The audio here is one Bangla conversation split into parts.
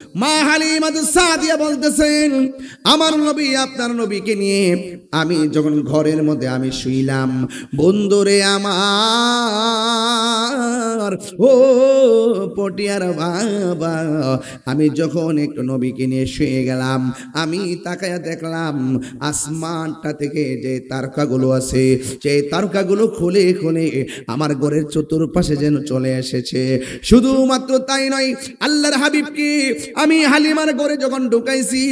মা হালিমা সাদিয়া বলতেছেন, আমার নবী আপনার নবীকে নিয়ে আমি যখন ঘরের মধ্যে আমি শুইলাম, বন্ধুরে আমার ও পটিয়ার বাবা, আমি যখন একটু নবীকে নিয়ে শুয়ে গেলাম, আমি তাকায়া দেখলাম আসমানটা থেকে যে তারকাগুলো আছে, সেই তারকাগুলো খুলে খুলে আমার ঘরের চতুর্পাশে যেন চলে এসেছে। শুধুমাত্র তাই নয়, আল্লাহর হাবিবকে আমি হালিমার ঘরে যখন ঢুকাইছি,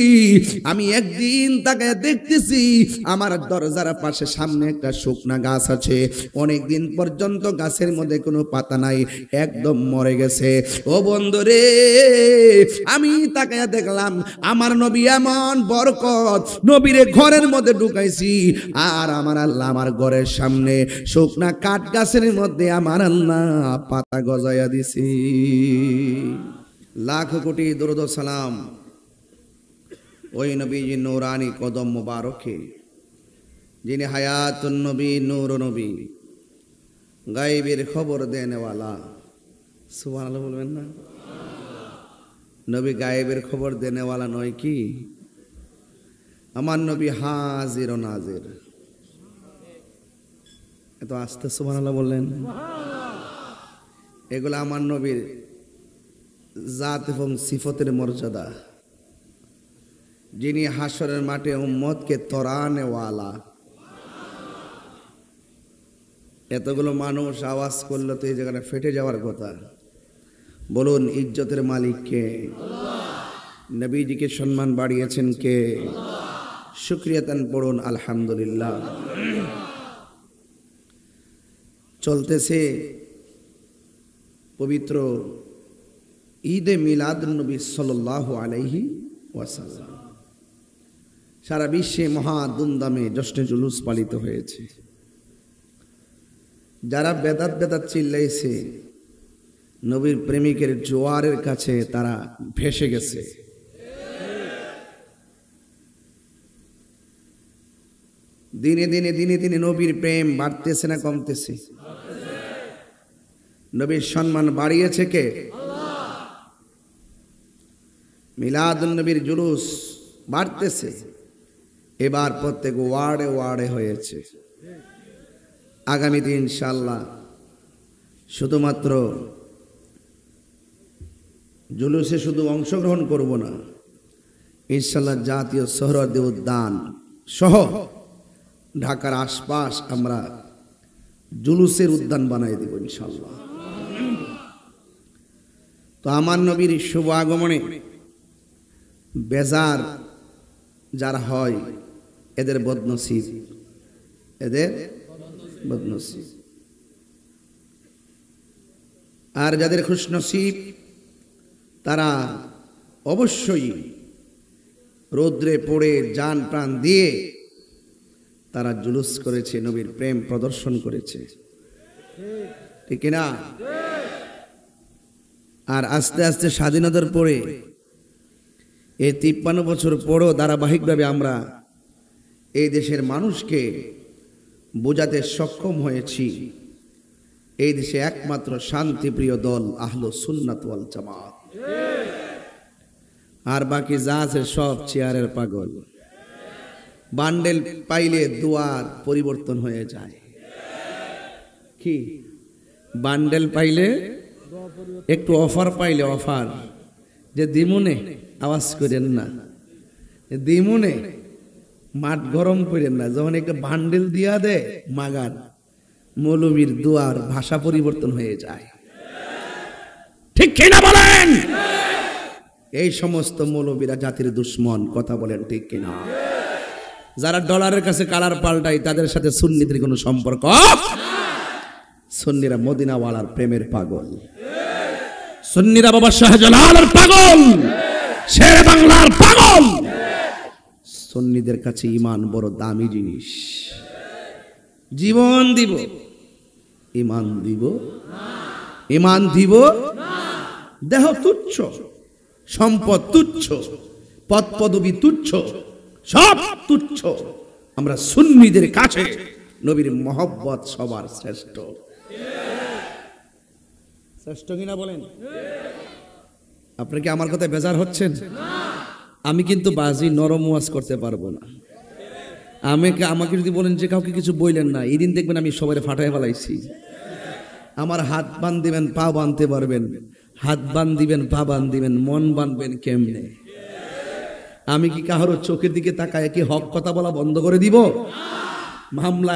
আমি একদিন তাকে দেখতেছি আমার দরজার পাশে সামনে একটা শুকনা গাছ আছে, অনেকদিন পর্যন্ত গাছের মধ্যে কোনো পাতা নাই, একদম মরে গেছে। ও বন্ধুরে, আমি তাকে দেখলাম আমার নবী এমন বরকত, নবীরে ঘরের মধ্যে ঢুকাইছি, আর আমার আল্লাহ আমার ঘরের সামনে শুকনা কাঠ গাছের মধ্যে আমার আল্লাহ পাতা গজায়া দিছি। লাখ কোটি দরুদ ও সালাম ওই নবীজি নূরানি কদম মুবারকে, যিনি হায়াতুন নবী, নূর নবী, গায়েবের খবর দেনেওয়ালা। সুবহানাল্লাহ বলবেন না? নবী গায়েবের খবর দেনেওয়ালা নয় কি? আমার নবী হাজির ও নাজির। এত আস্তে সুবহানাল্লাহ বললেন। এগুলো আমার নবীর জাত এবং সিফতের মর্যাদা, যিনি হাসরের মাঠে উম্মতকে তরানেওয়ালা। এতগুলো মানুষ আওয়াজ করলো তো এই জায়গাটা ফেটে যাওয়ার কথা। বলুন ইজ্জতের মালিক কে? নবীজিকে সম্মান বাড়িয়েছেন কে? শুকরিয়াতান পড়ুন আলহামদুলিল্লাহ। চলতেছে পবিত্র ঈদে মিলাদুন্নবী সাল্লাল্লাহু আলাইহি ওয়াসাল্লাম। সারা বিশ্বে মহা ধুমধামে জশ্নে জুলুস পালিত হয়েছে। যারা বেদাত বেদাত চিল্লাইছে, নবীর প্রেমিকের জোয়ারের কাছে তারা ভেসে গেছে। দিনে দিনে দিনে দিনে নবীর প্রেম বাড়তেছে না কমতেছে? নবীর সম্মান বাড়িয়েছে কে? মিলাদুন নবীর জুলুস বাড়তেছে, এবার প্রত্যেক ওয়ার্ডে ওয়ার্ডে হয়েছে। আগামীতে ইনশাআল্লাহ শুধুমাত্র জুলুসে শুধু অংশগ্রহণ করব না, ইনশাআল্লাহ জাতীয় সোহরাওয়ার্দী উদ্যান সহ ঢাকার আশপাশ আমরা জুলুসের উদ্যান বানাই দেব ইনশাআল্লাহ। তো আমার নবীর শুভ আগমনে বেজার যারা হয়, এদের বদনসিব, এদের বদনসিব। আর যাদের খুশনসিব, তারা অবশ্যই রৌদ্রে পড়ে জান প্রাণ দিয়ে তারা জুলুস করেছে, নবীর প্রেম প্রদর্শন করেছে, ঠিক না? আর আস্তে আস্তে স্বাধীনতার পরে এই 53 বছর পরও ধারাবাহিকভাবে আমরা এই দেশের মানুষকে বোঝাতে সক্ষম হয়েছি, এই দেশে একমাত্র শান্তিপ্রিয় দল আহলুস সুন্নাত ওয়াল জামাত। আর বাকি যা আছে সব চেয়ারের পাগল। বান্ডেল পাইলে দুয়ার পরিবর্তন হয়ে যায়। কি বান্ডেল পাইলে, একটু অফার পাইলে অফার, যে দিমুনে আওয়াজ করেন না, দিমুনে মাঠ গরম করেন না, যখন একটা বান্ডেল দিয়া দেয় মাগার, মৌলবীর দুয়ার ভাষা পরিবর্তন হয়ে যায়। ঠিক কিনা বলেন? এই সমস্ত মৌলবীরা জাতির দুশ্মন, কথা বলেন ঠিক কিনা? যারা ডলারের কাছে কালার পাল্টায় তাদের সাথে সুন্নিদের কোনো সম্পর্ক। সুন্নিরা মদিনাওয়ালার প্রেমের পাগল, সুন্নিরা বাবা শাহজালালের পাগল, শের বাংলার পাগল। সুন্নিদের কাছে ঈমান বড় দামি জিনিস। জীবন দিব, ঈমান দিব, ঈমান দিব। দেহ তুচ্ছ, সম্পদ তুচ্ছ, পদ পদবি তুচ্ছ, সব তুচ্ছ। আমরা সুন্নিদের কাছে নবীর মহব্বত সবার শ্রেষ্ঠ। শ্রেষ্ঠ কিনা বলেন? আপনি কি আমার কথায় বেজার হচ্ছেন? আমি কিন্তু বাজি নরম ওয়াজ করতে পারবো না। আমাকে যদি বলেন যে কাউকে কিছু বললেন না, এই দিন দেখবেন আমি সবাই ফাটাই ফেলাইছি। আমার হাত বান দিবেন, পা বানতে পারবেন, হাত বান দিবেন, পা বান দিবেন, মন বানবেন কেমনে? আমি কি কারোর চোখের দিকে তাকায় কি হক কথা বলা বন্ধ করে দিব? মামলা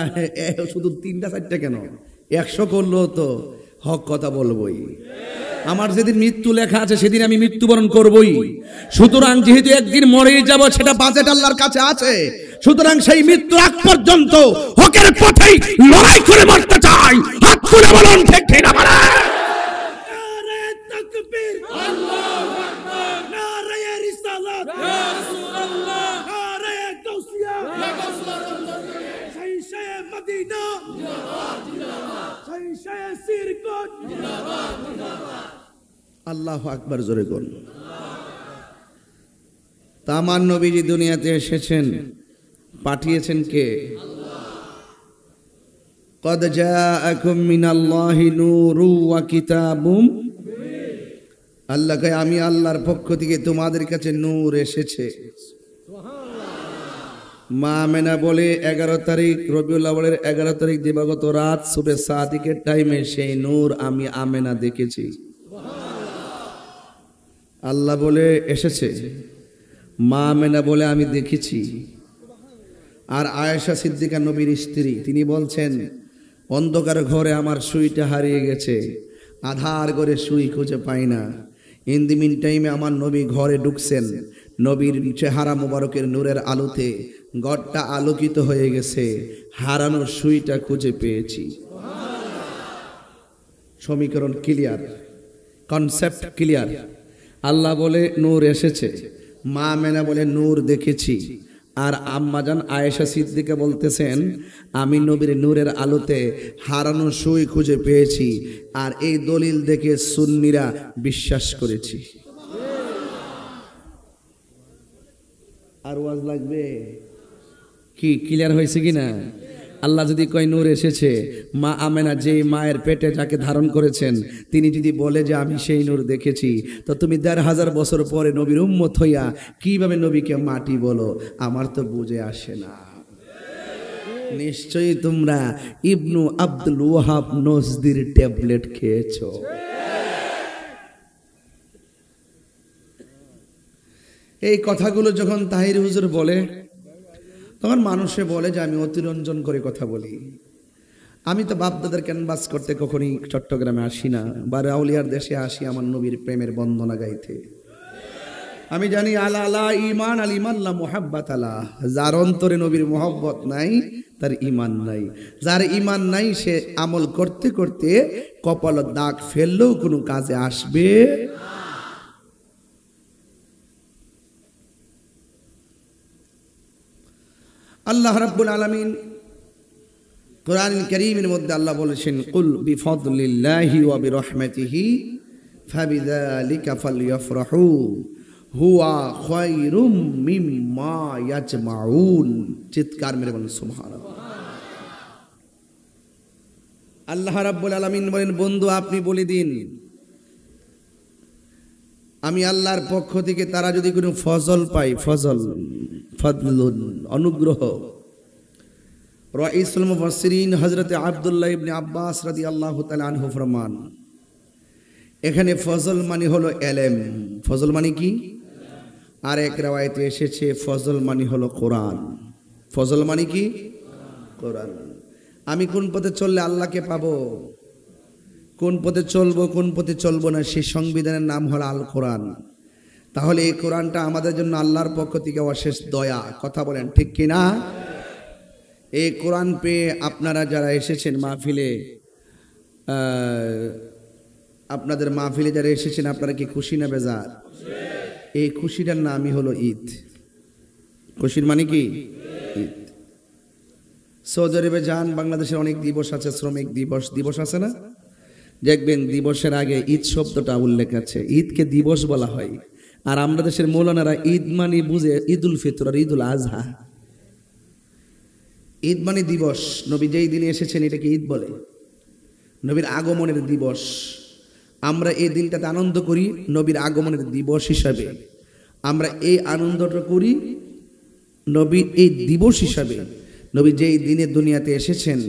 শুধু 3টা 4টা কেন, 100 করলেও তো হক কথা বলবই। আমার যেদিন মৃত্যু লেখা আছে সেদিন আমি মৃত্যুবরণ করবই। সুতরাং যেহেতু একদিন মরেই যাব, সেটা বাজেট আল্লাহর কাছে আছে। সুতরাং সেই মৃত্যুর আগ পর্যন্ত হকের পথেই লড়াই করে মরতে চাই। হাত তুলে বলুন ঠিক ঠিক না বলে। নারে তাকবীর, আল্লাহু আকবার, নারে রিসালাত, ইয়া রাসূলুল্লাহ, নারে গাউসিয়া, ইয়া গাউসুল্লাহ, শাইশে মদিনা জিন্দাবাদ জিন্দাবাদ, শাইশে সিরকত জিন্দাবাদ জিন্দাবাদ। আল্লাহু আকবার জোরে বলুন। তামান নবীজি দুনিয়াতে এসেছেন, পাঠিয়েছেন কে? কদ জাআকুম মিনাল্লাহি নূরু ওয়া কিতাবুম। আল্লাহ কয় আমি আল্লাহর পক্ষ থেকে তোমাদের কাছে নূর এসেছে। মা আমেনা বলে 11 তারিখ রবিউল আউয়ালের 11 তারিখ দিবাগত রাত সুবে সাদিকের টাইমে সেই নূর আমি আমেনা দেখেছি। আল্লাহ বলে এসেছে, মা আমেনা বলে আমি দেখেছি। আর আয়েশা সিদ্দিকা নবীর স্ত্রী, তিনি বলছেন অন্ধকার ঘরে আমার সুইটা হারিয়ে গেছে, আধার করে সুই খুঁজে পাই না। ইন দি মিন টাইমে আমার নবী ঘরে ঢুকছেন, নবীর চেহারা মোবারকের নূরের আলোতে ঘরটা আলোকিত হয়ে গেছে, হারানো সুইটা খুঁজে পেয়েছি। সমীকরণ ক্লিয়ার, কনসেপ্ট ক্লিয়ার। আল্লাহ বলে নূর এসেছে, মা আমেনা বলে নূর দেখেছি। আর আম্মাজান আয়েশা সিদ্দিকা বলতেছেন আমি নবীর নূরের আলোতে হারানো সুই খুঁজে পেয়েছি। আর এই দলিল দেখে সুন্নিরা বিশ্বাস করেছি। আর ওয়াজ লাগবে কি? ক্লিয়ার হয়েছে কিনা? আল্লাহ যদি কয় নূর এসেছে, মা আমেনা যেই মায়ের পেটে যাকে ধারণ করেছেন তিনি যদি বলে যে আমি সেই নূর দেখেছি, তো তুমি 1500 বছর পরে নবীর উম্মত হইয়া কিভাবে নবীকে মাটি বলো? আমার তো বুঝে আসে না। নিশ্চয়ই তোমরা ইবনু আব্দুল ওয়াহাব নজদির ট্যাবলেট খেয়েছো। এই কথাগুলো যখন তাহির হুজুর বলে, তখন মানুষে বলে যে আমি অতিরঞ্জন করে কথা বলি। আমি তো বাপদাদার ক্যানভাস করতে কখনই চট্টগ্রামে আসি না, বা আউলিয়ার দেশে আসি আমার নবীর প্রেমের বন্দনা গাইতে। আমি জানি আলা আলা ঈমান আল ঈমান লা মুহাব্বাত আলা, যার অন্তরে নবীর মোহব্বত নাই তার ঈমান নাই। যার ঈমান নাই সে আমল করতে করতে কপালে দাগ ফেললেও কোনো কাজে আসবে না। আল্লাহ রাব্বুল আলামিন কোরআনুল কারীমের মধ্যে আল্লাহ বলেছেন কুল বিফাদলিল্লাহি ওয়া বিরহমাতিহি ফাবিযালিকা ফালইফরাহু হুয়া খায়রুম মিম্মা ইয়াজমাউন। চিৎকার মেরে বলেন সুবহানাল্লাহ। আল্লাহ রাব্বুল আলামিন বলেন বন্ধু আপনি বলে দিন আমি আল্লাহর পক্ষ থেকে তারা যদি কোনো ফজল পায়, ফজল ফদলুন অনুগ্রহ। রাইসুল মুফাসসিরিন হযরত আব্দুল্লাহ ইবনে আব্বাস রাদিয়াল্লাহু তাআলা আনহু ফরমান, এখানে ফজল মানে হলো এলেম। ফজল মানে কি? আর এক riwayate এসেছে ফজল মানে হলো কোরআন। ফজল মানে কি? কোরআন। আমি কোন পথে চললে আল্লাহকে পাবো, কোন পথে চলবো কোন পথে চলবো না, সেই সংবিধানের নাম হলো আল কোরআন। তাহলে এই কোরআনটা আমাদের জন্য আল্লাহর পক্ষ থেকে অশেষ দয়া। কথা বলেন ঠিক কিনা? এই কোরআন পেয়ে আপনারা যারা এসেছেন মাহফিলে, আপনাদের মাহফিলে যারা এসেছেন আপনারা কি খুশি না বেজার? এই খুশিটার নামই হলো ঈদ। খুশির মানে কি? ঈদ। সৌদি আরবে যান, বাংলাদেশের অনেক দিবস আছে, শ্রমিক দিবস দিবস আছে না? দেখবেন দিবসের আগে ঈদ শব্দটা উল্লেখ আছে, ঈদকে দিবস বলা হয়। আর আমরা দেশের মৌলানারা ঈদ মানে বুঝে ঈদুল ফিতর আর ঈদুল আজহা। ঈদ মানে দিবস, নবী যেই দিনে এসেছেন এটাকে ঈদ বলে, নবীর আগমনের দিবস। আমরা এই দিনটাতে আনন্দ করি নবীর আগমনের দিবস হিসাবে, আমরা এই আনন্দটা করি নবীর এই দিবস হিসাবে। নবী যেই দিনে দুনিয়াতে এসেছেন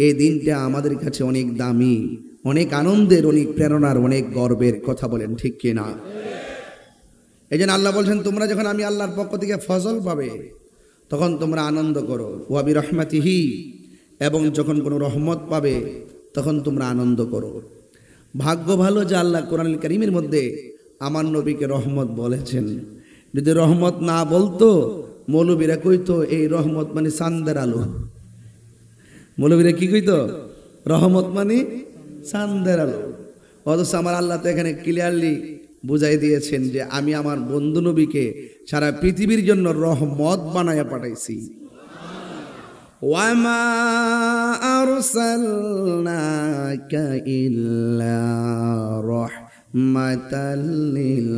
এই দিনটা আমাদের কাছে অনেক দামি, অনেক আনন্দের, অনেক প্রেরণার, অনেক গর্বের। কথা বলেন ঠিক কিনা? এই জন্য আল্লাহ বলছেন তোমরা যখন আমি আল্লাহর পক্ষ থেকে ফজল পাবে তখন তোমরা আনন্দ করো, ওয়া বিরহমাতিহি, এবং যখন কোনো রহমত পাবে তখন তোমরা আনন্দ করো। ভাগ্য ভালো যে আল্লাহ কোরআনুল কারীমের মধ্যে আমার নবীকে রহমত বলেছেন। যদি রহমত না বলতো মৌলবীরা কইতো এই রহমত মানে চাঁদের আলো। মৌলবীরা কি কইতো? রহমত মানে চাঁদের আলো। অথচ আমার আল্লাহ তো এখানে ক্লিয়ারলি বুঝাই দিয়েছেন যে আমি আমার বন্ধু নবীকে সারা পৃথিবীর জন্য রহমত বানায়া পাঠাইছি। ওয়ামা আরসালনাকা ইল্লা রাহমাতাল লিল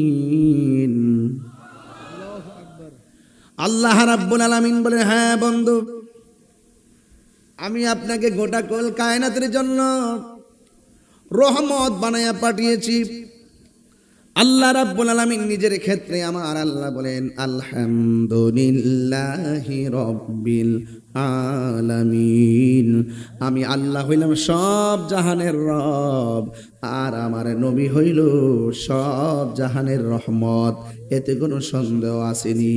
আলামিন। আল্লাহ রাব্বুল আলামিন বলেন, হ্যাঁ বন্ধু, আমি আপনাকে গোটা কুল কায়নাতের জন্য রহমত বানায়া পাঠিয়েছি। আল্লাহ রাব্বুল আলামিন নিজের ক্ষেত্রে আমার আল্লাহ বলেন আলহামদুলিল্লাহি রাব্বিল আলামিন। আমি আল্লাহ হইলাম সব জাহানের রব, আর আমার নবী হইল সব জাহানের রহমত। এতে কোনো সন্দেহ আসেনি।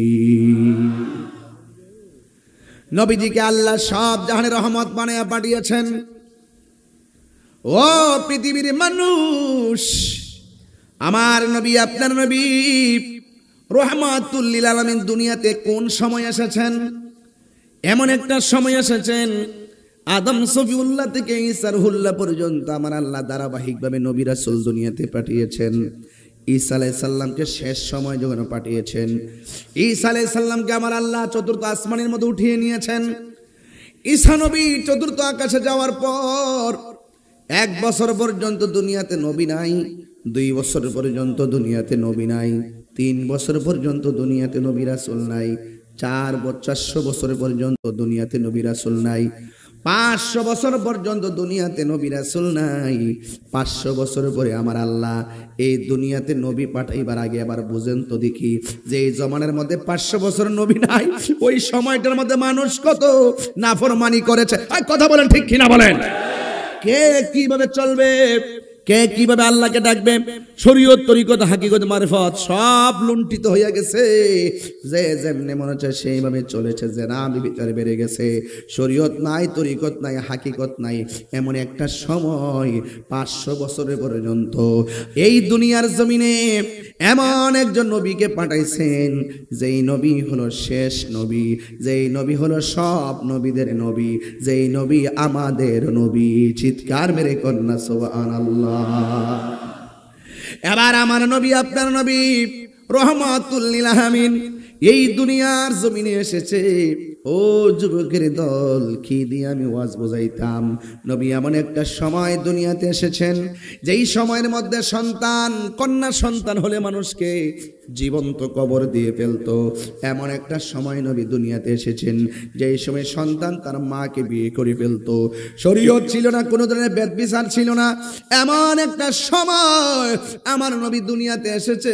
নবীজিকে আল্লাহ সব জাহানের রহমত বানায়া পাঠিয়েছেন। ও পৃথিবীর মানুষ, আমার নবী, আপনার নবী রহমাতুল লিল আলামিন দুনিয়াতে কোন সময় এসেছেন? এমন একটা সময় এসেছেন আদম সফিউল্লাহ থেকে ঈসা রুহুল্লাহ পর্যন্ত আমার আল্লাহ ধারাবাহিকভাবে নবী রাসূল দুনিয়াতে পাঠিয়েছেন। ঈসা আলাইহিস সালামকে শেষ সময় যখন পাঠিয়েছেন, ঈসা আলাইহিস সালামকে আমার আল্লাহ চতুর্থ আসমানের মধ্যে উঠিয়ে নিয়েছেন। ঈসা নবী চতুর্থ আকাশে যাওয়ার পর 1 বছর পর্যন্ত দুনিয়াতে নবী নাই, 2 বছর পর্যন্ত দুনিয়াতে নবী নাই, 3 বছর পর্যন্ত দুনিয়াতে নবী রাসূল নাই, 400 বছর পর্যন্ত দুনিয়াতে নবী রাসূল নাই, 500 বছর পর্যন্ত দুনিয়াতে নবী রাসূল নাই। 500 বছর পরে আমার আল্লাহ এই দুনিয়াতে নবী পাঠাইবার আগে আবার বুঝেন তো দেখি যে এই জমানার মধ্যে 500 বছর নবী নাই, ওই সময়টার মধ্যে মানুষ কত নাফরমানি করেছে। কথা বলেন ঠিক কিনা বলেন? কে কিভাবে চলবে, কে কিভাবে আল্লাহকে ডাকবে, শরীয়ত তরিকত হাকিকত মারিফত সব লুণ্ঠিত হইয়া গেছে। যে যেমনে মনে হচ্ছে সেইভাবে চলেছে, জেনা বিচার বেড়ে গেছে, শরীয়ত নাই, তরিকত নাই, হাকিকত নাই। এমন একটা সময় 500 বছরের পর্যন্ত এই দুনিয়ার জমিনে এমন একজন নবীকে পাঠাইছেন যেই নবী হলো শেষ নবী, যেই নবী হলো সব নবীদের নবী, যেই নবী আমাদের নবী। চিৎকার মেরে কন্যা সুবহানাল্লাহ। এবার আমার নবী, আপনার নবী রহমাতুল লিল আলামিন এই দুনিয়ার জমিনে এসেছে। ও যুবকের দল, কি দিয়ে আমি ওয়াজ বোঝাইতাম। নবী এমন একটা সময় দুনিয়াতে এসেছেন যেই সময়ের মধ্যে সন্তান, কন্যা সন্তান হলে মানুষকে জীবন্ত কবর দিয়ে ফেলতো। এমন একটা সময় নবী দুনিয়াতে এসেছেন যেই সময় সন্তান তার মাকে বিয়ে করে ফেলতো। শরীয়ত ছিল না, কোনো ধরনের বেদ বিচার ছিল না। এমন একটা সময় আমার নবী দুনিয়াতে এসেছে।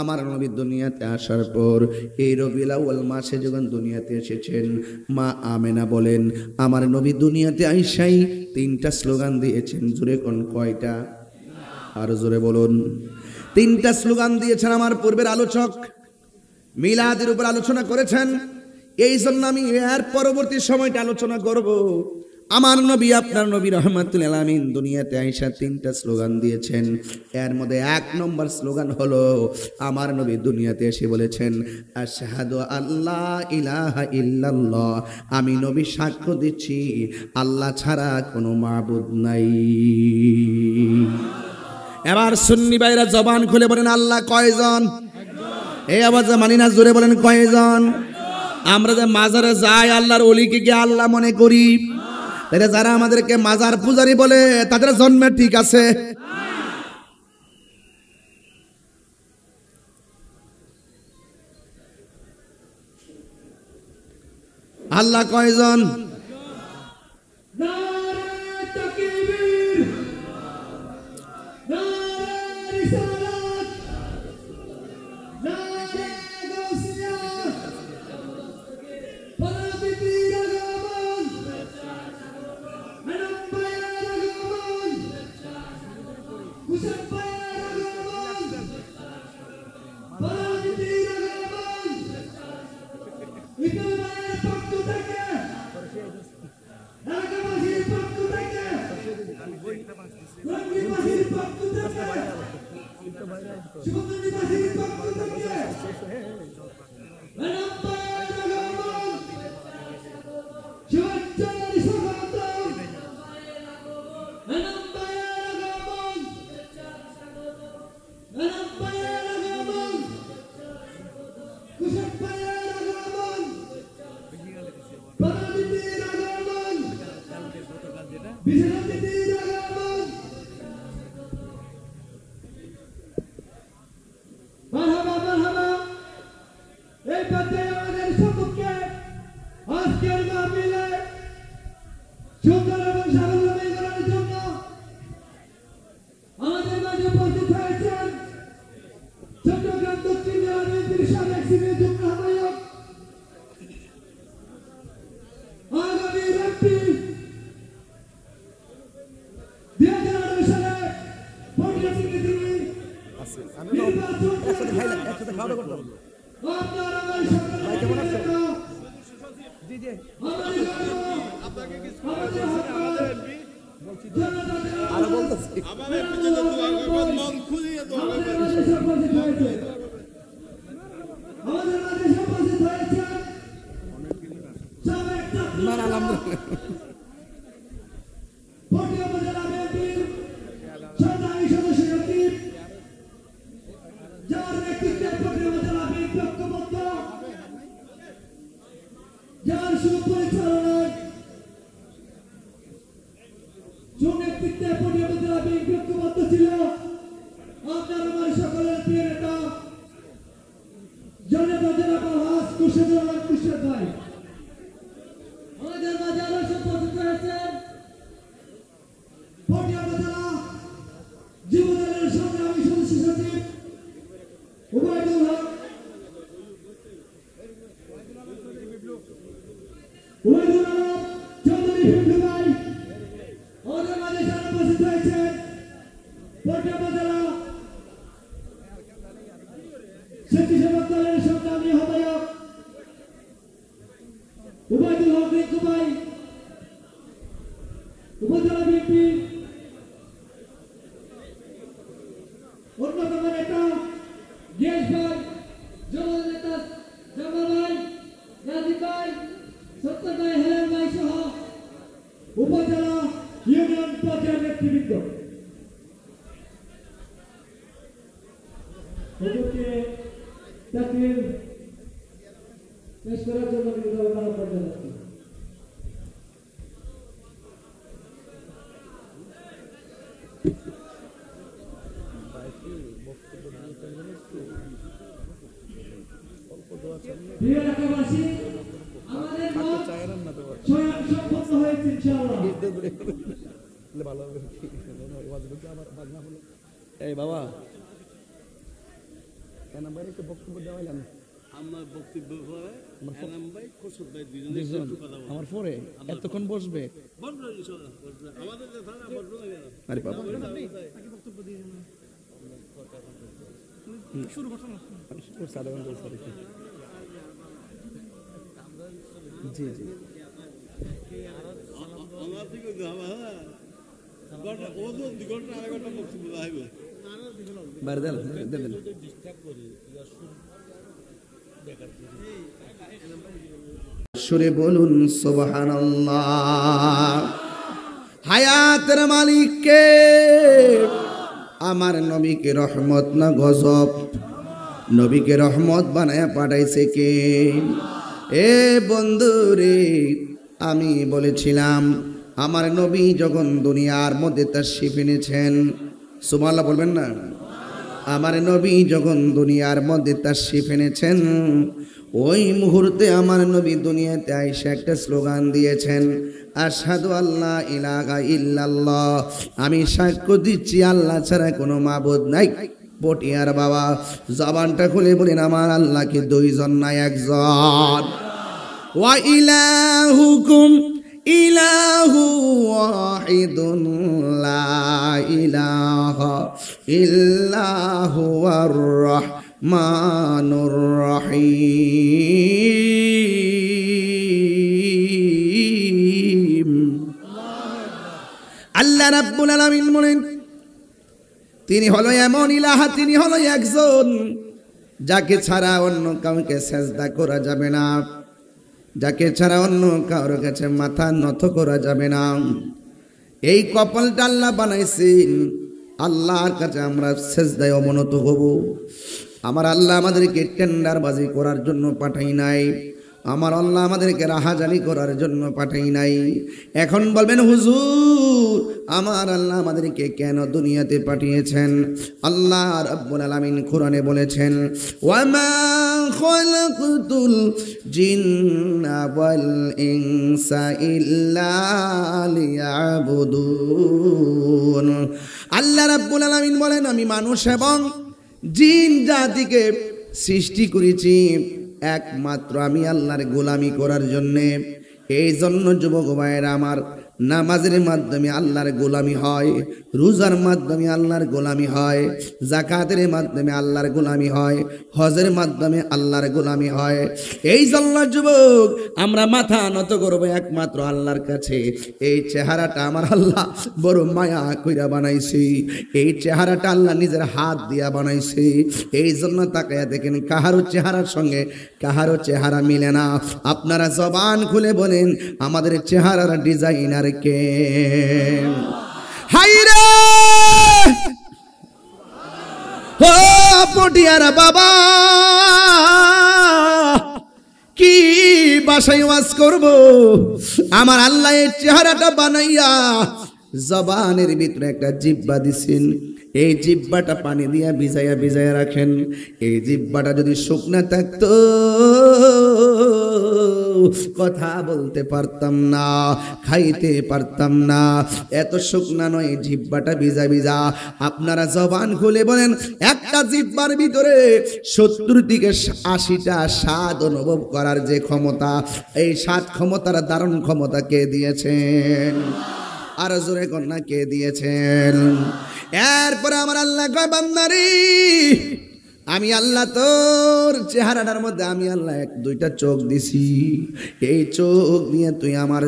আমার নবী দুনিয়াতে আসার পর এই রবিউল আউয়াল মাসে যখন দুনিয়াতে এসেছেন, মা আমেনা বলেন আমার নবী দুনিয়াতে আইসাই 3টা স্লোগান দিয়েছেন। জোরে কোন কয়টা? আর জোরে বলুন। 3টা স্লোগান দিয়েছেন। আমার পূর্বের আলোচক মিলাদের উপর আলোচনা করেছেন, এই জন্য আমি এর পরবর্তী সময়টা আলোচনা করব। আমার নবী, আপনার নবী রহমাতুল লিল আলামিন দুনিয়াতে আইসা 3টা স্লোগান দিয়েছেন। এর মধ্যে 1 নম্বর স্লোগান হলো আমার নবী দুনিয়াতে এসে বলেছেন আশহাদু আল্লা ইলাহা ইল্লাল্লাহ, আমি নবী সাক্ষ্য দিচ্ছি আল্লাহ ছাড়া কোনো মাবুদ নাই। এবার সুন্নি ভাইরা জবান খুলে বলেন আল্লাহ কয়জন? এই আওয়াজে মানি না, জোরে বলেন কয়জন? আমরা যে মাজারে যাই আল্লাহর ওলিকে কি আল্লাহ মনে করি? তাহলে যারা আমাদেরকে মাজার পূজারি বলে তাদের জন্মে ঠিক আছে? আল্লাহ কয়জন? আমার পরে এতক্ষণ বসবে জি জি সুরে বলুন সুবহানাল্লাহ। হায়াতের মালিককে, আমার নবীকে রহমত না গজব? নবীকে রহমত বানায়া পাঠাইছে কে? এ বন্ধুরে, আমি বলেছিলাম আমার নবী যখন দুনিয়ার মধ্যে তাশরীফ এনেছেন, সুবহানাল্লাহ বলবেন না? আমার নবী যখন দুনিয়ার মধ্যে তাশরীফ এনেছেন, ওই মুহূর্তে আমার নবী দুনিয়াতে আইসা একটা স্লোগান দিয়েছেন, আশহাদু আল্লা ইলাহা ইল্লাল্লাহ, আমি সাক্ষ্য দিচ্ছি আল্লাহ ছাড়া কোনো মাবুদ নাই। পটিয়ার বাবা জবানটা খুলে বলেন, আমার আল্লাহ কি দুইজন না একজন? ওয়া ইলাহুকুম ইলাহু ওয়াহিদুন লা ইলাহা ইল্লাহু আর রহমানুর রহিম। আল্লাহ রাব্বুল আলামিন বলেন, তিনি হলো এমন ইলাহা, তিনি হলো একজন, যাকে ছাড়া অন্য কাউকে সেজদা করা যাবে না, যাকে ছাড়া অন্য কারোর কাছে মাথা নত করা যাবে না। এই কপালটা আল্লাহ বানাইছেন, আল্লাহর কাছে আমরা সেজদায় অবনত হব। আমার আল্লাহ আমাদেরকে টেন্ডারবাজি করার জন্য পাঠাই নাই, আমার আল্লাহ আমাদেরকে রাহাজানি করার জন্য পাঠাই নাই। এখন বলবেন হুজুর, আমার আল্লাহ আমাদেরকে কেন দুনিয়াতে পাঠিয়েছেন? আল্লাহ রাব্বুল আলামিন কোরআনে বলেছেন, ওয়ামা খালাকতুল জিন্না ওয়াল ইনসা ইল্লা লিয়াবুদুন। আল্লাহ রাব্বুল আলামিন বলেন, আমি মানুষ এবং জিন জাতিকে সৃষ্টি করেছি একমাত্র আমি আল্লাহর গোলামি করার জন্যে। এই জন্য যুবক ভাইয়েরা আমার, নামাজের মাধ্যমে আল্লাহর গোলামি হয়, রোজার মাধ্যমে আল্লাহর গোলামি হয়, যাকাতের মাধ্যমে আল্লাহর গোলামি হয়, হজের মাধ্যমে আল্লাহর গোলামি হয়। এই জন্য যুবক আমরা মাথা নত করব একমাত্র আল্লাহর কাছে। এই চেহারাটা আমার আল্লাহ বড় মায়া কইরা বানাইছে, এই চেহারাটা আল্লাহ নিজের হাত দিয়া বানাইছে। এই জন্য তাকায়া দেখেন, কাহারও চেহারার সঙ্গে কাহারও চেহারা মিলে না। আপনারা জবান খুলে বলেন, আমাদের চেহারার ডিজাইনার কে? হাইরে ও পটিয়ারা বাবা, কি বাসায় ওয়াজ করব? আমার আল্লাহ এই চেহারাটা বানাইয়া জবানের ভিতরে একটা জিহ্বা দিছেন। এই জিহ্বাটা পানি দিয়া ভিজাইয়া ভিজাইয়া রাখেন। এই জিহ্বাটা যদি শুকনা থাকতো কথা বলতে পারতাম না, খাইতে পারতাম না। এত শুকনা নয়, জিহ্বাটা ভিজা ভিজা। আপনারা জবান খুলে বলেন, একটা জিহ্বার ভিতরে 70 থেকে 80টা স্বাদ অনুভব করার যে ক্ষমতা, এই স্বাদ ক্ষমতার দারুণ ক্ষমতা কে দিয়েছেন? আর জোরে কন্যা কে দিয়েছেন? এরপরে আমার আল্লাহ কয়, বান্দারে আমি আল্লাহ তোর চেহারাটার মধ্যে আমি আল্লাহ 1-2টা চোখ দিছি। এই চোখ নিয়ে তুই আমার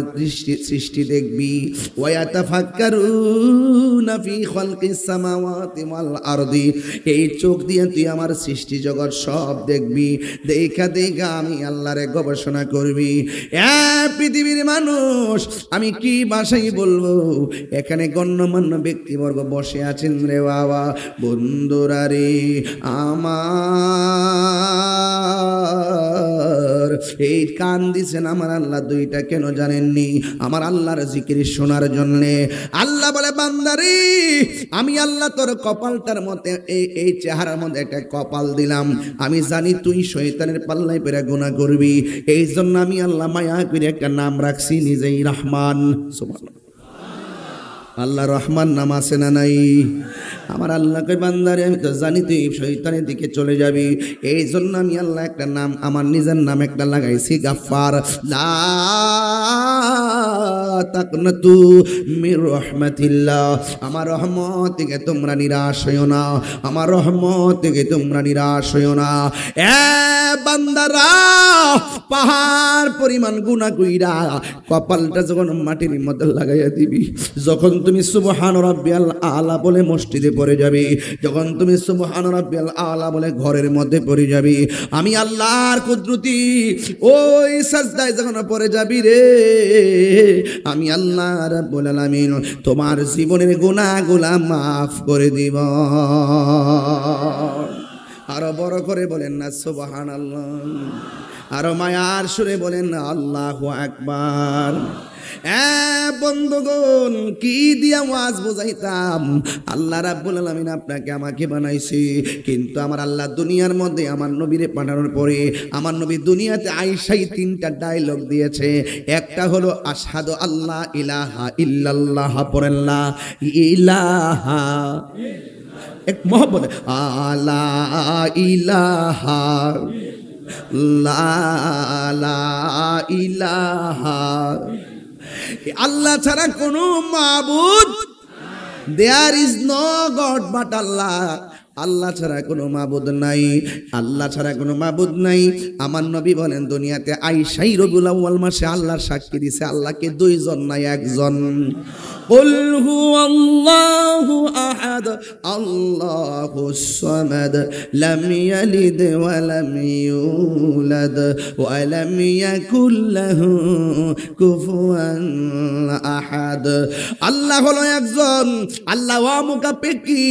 সৃষ্টি দেখবি। ওয়ায়াতাফাক্কারুনা ফি খালকিস সামাওয়াতি ওয়াল আরদি। এই চোখ দিয়ে তুই আমার সৃষ্টি জগৎ সব দেখবি। দেখা দেখা আমি আল্লাহরে গবেষণা করবি। পৃথিবীর মানুষ, আমি কি ভাষায় বলবো? এখানে গণ্যমান্য ব্যক্তিবর্গ বসে আছেন রে বাবা। বন্ধুরা রে, আমার এই কান দিছেন আমার আল্লাহ 2টা, কেন জানেননি? আমার আল্লাহর জিকির শোনার জন্যে। আল্লাহ বলে, বান্দারে আমি আল্লাহ তোর কপালটার মধ্যে এই চেহারার মধ্যে একটা কপাল দিলাম। আমি জানি তুই শয়তানের পাল্লায় পেরে গুনাহ করবি। এই জন্য আমি আল্লাহ মায়া করে একটা নাম রাখছি নিজেই রহমান। সুবহানাল্লাহ। আল্লাহ রহমান নাম আছে না নাই? আমার আল্লাহকে, বান্দারে আমি তো জানি তুই শয়তানের দিকে চলে যাবি। এই জন্য আমি আল্লাহ একটা নাম, আমার নিজের নাম একটা লাগাইছি, গাফফার। লা তাকনাতু মির রাহমাতিল্লাহ। আমার রহমত থেকে তোমরা নিরাশ হইও না, আমার রহমত থেকে তোমরা নিরাশ হইও না। বান্দারা, পাহাড় পরিমাণ গুনাহ কইরা কপালটা যখন মাটির মধ্যে লাগাইয়া দিবি, যখন তুমি সুবহান রাব্বিয়াল আলা বলে মসজিদে পড়ে যাবে, যখন তুমি সুবহান রাব্বিয়াল আলা বলে ঘরের মধ্যে পড়ে যাবে, আমি আল্লাহর কুদরতি ওই সাজদায় যখন পড়ে যাবি রে, আমি আল্লাহ রাব্বুল আলামিন তোমার জীবনের গুনাহগুলো মাফ করে দিব। আরো বড় করে বলেন না সুবহানাল্লাহ, আরো মায়ার সুরে বলেন না আল্লাহু আকবার। বন্ধুগণ, কি দিয়া ওয়াজ বোঝাইতাম? আল্লাহ রাব্বুল আলামিন আপনাকে আমাকে বানাইছে, কিন্তু আমার আল্লাহ দুনিয়ার মধ্যে আমার নবীরে পাঠানোর পরে আমার নবী দুনিয়াতে আইসাই তিনটা ডায়লগ দিয়েছে। একটা হলো আশহাদু আল্লাহ ইলাহা ইল্লাল্লাহ, পড়েন লা ইলাহা, এক মোহব্বত, আলা ইলাহা লা ইলাহা, আল্লাহ ছাড়া কোনো মাবুদ, there is no god but Allah, Allah ছাড়া কোনো মাবুদ নাই, আল্লাহ ছাড়া কোনো মাবুদ নাই। আমার নবী বলেন দুনিয়াতে আইসাই রবিউল আউয়াল মাসে আল্লাহর সাক্ষী দিছে আল্লাহকে দুইজন নাই একজন। কুল হুয়াল্লাহু আহাদ আল্লাহুস সামাদ লাম ইয়ালিদ ওয়া লাম ইউলাদ ওয়া লাম ইয়াকুল লাহু কুফুয়ান আহাদ। আল্লাহ হলো একজন, আল্লাহ অমুখাপেক্ষী,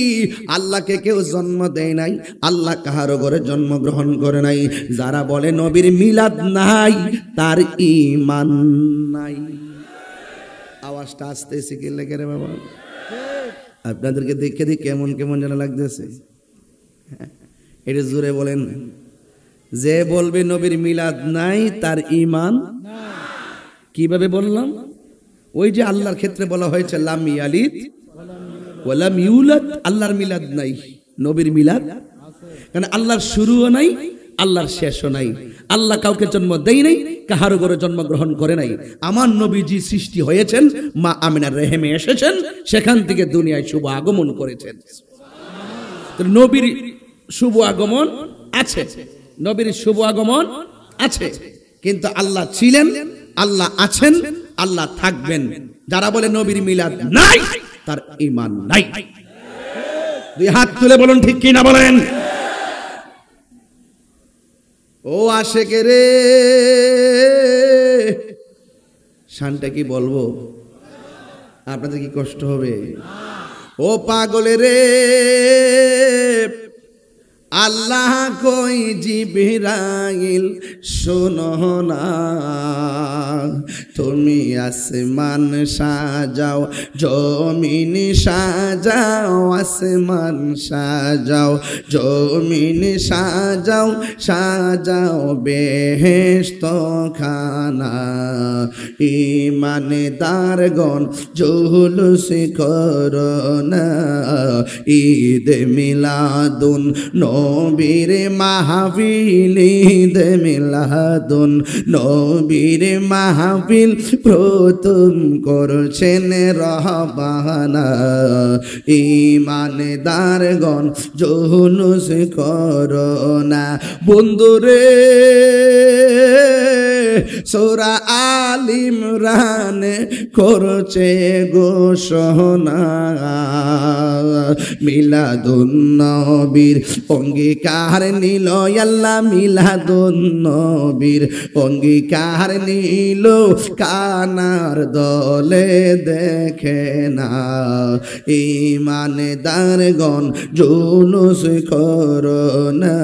আল্লাহকে কেউ জন্ম দেয় নাই, আল্লাহ কাহারো ঘরে জন্মগ্রহণ করে নাই। যারা বলে নবীর মিলাদ নাই তার ঈমান নাই। আওয়াজটা আসতেছে কি লেগে রে বাবা? আপনাদেরকে দেখে দেখে কেমন কেমন যেন লাগতেছে। এটা জোরে বলেন। যে বলবে নবীর মিলাদ নাই তার ঈমান কিভাবে বললাম? ওই যে আল্লাহর ক্ষেত্রে বলা হয়েছে লাম ইয়ালিদ ওয়া লাম ইউলাদ, আল্লাহর মিলাদ নাই, নবীর মিলাদ কারণ আল্লাহর শুরুও নাই, আল্লাহর শেষও নাই, আল্লাহ কাউকে জন্ম দেয় নাই, কাহারো ঘরে জন্মগ্রহণ করে নাই। আমার নবীজি সৃষ্টি হয়েছেন, মা আমিনার রেহেমে এসেছেন, সেখান থেকে দুনিয়ায় শুভ আগমন করেছেন। নবীর শুভ আগমন আছে, নবীর শুভ আগমন আছে, কিন্তু আল্লাহ ছিলেন, আল্লাহ আছেন, আল্লাহ থাকবেন। যারা বলে নবীর মিলাদ নাই তার ঈমান নাই। দুই হাত তুলে বলুন ঠিক কি না বলেন? ও আশেকে রে, শানটা কি বলবো? আপনাদের কি কষ্ট হবে? ও পাগলে রে, আল্লাহ কই জিবরাইল শোনো না, তুমি আসমান সাজাও, জমিন সাজাও, আসমান সাজাও, জমিন সাজাও, সাজাও বেহেশত খানা। ঈমানদারগণ জুলুস করো না, ঈদ মিলাদুন নবীর মাহফিল, ঈদ মিলাদুন নবীর মাহফিল প্রথম করছেন রহবানা। ঈমানদারগণ জুলুস করো না। বন্ধুরে, সূরা আল ইমরান করছে ঘোষণা, মিলাদুন নবীর অঙ্গীকার নিল আল্লাহ, মিলাদুন নবীর অঙ্গীকার নিল, কানার দলে দেখে না। ঈমানদারগণ জুলুস করো না,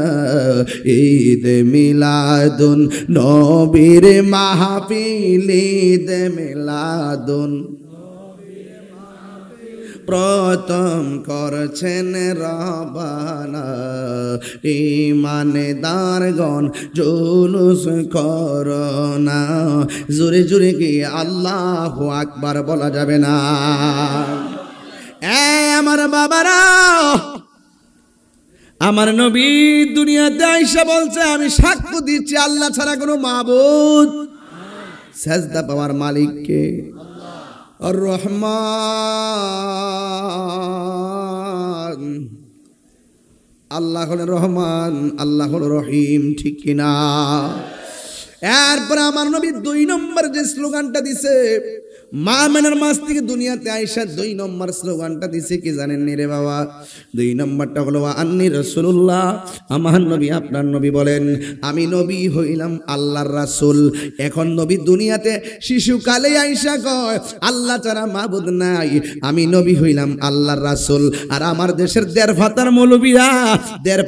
ঈদ মিলাদুন নবীর মাহফিল, ঈদ মিলাদুন প্রথম করছেন রবানা। ঈমানদারগণ জুলুস করো না। জোরে জোরে কি আল্লাহু আকবার বলা যাবে না? আমার বাবারা, আমার নবী দুনিয়াতে আইসা বলছে আমি সাক্ষ্য দিচ্ছি আল্লাহ ছাড়া কোনো মাবুদ, সাজদা পাওয়ার মালিককে আর রহমান। আল্লাহ হলেন রহমান, আল্লাহ হল রহিম, ঠিক কিনা? এরপর আমার নবী 2 নম্বর যে স্লোগানটা দিছে, মা আমেনার মাস থেকে দুনিয়াতে আয়েশা 2 নম্বর স্লোগানটা দিছে কি জানেন নি রে বাবা? 2 নম্বরটা হলো আন্নি রাসূলুল্লাহ, আমার নবী আপনার নবী বলেন আমি নবী হইলাম আল্লাহর রাসূল। এখন নবী দুনিয়াতে শিশুকালে আয়েশা কয় আল্লাহ ছাড়া মাবুদ নাই, আমি নবী হইলাম আল্লাহর রাসূল। আর আমার দেশের দেড়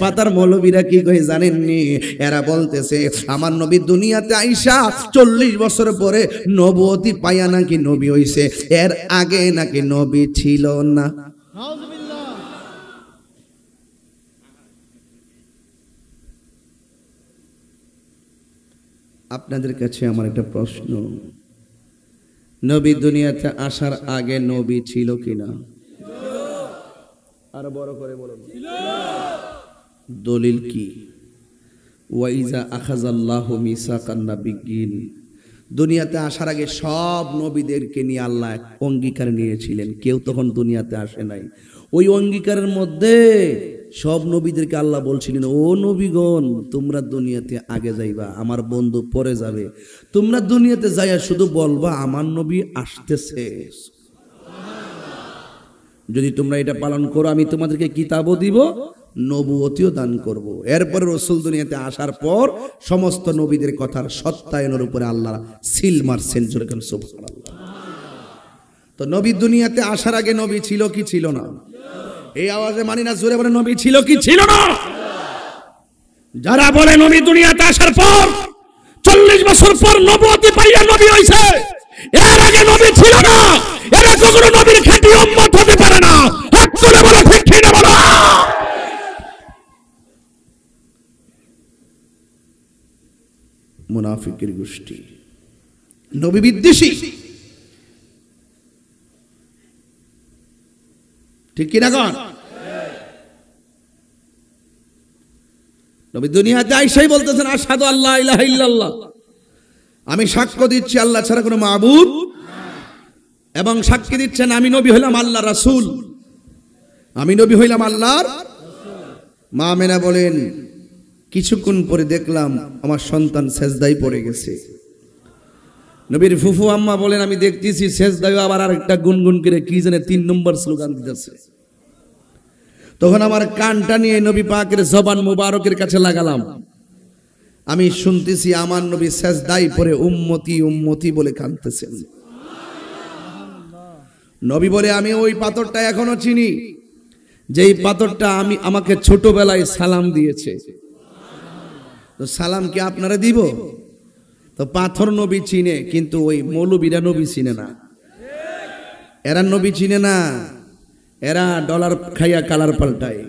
পাতার মৌলবীরা কি কই জানেন নি? এরা বলতেছে আমার নবী দুনিয়াতে আয়েশা 40 বছর পরে নবুয়তি পায়া নাকি নবী হইছে, এর আগে নাকি নবী ছিল না। আপনাদের কাছে আমার একটা প্রশ্ন, নবী দুনিয়াতে আসার আগে নবী ছিল কিনা? আরো বড় করে বলুন। দলিল কি? ওয়াইজা আখাযাল্লাহু মিসাকান নাবিয়্যিন, দুনিয়াতে আসার আগে সব নবীদেরকে নিয়ে আল্লাহ অঙ্গীকার নিয়েছিলেন, কেউ তখন দুনিয়াতে আসে নাই। ওই অঙ্গীকারের মধ্যে সব নবীদেরকে আল্লাহ বলছিলেন ও নবীগণ তোমরা দুনিয়াতে আগে যাইবা, আমার বন্ধু পরে যাবে, তোমরা দুনিয়াতে যাইয়া শুধু বলবা আমার নবী আসতেছে। যদি তোমরা এটা পালন করো আমি তোমাদেরকে কিতাবও দিব, নবুয়তিও দান করব। এরপরে রাসূল দুনিয়াতে আসার পর সমস্ত নবীদের কথার সত্যায়নের উপরে আল্লাহ সিল মারছেন। জোরে বলেন সুবহানাল্লাহ। তো নবী দুনিয়াতে আসার আগে নবী ছিল কি ছিল না? এই আওয়াজে মানি না, জোরে বলে নবী ছিল কি ছিল না? যারা বলে নবী দুনিয়াতে আসার পর 40 বছর পর নবুয়তি পাইয়া নবী হইছে, এর আগে নবী ছিল না, এরা কখনো নবীর খাঁটি উম্মত হতে পারে না। হাত তুলে বলো ঠিক কি না বলো। মুনাফিকের গোষ্ঠী, নবী বিদ্বেষী, ঠিক কিনা কন? নবী দুনিয়াতে আইসাই বলতেছেন আশহাদু আল্লা ইলাহা ইল্লাল্লাহ, আমি সাক্ষ্য দিচ্ছি আল্লাহ ছাড়া কোনো মাবুদ, এবং সাক্ষী দিচ্ছেন আমি নবী হইলাম আল্লাহর রাসূল, আমি নবী হইলাম আল্লাহর। মা আমেনা বলেন কিছুক্ষণ পরে দেখলাম আমার সন্তান সেজদায় পড়ে গেছে। নবীর ফুফু আম্মা বলেন আমি দেখতেছি সেজদায় আবার আরেকটা গুনগুন করে কি জানে 3 নম্বর স্লোগান দিতেছে। তখন আমার কানটা নিয়ে নবী পাকের জবান মুবারকের কাছে লাগালাম, আমি শুনতেছি আমার নবী সেজদায় পড়ে উম্মতি উম্মতি বলে কাঁদতেছেন। নবী বলে আমি ওই পাথরটা এখনো চিনি, যেই পাথরটা আমাকে ছোটবেলায় সালাম দিয়েছে। তো সালাম কি আপনারা দিব? তো পাথর নবী চিনে, কিন্তু ওই মৌলবীরা নবী চিনে না, এরা নবী চিনে না, এরা ডলার খাইয়া কালার পাল্টায়।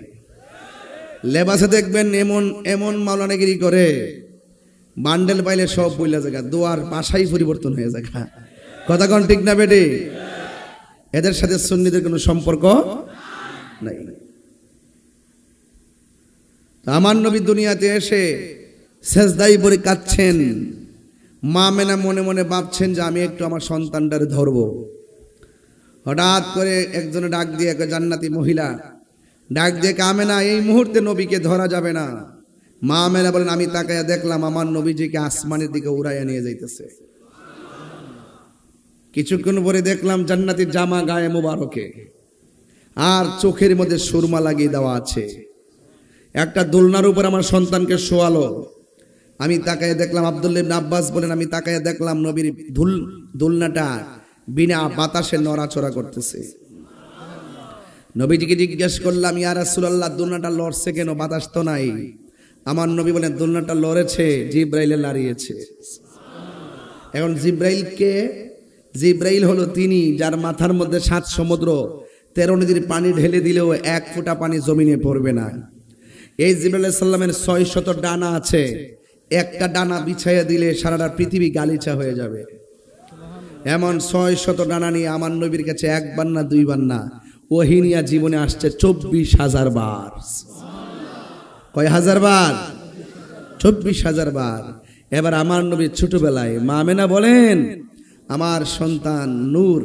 লেবাসে দেখবেন এমন এমন মাওলানাগিরি করে, বান্ডেল পাইলে সব বইলা জায়গা, দোয়ার ভাষাই পরিবর্তন হয়ে যায়। কথা কোন ঠিক না বেটে? এদের সাথে সুন্নিদের কোনো সম্পর্ক নাই। আমার নবী দুনিয়াতে এসে সেজদায় পড়ে কাঁদছেন। মা আমেনা মনে মনে ভাবছেন যে আমি একটু আমার সন্তানটারে ধরবো। হঠাৎ করে একজনে ডাক দিয়ে, এক জান্নাতি মহিলা ডাক দিয়ে, আমেনা এই মুহূর্তে নবীকে ধরা যাবে না। মা আমেনা বলেন আমি তাকায়া দেখলাম আমার নবীজিকে আসমানের দিকে উড়াইয়া নিয়ে যাইতেছে। কিছুক্ষণ পরে দেখলাম জান্নাতের জামা গায়ে মুবারকে, আর চোখের মধ্যে সুরমা লাগিয়ে দেওয়া আছে। একটা দোলনার উপর আমার সন্তানকে শোয়ালো। আমি তাকায় দেখলাম, আব্দুল্লাহ ইবনে আব্বাস বলেন আমি তাকায় দেখলাম নবীর দোলনাটা বিনা বাতাসে নড়াচড়া করতেছে। নবীজিকে জিজ্ঞেস করলাম ইয়া রাসূলুল্লাহ দোলনাটা লড়ছে কেন? বাতাস তো নাই। আমার নবী বলেন দোলনাটা লড়েছে, জিবরাইলে লাড়িয়েছে। এখন জিবরাইল কে? জিবরাইল হলো তিনি যার মাথার মধ্যে 7 সমুদ্র 13 নদীর পানি ঢেলে দিলেও 1 ফোঁটা পানি জমিনে পড়বে না। এই জিবরাইল আলাইহিস সালামের 600 ডানা আছে, একটা ডানা বিছাইয়া দিলে সারাটা পৃথিবী গালিচা হয়ে যাবে। এমন 600 ডানা নিয়ে আমার নবীর কাছে একবার না দুইবার না ওহী নিয়ে জীবনে আসছে 24,000 বার। কয় হাজার বার? 24,000 বার। এবার আমার নবীর ছোটবেলায় মা আমেনা বলেন আমার সন্তান নূর,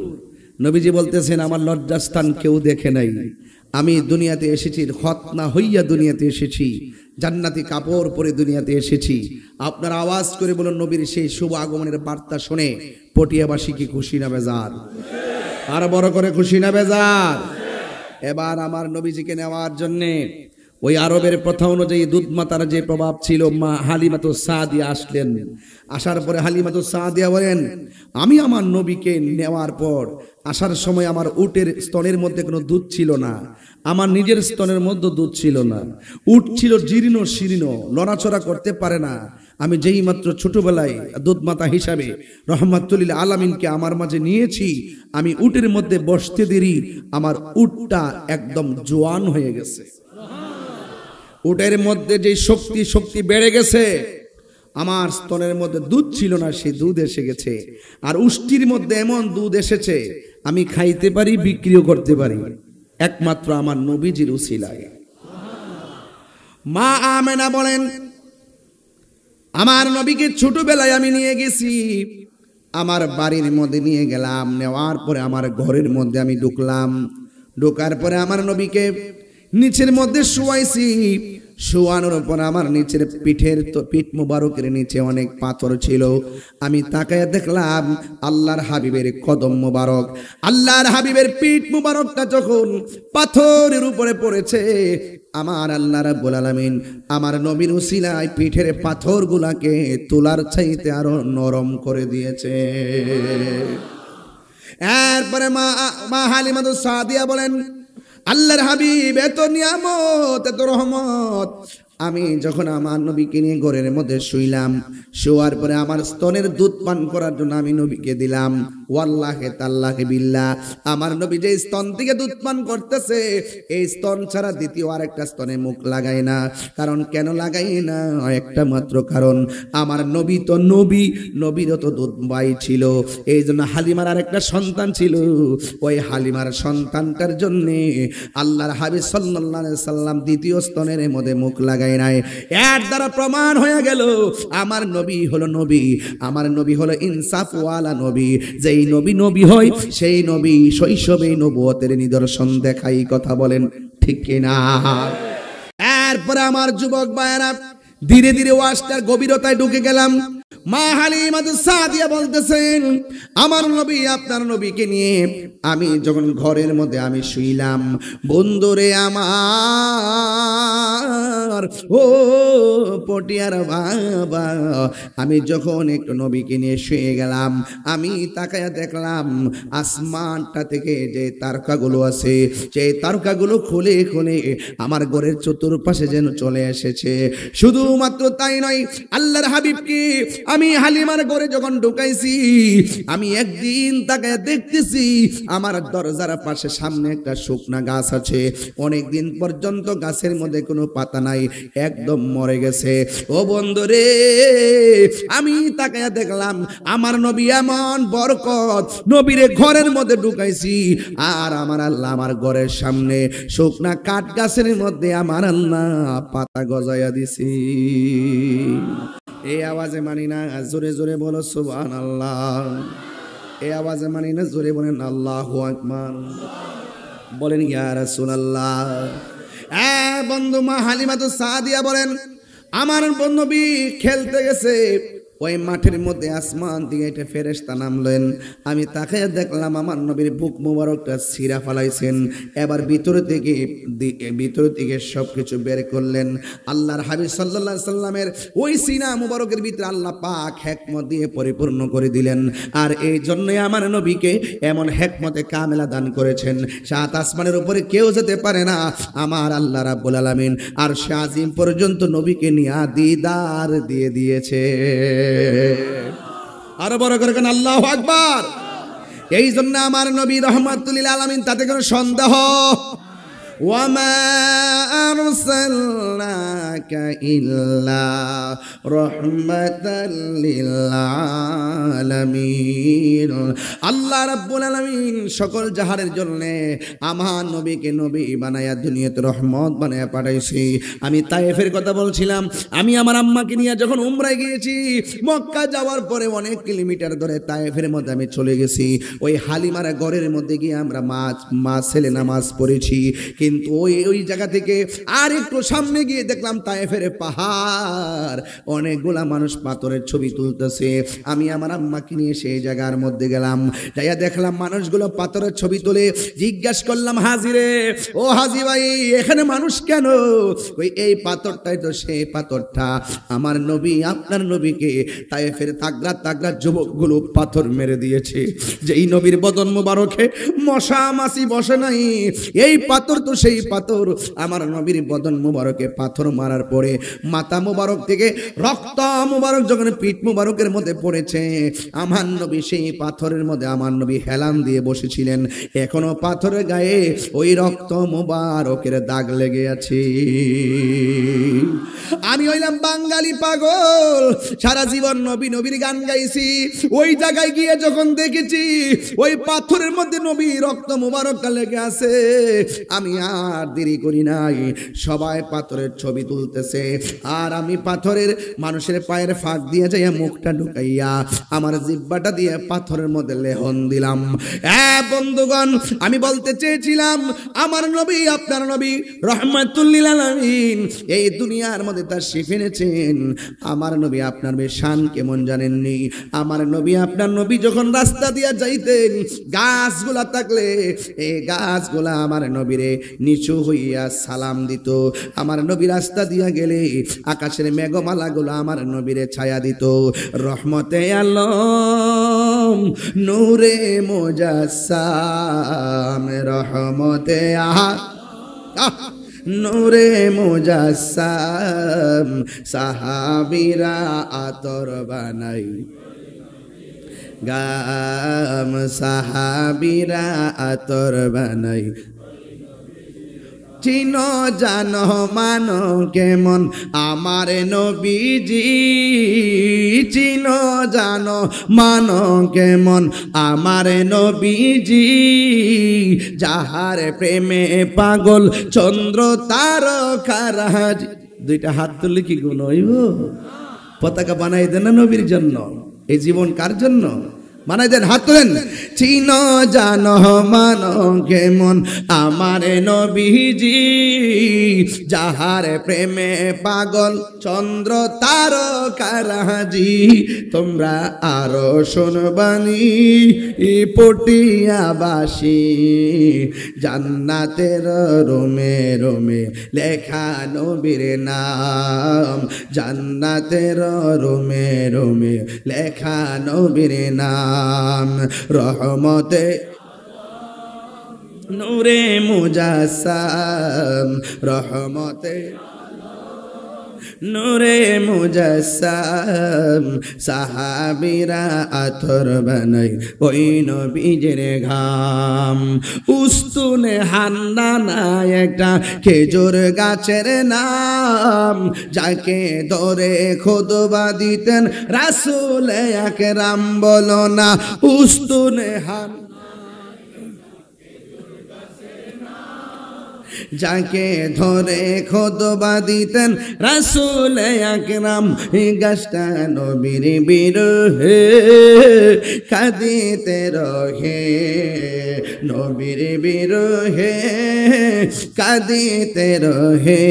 নবীজি বলতেছেন আমার লজ্জাস্থান কেউ দেখে নাই, আমি দুনিয়াতে এসেছি খতনা হইয়া দুনিয়াতে এসেছি, জান্নাতি কাপড় পরে দুনিয়াতে এসেছি। আপনারা আওয়াজ করে বলুন নবীর সেই শুভ আগমনের বার্তা শুনে পটিয়াবাসী কি খুশি না বেজার? আর বড় করে খুশি না বেজার? এবার আমার নবীজিকে নেওয়ার জন্যে ওই আরবের প্রথা অনুযায়ী দুধ মাতার যে প্রভাব ছিল, মা হালিমাতুস সাদিয়া আসলেন। আসার পরে হালিমাতুস সাদিয়া বলেন, আমি আমার নবীকে নেওয়ার পর আসার সময় আমার উটের স্তনের মধ্যে কোনো দুধ ছিল না, আমার নিজের স্তনের মধ্যে দুধ ছিল না। উট ছিল জীর্ণ শীর্ণ, লড়াচড়া করতে পারে না। আমি যেই মাত্র ছোটবেলায় দুধ মাতা হিসাবে রহমাতুল্লিল আলামিনকে আমার মাঝে নিয়েছি, আমি উটের মধ্যে বসতে দেরি আমার উটটা একদম জোয়ান হয়ে গেছে। উটের মধ্যে যে শক্তি বেড়ে গেছে, আমার স্তনের মধ্যে দুধ ছিল না, সেই দুধ এসে গেছে। আর উষ্টির মধ্যে এমন দুধ এসেছে আমি খাইতে পারি, বিক্রিও করতে পারি, একমাত্র আমার নবীজির উসিলায়। মা আমেনা বলেন, আমার নবীকে ছোটবেলায় আমি নিয়ে গেছি, আমার বাড়ির মধ্যে নিয়ে গেলাম। নেওয়ার পরে আমার ঘরের মধ্যে আমি ঢুকলাম। ঢোকার পরে আমার নবীকে নিচের মধ্যে শোয়াইছি। শোয়ানোর পর আমার নিচের পিঠ মুবারকের নিচে অনেক পাথর ছিল। আমি তাকায় দেখলাম আল্লাহর হাবিবের কদম মুবারক, আল্লাহর হাবিবের পিঠ মুবারকটা যখন পাথরের উপরে পড়েছে, আমার আল্লাহ রাব্বুল আলামিন আমার নবীর উসিলায় পিঠের পাথরগুলাকে তোলার চাইতে আরো নরম করে দিয়েছে। এরপরে মা হালিমাতুস সাদিয়া বলেন, আল্লাহর হাবিব এত নিয়ামত, এত রহমত, আমি যখন আমার নবীকে নিয়ে ঘরের মধ্যে শুইলাম, শোয়ার পরে আমার স্তনের দুধ পান করার জন্য আমি নবীকে দিলাম। ওয়াল্লাহে তাল্লাহে বিল্লাহ, আমার নবী যে স্তন থেকে দুধ পান করতেছে, এই স্তন ছাড়া দ্বিতীয় আরেকটা স্তনে মুখ লাগায় না। কারণ কেন লাগাই না? একটা মাত্র কারণ, আমার নবী তো নবীরও তো দুধ ভাই ছিল। এই জন্য হালিমার আরেকটা সন্তান ছিল, ওই হালিমার সন্তানটার জন্য আল্লাহর হাবিব সাল্লাল্লাহু আলাইহি সাল্লাম দ্বিতীয় স্তনের মধ্যে মুখ লাগায় নাই। এর দ্বারা প্রমাণ হয়ে গেল আমার নবী হলো নবী, আমার নবী হলো ইনসাফওয়ালা নবী। যেই নবী হয় সেই নবী শৈশবে নবুয়তের নিদর্শন দেখাই। কথা বলেন ঠিক কিনা? এরপরে আমার যুবক ভাইয়েরা ধীরে ধীরে ওয়াজটার গভীরতায় ঢুকে গেলাম। মা হালিমাতুস সাদিয়া বলতেছেন, আমার নবী আপনার নবীকে নিয়ে আমি যখন ঘরের মধ্যে আমি শুইলাম, বন্ধুরে আমার, ও পটিয়ার বাবা, আমি যখন একটু নবীকে নিয়ে শুয়ে গেলাম, আমি তাকায়া দেখলাম আসমানটা থেকে যে তারকাগুলো আছে, সেই তারকাগুলো খুলে খুলে আমার ঘরের চতুর্পাশে যেন চলে এসেছে। শুধুমাত্র তাই নয়, আল্লাহর হাবিবকে আমি হালিমার ঘরে যখন ঢুকাইছি, আমি একদিন তাকায় দেখতেছি আমার দরজার পাশে সামনে একটা শুকনা গাছ আছে। অনেকদিন পর্যন্ত গাছের মধ্যে কোনো পাতা নাই, একদম মরে গেছে। ও বন্ধুরে, আমি তাকায় দেখলাম আমার নবী এমন বরকত, নবীরে ঘরের মধ্যে ঢুকাইছি, আর আমার আল্লাহ আমার ঘরের সামনে শুকনা কাঠ গাছের মধ্যে আমার আল্লাহ পাতা গজাইয়া দিছি। এই আওয়াজে মানি না, জোরে জোরে বলো সুবহানাল্লাহ। এই আওয়াজে মানি না, জোরে বলেন আল্লাহু আকবার। বলেন ইয়া রাসূলুল্লাহ। বন্ধু মা হালিমাতুস সাদিয়া বলেন, আমার নবী খেলতে গেছে, ওই মাঠের মধ্যে আসমান থেকে একটা ফেরেশতা নামলেন। আমি তাকায় দেখলাম আমার নবীর বুক মোবারকটা ছিঁড়া ফেলাইছেন। এবার ভিতর থেকে সবকিছু বের করলেন। আল্লাহর হাবিব সাল্লাল্লাহু আলাইহি সাল্লামের ওই সিনা মোবারকের ভিতরে আল্লাহ পাক হিকমত দিয়ে পরিপূর্ণ করে দিলেন। আর এই জন্যই আমার নবীকে এমন হিকমতে কামেলা দান করেছেন, সাত আসমানের উপরে কেউ যেতে পারে না। আমার আল্লাহ রাব্বুল আলামিন আরশে আজিম পর্যন্ত নবীকে নিয়ে দিদার দিয়ে দিয়েছে। আরো বড় করে কেন আল্লাহু আকবার। এই জন্য আমার নবী রাহমাতুল লিল আলামিন, তাতে কোনো সন্দেহ, ওয়ামা আরসালনাকা ইল্লা রাহমাতাল লিল আলামিন। আল্লাহ রাব্বুল আলামিন সকল জাহানের জন্য আমার নবীকে নবী বানায়া দুনিয়াতে রহমত বানায়া পাঠাইছি। আমি তায়েফের কথা বলছিলাম, আমি আমার আম্মাকে নিয়ে যখন উমরায় গিয়েছি, মক্কা যাওয়ার পরে অনেক কিলোমিটার ধরে তায়েফের মধ্যে আমি চলে গেছি। ওই হালিমার ঘরের মধ্যে গিয়ে আমরা মা ছেলে নামাজ পড়েছি। কিন্তু ওই জায়গা থেকে আর একটু সামনে গিয়ে দেখলাম তায়েফের পাহাড়, অনেকগুলা মানুষ পাথরের ছবি তুলতেছে। আমি আমার আম্মাকে নিয়ে সেই জায়গার মধ্যে গেলাম, যাইয়া দেখলাম মানুষগুলো পাথরের ছবি তুলে। জিজ্ঞাস করলাম, হাজিরে ও হাজি ভাই, এখানে মানুষ কেন? ওই এই পাথরটাই তো সেই পাথরটা আমার নবী আপনার নবীকে তায়েফের তাগড়া তাগড়া যুবকগুলো পাথর মেরে দিয়েছে। যেই নবীর বদন মুবারকে মশা মাছি বসে নাই, এই পাথর তো সেই পাথর। আমার নবীর বদন মুবারকে পাথর মারার পরে মাথা মুবারক থেকে রক্ত মুবারক যখন পিঠ মুবারকের মধ্যে পড়েছে, আমার নবী সেই পাথরের মধ্যে আমার নবী হেলান দিয়ে বসেছিলেন। এখনো পাথরের গায়ে ওই রক্ত মুবারকের দাগ লেগে আছে। আমি হইলাম বাঙালি পাগল, সারা জীবন নবী নবীর গান গাইছি। ওই জায়গায় গিয়ে যখন দেখেছি ওই পাথরের মধ্যে নবী রক্ত মুবারকটা লেগে আছে, আমি আর দেরি করি নাই, সবাই পাথরের ছবি তুলতেছে। আর আমি পাথরের মানুষের পায়ের ফাঁক দিয়ে যাইয়া মুখটা ঢুকাইয়া আমার জিহ্বাটা দিয়ে পাথরের মধ্যে লেহন দিলাম। বন্ধুগণ, আমি বলতে চেয়েছিলাম আমার নবী আপনার নবী রহমাতুল লিল আলামিন এই দুনিয়ার মধ্যে তাশরীফ এনেছেন। আমার নবী আপনার শান কেমন জানেননি? আমার নবী আপনার নবী যখন রাস্তা দিয়া যাইতেন, গাছগুলা থাকলে এই গাছগুলা আমার নবীরে নিচু হইয়া সালাম দিত। আমার নবী রাস্তা দিয়া গেলে আকাশের মেঘমালাগুলো আমার নবীরে ছায়া দিত। রহমতে আলম নূরে মুজাসসাম, রহমতে নূরে মুজাসসাম, সাহাবীরা আতর বানাই গাম, সাহাবীরা আতর বানাই। চিনো জানো মানো কেমন আমার নবীজি, চিনো জানো মানো কেমন আমার নবীজি, যাহার প্রেমে পাগল চন্দ্র তারকারাজ। দুইটা হাত তুললে কি গুণ হইব? পতাকা বানাই দেন না নবীর জন্য। এই জীবন কার জন্য? বানাই দেন, হাত তোলেন। চিনো জানো মানো কেমন আমার নবীজি, যাহার প্রেমে পাগল চন্দ্র তারকারাজি। তোমরা আরো শুনবানি পটিয়াবাসী, জান্নাতের রোমে রোমে লেখা নবীর নাম, জান্নাতের রোমে রোমে লেখা নবীর নাম। রহমতে নূরে মুজাসসাম, রহমতে নূরে মুজাসসাম, সাহাবীরা আতর বানাই ওই নবীজির ঘাম। উস্তুনে হান্নানা একটা খেজুর গাছের নাম, যাকে ধরে খুতবা দিতেন রাসূল আকরাম। বলো না উস্তুনে যাকে ধরে খুতবা দিতেন রাসূল আকরাম। গাছটা নবীর বিরহে কাঁদিতে রহে, নবীর বিরহে কাঁদিতে রহে।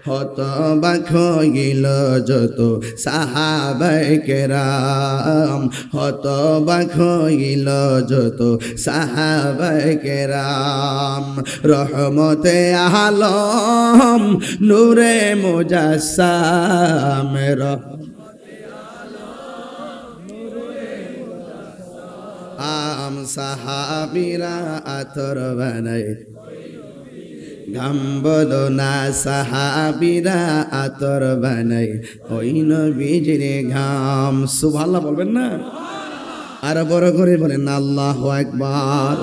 হতবাক হইল যত সাহাবায়ে কেরাম, হতবাক হইল যত সাহাবায়ে কেরাম। রহমতে আলম নূরে মুজাসসাম, আম সাহাবীরা আতর বানাই গাম। বলো না সাহাবীরা আতর বানাই ওই নবীজির ঘাম। সুবহানাল্লাহ বলবেন না? আর বড় করে বলেন আল্লাহু আকবার।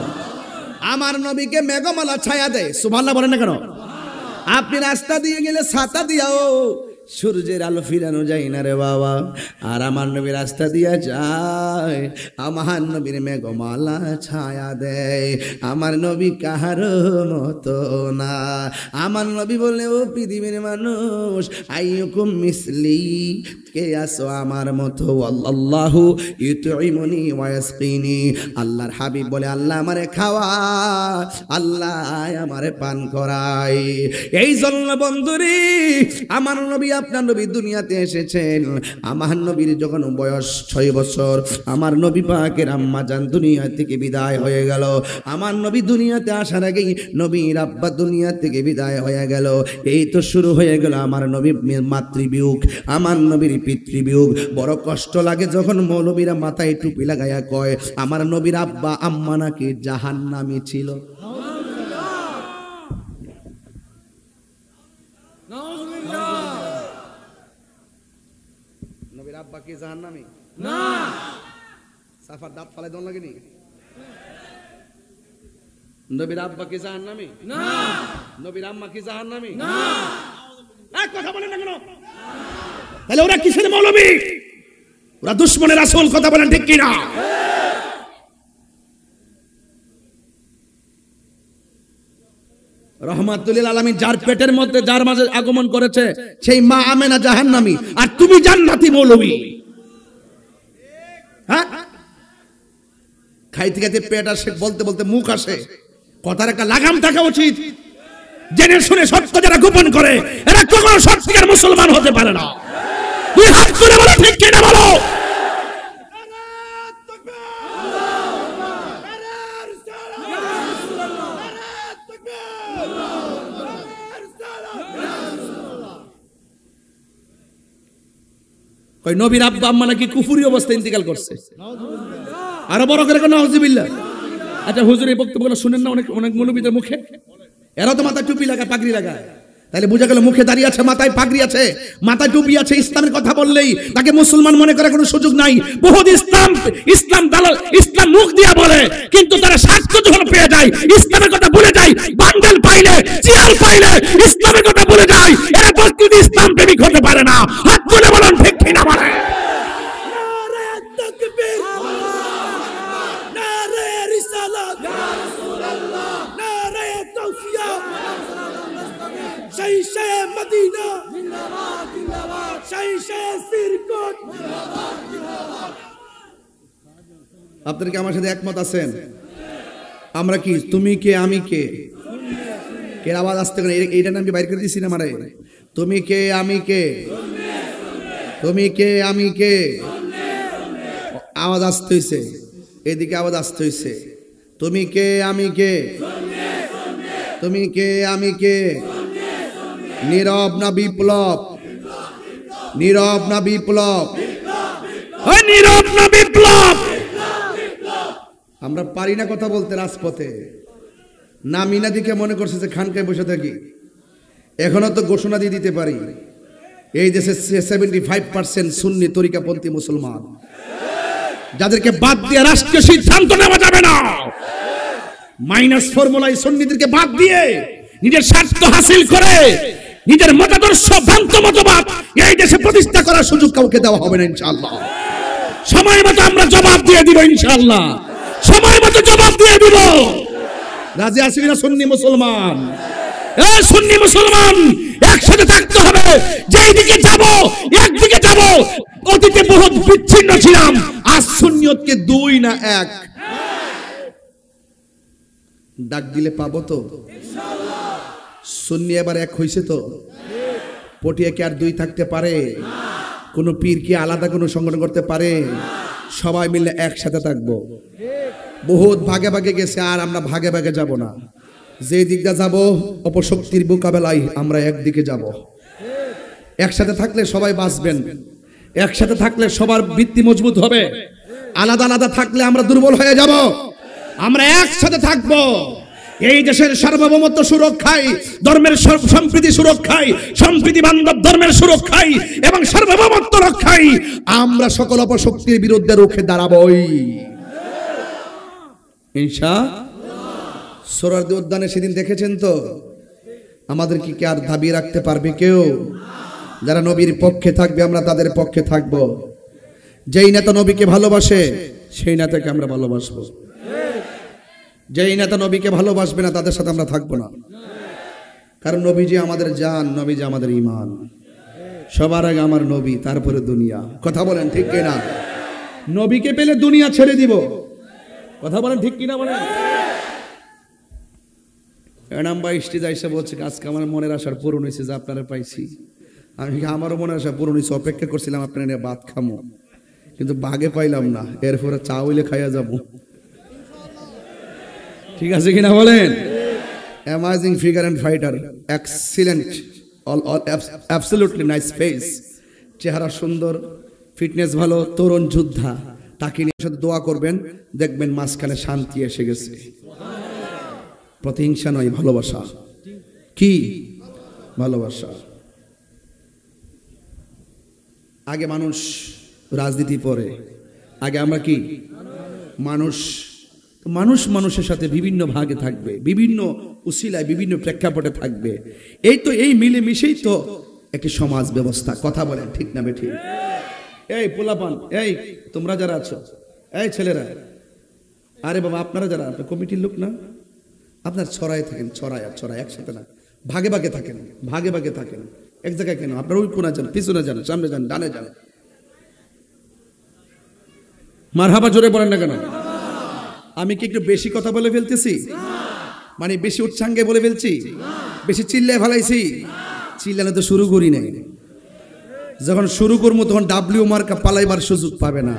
আমার নবীকে মেঘমালা ছায়া দেয়। সুবহানাল্লাহ বলেন না কেন? আপনি রাস্তা দিয়ে গেলে ছাতা দিয়াও সূর্যের আলো ফিরানো যায় না রে বাবা। আর আমার নবী রাস্তা দিয়া যায়, আমার নবীর মেঘমালা ছায়া দেয়। আমার নবী কাহার মতো না। আমার নবী বললে ও পৃথিবীর মানুষ, আইয়ুকুম মিসলি, কে আসো আমার মতো আল্লাহু ইউতইমুনি ওয়া ইয়াসকিনি আল্লাহর হাবিব বলে আল্লাহ আমারে খাওয়ায় আল্লাহ আমারে পান করায় এই জন্য বন্ধুরে আমার নবী আপনার নবী দুনিয়াতে এসেছেন আমার নবীর যখন বয়স 6 বছর আমার নবী পাকের আম্মা জান দুনিয়া থেকে বিদায় হয়ে গেল আমার নবী দুনিয়াতে আসার আগেই নবীর আব্বা দুনিয়া থেকে বিদায় হয়ে গেল এই তো শুরু হয়ে গেল আমার নবী মাতৃবিয়োগ আমার নবীর পিতৃবিয়োগ বড় কষ্ট লাগে যখন মৌলবীরা মাথায় টুপি লাগায়া কয় আমার নবীর আব্বা আম্মা নাকি জাহান্নামী ছিল নবীর আব্বা কি জাহান্নামী না সাফার দাঁত ফালাই দন লাগেনি নবীর আব্বা কি জাহান্নামী না নবীর আম্মা কি জাহান্নামী না এক কথা বলেন না কেন তাহলে ওরা কিসের মৌলবী ওরা দুশমনের রাসূল কথা বলেন ঠিক কি না রহমাতুল লিল আলামিন যার পেটের মধ্যে যার মাঝে আগমন করেছে সেই মা আমেনা জাহান্নামী আর তুমি জান্নাতি মৌলবী হ্যাঁ খাইতে খাইতে পেট আসে বলতে বলতে মুখ আসে কথার একটা লাগাম থাকা উচিত জেনে শুনে সত্য যারা গোপন করে এরা কখনো সত্যিকার মুসলমান হতে পারে না দুই হাত তুলে বলো ঠিক কিনা বলো কই নবীর আব্বা আম্মা নাকি কুফরি অবস্থায় ইন্তেকাল করছে আরো বড় করে কোন নাউজুবিল্লাহ আচ্ছা হুজুর এই বক্তব্যগুলো শুনেন না অনেক অনেক মৌলবীদের মুখে এরা তো মাথায় টুপি লাগায় পাগড়ি লাগায় তাহলে বোঝা গেল মুখে দাঁড়িয়ে আছে মাথায় পাগড়ি আছে মাথায় টুপি আছে ইসলামের কথা বললেই তাকে মুসলমান মনে করার কোনো সুযোগ নাই বহুত ইসলাম দালাল ইসলাম মুখ দিয়া বলে কিন্তু তারা সাক্ষ্য যখন পেয়ে যায় ইসলামের কথা ভুলে যায় বান্ডেল পাইলে চেয়ার পাইলে ইসলামের কথা ভুলে যায় এরা প্রকৃত ইসলাম প্রেমিক হতে পারে না হাত তুলে বলেন ঠিক কিনা বলে নারে তাকবীর নারে রিসালাত ইয়া রাসূলুল্লাহ নারে তাওফিয়া শৈশে মদিনা জিন্দাবাদ জিন্দাবাদ শৈশে সিরকুট জিন্দাবাদ জিন্দাবাদ আপনারা কি আমার সাথে একমত আছেন আমরা কি তুমি কে আমি কে কে আওয়াজ আসতে করে এইটা নাম কি বাইর করে দিছি না মারে তুমি কে আমি কে তুমি কে আমি কে আওয়াজ আসতে হইছে এদিকে আওয়াজ আসতে হইছে তুমি কে আমি কে তুমি কে আমি কে নীরব না বিপ্লব নীরব না বিপ্লব নীরব না বিপ্লব আমরা পারি না কথা বলতে রাজপথে না মিনাদিকে মনে করছে যে খানকায় বসে থাকি এখনো তো ঘোষণা দিয়ে দিতে পারি এই দেশে 75% সুন্নি তরিকাপন্থী মুসলমান যাদেরকে বাদ দিয়ে রাষ্ট্রীয় সিদ্ধান্ত নেওয়া যাবে না মাইনাস ফর্মুলায় সুন্নিদেরকে বাদ দিয়ে নিজের স্বার্থ হাসিল করে নিজের মতাদর্শ ভ্রান্ত মতবাদ এই দেশে প্রতিষ্ঠা করার সুযোগ কাউকে দেওয়া হবে না ইনশাআল্লাহ সময় মতো আমরা জবাব দিয়ে দিব ইনশাআল্লাহ সময় মতো জবাব দিয়ে দিব রাজি আছি না সুন্নি মুসলমান এই সুন্নি মুসলমান একসাথে থাকতে হবে যেই দিকে যাব একদিকে যাব অতীতে বহুত বিচ্ছিন্ন ছিলাম আজ সুন্নিয়তকে দুই না এক ডাক দিলে পাবো তো ইনশাআল্লাহ সুন্নি এবার এক হইছে তো পটিয়া কি আর দুই থাকতে পারে কোন পীর কি আলাদা কোন সংগঠন করতে পারে সবাই মিলে একসাথে থাকবো বহুত ভাগে ভাগে গেছে আর আমরা ভাগে ভাগে যাব না যে দিকটা যাব অপশক্তির মোকাবেলায় আমরা একদিকে যাব একসাথে থাকলে সবাই বাঁচবেন একসাথে থাকলে সবার ভিত্তি মজবুত হবে আলাদা আলাদা থাকলে আমরা দুর্বল হয়ে যাব আমরা একসাথে থাকবো এই দেশের সার্বভৌমত্ব সুরক্ষায় ধর্মের সম্প্রীতি সুরক্ষায় সম্প্রীতি বান্ধব ধর্মের সুরক্ষায় এবং সার্বভৌমত্ব রক্ষায় আমরা সকল অপশক্তির বিরুদ্ধে রুখে দাঁড়াবই ইনশাআল্লাহ সোহরাওয়ার্দী উদ্যানে সেদিন দেখেছেন তো আমাদের কি আর দাবি রাখতে পারবে কেউ যারা নবীর পক্ষে থাকবে আমরা তাদের পক্ষে থাকব যেই নেতা নবীকে ভালোবাসে সেই নেতাকে আমরা ভালোবাসবো যেই নেতা নবীকে ভালোবাসবে না তাদের সাথে আমরা থাকবো না কারণ নবীজি আমাদের জান নবীজি আমাদের ঈমান সবার আগে আমার নবী, তারপরে দুনিয়া। কথা বলেন ঠিক কিনা? নবীকে পেলে দুনিয়া ছেড়ে দিব। কথা বলেন ঠিক কিনা বলেন? এনাম্বা স্টেজ আইসা বলছে আজকে আমার মনের আশার পূরণ হয়েছে যে আপনারা পাইছি। আমি আমারও মনের আশা পূরণ হয়েছে, অপেক্ষা করছিলাম আপনারা নিয়ে ভাত খামো, কিন্তু বাগে পাইলাম না। এরপরে চা হইলে খাইয়া যাবো। ঠিক আছে কিনা বলেন? Amazing figure and fighter, excellent, absolutely nice face, চেহারা সুন্দর, ফিটনেস ভালো, তরুণ যোদ্ধা। তাকে নিয়ে সাথে দোয়া করবেন, দেখবেন মাঝখানে শান্তি এসে গেছে। প্রতিহিংসা নয়, ভালোবাসা। কি ভালোবাসা? আগে মানুষ, রাজনীতি পরে, আগে আমরা কি মানুষ। মানুষ মানুষের সাথে বিভিন্ন ভাগে থাকবে, বিভিন্ন উসিলায়, বিভিন্ন প্রেক্ষাপটে থাকবে। এই মিলেমিশেই তো একটি সমাজ ব্যবস্থা। কথা বলেন ঠিক না বেঠিক? এই পোলাপান, এই তোমরা যারা আছো, এই ছেলেরা, আরে বাবা আপনারা যারা কমিটির লোক না, আপনার ছড়ায় থাকেন, ছড়ায় আর ছড়ায় একসাথে না, ভাগে ভাগে থাকেন, ভাগে ভাগে থাকেন। এক জায়গায় কেন? আপনার ওই কোনা যান, পিছনে যান, সামনে যান, ডানে যান। মারহাবা জোরে বলেন না কেন? আমি কি একটু বেশি কথা বলে ফেলতেছি? মানে বেশি উচ্চাঙ্গে বলে ফেলছি? বেশি চিল্লায় ফেলাইছি? চিল্লানো তো শুরু করি নাই। যখন শুরু করবো তখন ডাব্লিউ মার্কা পালাইবার সুযোগ পাবে না।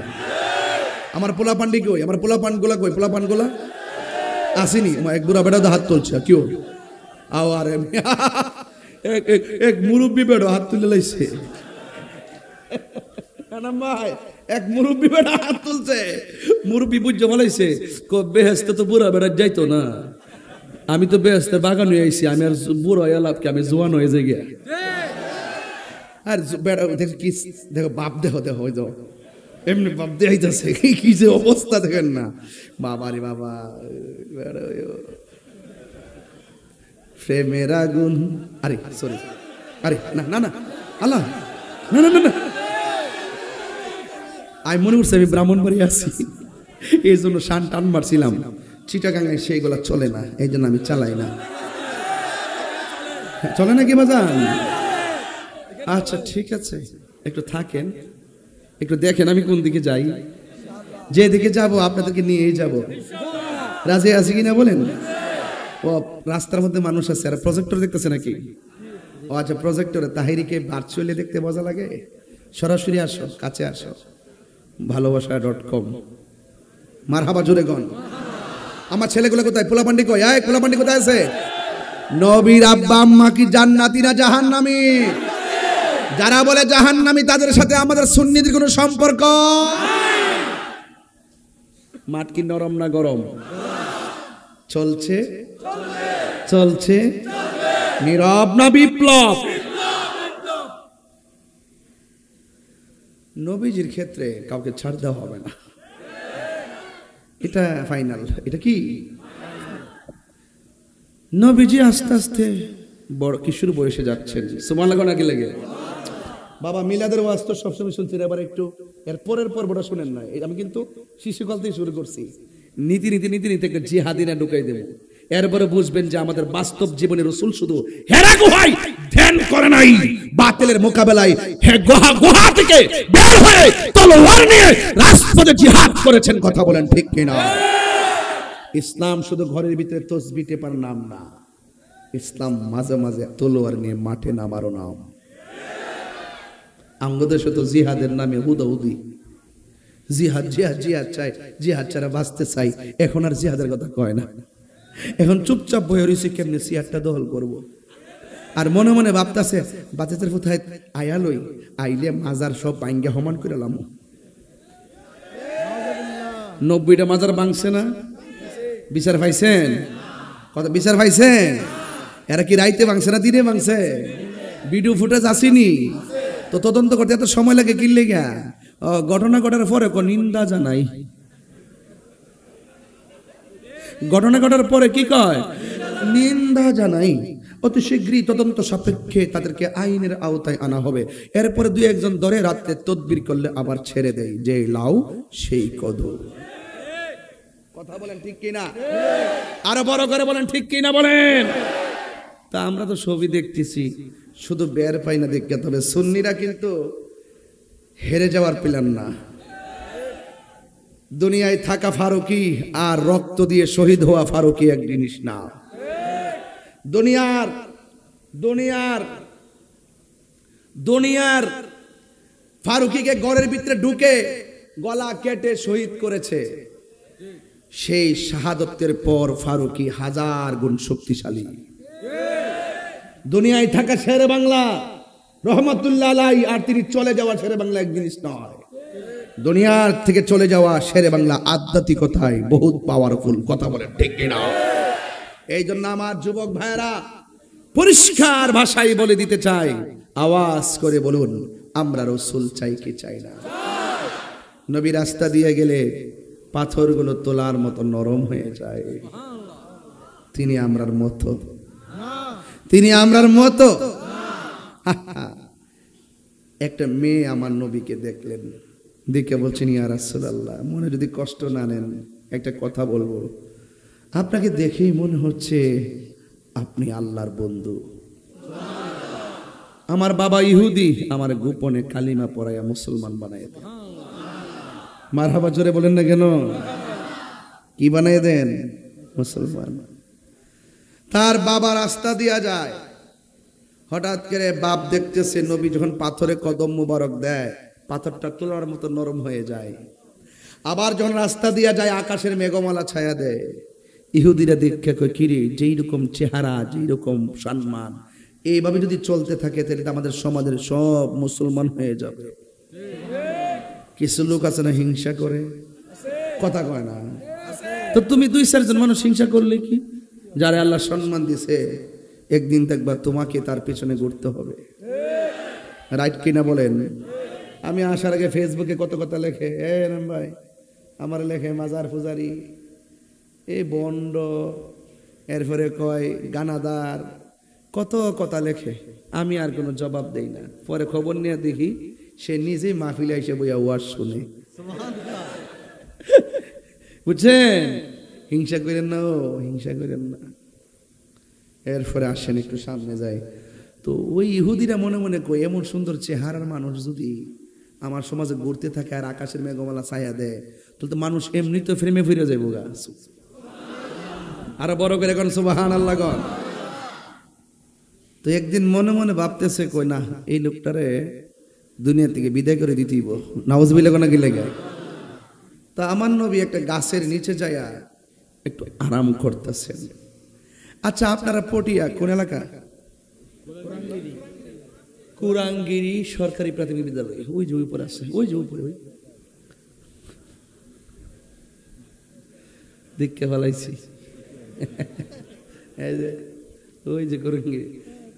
আমার পোলাপান্ডি কই? আমার পোলাপান গুলা কই? পোলাপান গুলা আসেনি? এক বুড়া বেটা হাত তুলছে, কেউ আর এক মুরব্বী বেড়ো হাত তুলে লাইছে। এক মুরব্বী বেড়া হাত তুলছে, মুরব্বী বুঝে বলাইছে বেহেস্তে তো বুড়া বেড়া যাইতো না, আমি তো বেহেস্তে বাগান হয়ে আইছি, আমি আর বুড়ো এলাপকে আমি জোয়ান হয়ে যাই গিয়া। আর বেড়া কি দেখো, বাপ দেখো, দেখো ওই যাও এমনি বাপ দেখাইতেছে, কি যে অবস্থা দেখেন না। বাবা রে বাবা, প্রেমের আগুন। আরে সরি, আরে না না না, আল্লাহ, না না না না, আমি মনে করছি আমি ব্রাহ্মণবাড়ি আছি, এই জন্য শান টান মারছিলাম। চিটাগাঙে সেইগুলা চলে না, এই জন্য আমি চালাই না। চলে না কি বাজান? আচ্ছা ঠিক আছে, একটু থাকেন, একটু দেখেন আমি কোন দিকে যাই। যে দিকে যাব আপনাদেরকে নিয়েই যাব। রাজি আছি কিনা বলেন? ও রাস্তার মধ্যে মানুষ আছে, আর প্রজেক্টর দেখতেছে নাকি? ও আচ্ছা, প্রজেক্টরে তাহিরিকে ভার্চুয়ালি দেখতে মজা লাগে? সরাসরি আসো, কাছে আসো, ভালোবাসা.com। মারহাবা জোরে গন। আমার ছেলেগুলো কোথায়? পোলাপান্ডি কই? এই পোলাপান্ডি কোথায় আছে? নবীর আব্বা আম্মা কি জান্নাতি না জাহান্নামী? যারা বলে জাহান্নামী তাদের সাথে আমাদের সুন্নিদের কোনো সম্পর্ক? মাঠ কি নরম না গরম? চলছে চলছে, নীরব না বিপ্লব? নবীজির ক্ষেত্রে কাউকে ছাড় দেওয়া হবে না, এটা ফাইনাল। এটা কি? নবীজি আস্তে আস্তে বড় কিশোর বয়সে যাচ্ছেন। সুবহানাল্লাহ নাকি লাগে? বাবা মিলাদের ওয়াজ তো সবসময় শুনছেন, এবার একটু এর পরের পর্বটা শুনেন না। আমি কিন্তু শিশুকাল থেকে শুরু করছি, নীতি নীতি নীতি নীতি একটা জিহাদিনা ঢুকাই দেব। এরপরে বুঝবেন যে আমাদের বাস্তব জীবনে রাসূল শুধু হেরা গুহায় ধ্যান করে নাই, বাতিলের মোকাবেলায় গুহা থেকে বের হয়ে তলোয়ার নিয়ে রাজপথে জিহাদ করেছেন। কথা বলেন ঠিক কিনা? ইসলাম শুধু ঘরের ভিতরে তসবিহ টেপার নাম না, ইসলাম মাঝে মাঝে তলোয়ার নিয়ে মাঠে নামারও নাম। আমাদের সাথে জিহাদের নামে হুদাহুদি, জিহাদ জিহাদ জিহাদ চাই, জিহাদ ছাড়া বাঁচতে চাই। এখন আর জিহাদের কথা কয় না, এখন চুপচাপ বয়ে রয়েছে কেমনে সিয়ারটা দখল করব। আর মনে মনে ভাবতেছে বাচ্চাদের কোথায় আয়ালই আইলে মাজার সব বাইঙ্গা সমান করে লাম। 90টা মাজার ভাঙছে না? বিচার পাইছেন? কথা বিচার পাইছেন? এরা কি রাইতে ভাঙছে না দিনে ভাঙছে? ভিডিও ফুটেজ আসেনি তো, তদন্ত করতে এত সময় লাগে কি লেগা? ঘটনা ঘটার পরে নিন্দা জানাই, ঘটনা ঘটার পরে কি কয়? নিন্দা জানাই। অতি শীঘ্রই তদন্ত সাপেক্ষে তাদেরকে আইনের আওতায় আনা হবে। এরপরে দুই একজন ধরে রাতে তদবির করলে আবার ছেড়ে দেয়, যে লাউ সেই কদর। কথা বলেন ঠিক কিনা? আরো বড় করে বলেন ঠিক কিনা বলেন। তা আমরা তো ছবি দেখতেছি, শুধু বের পাই না দেখতে, তবে সুন্নিরা কিন্তু হেরে যাওয়ার প্ল্যান না। দুনিয়ায় থাকা ফারুকি আর রক্ত দিয়ে শহীদ হওয়া ফারুকি এক জিনিস না। দুনিয়ার দুনিয়ার দুনিয়ার ফারুকিকে ঘরের ভিতরে ঢুকে গলা কেটে শহীদ করেছে, সেই শাহাদতের পর ফারুকি হাজার গুণ শক্তিশালী। দুনিয়ায় থাকা শেরে বাংলা রহমতুল্লাহ আলাইহি আর তিনি চলে যাওয়া শেরে বাংলা এক জিনিস নয়। দুনিয়ার থেকে চলে যাওয়া শেরে বাংলা আধ্যাত্মিকতায় বহুত পাওয়ারফুল। কথা বলে ঠিক কিনা? এই জন্য আমার যুবক ভাইরা পরিষ্কার ভাষায় বলে দিতে চাই, আওয়াজ করে বলুন, আমরা রাসূল চাই কি চাই না? নবী রাস্তা দিয়ে গেলে পাথরগুলো তোলার মতো নরম হয়ে যায়। তিনি আমরার মতো, তিনি আমরার মতো। একটা মেয়ে আমার নবীকে দেখলেন, দেখে বলছেন, ইয়া রাসূলুল্লাহ, মনে যদি কষ্ট না নেন একটা কথা বলবো। আপনাকে দেখেই মনে হচ্ছে আপনি আল্লাহর বন্ধু। আমার বাবা ইহুদি, আমার গোপনে কালিমা পড়াইয়া মুসলমান বানাই দেন। মারহাবা জোরে বলেন না কেন? কি বানাই দেন? মুসলমান। তার বাবা রাস্তা দিয়া যায়, হঠাৎ করে বাপ দেখতেছে নবী যখন পাথরে কদম মুবারক দেয়, পাথরটা তোলার মতো নরম হয়ে যায়। আবার যখন রাস্তা দিয়া যায়, আকাশের মেঘমালা ছায়া দেয়। ইহুদিরা দেখে কয়, কিরে, যেই রকম চেহারা, যেই রকম সম্মান, এইভাবে যদি চলতে থাকে তাহলে আমাদের সমাজের সব মুসলমান হয়ে যাবে। কিছু লোক আছে না হিংসা করে, কথা কয় না। তো তুমি 2-4 জন মানুষ হিংসা করলে কি? যারা আল্লাহ সম্মান দিছে, একদিন দেখবা তোমাকে তার পেছনে ঘুরতে হবে। রাইট কিনা বলেন? আমি আসার আগে ফেসবুকে কত কথা লেখে, রাম ভাই আমার লেখে মাজার পূজারি, এই বন্ড, এরপরে কয় গানাদার, কত কথা লেখে। আমি আর কোনো জবাব দেই না। পরে খবর নিয়ে দেখি সে নিজেই মাহফিলে এসে বইয়া ওয়াজ শুনে। বুঝছেন? হিংসা করেন না, হিংসা করেন না। এরপরে আসেন একটু সামনে যাই। তো ওই ইহুদিরা মনে মনে কয়, এমন সুন্দর চেহারার মানুষ যদি আমার সমাজে ঘুরতে থাকে আর আকাশের মেঘমালা ছায়া দেয়, তাহলে তো মানুষ এমনি তো ফ্রেমে ফিরে যাবো গা। আরো বড় করে এখন সুবহানাল্লাহ গণ। তো একদিন মনে মনে ভাবতেছে, কই না, এই লোকটারে দুনিয়া থেকে বিদায় করে দিতেইব। নাউজুবিল্লাহ কোনা গিলে গায়। তা আমার নবী একটা গাছের নিচে যায়া একটু আরাম করতেছেন। আচ্ছা, আপনারা পটিয়া কোন এলাকা? কুরাঙ্গিরি সরকারি প্রাথমিক বিদ্যালয়। ওই যে উপরে আছে, ওই যে উপরে, ওই দেখতে ফেলাইছি। ওই যে কুরাঙ্গিরি,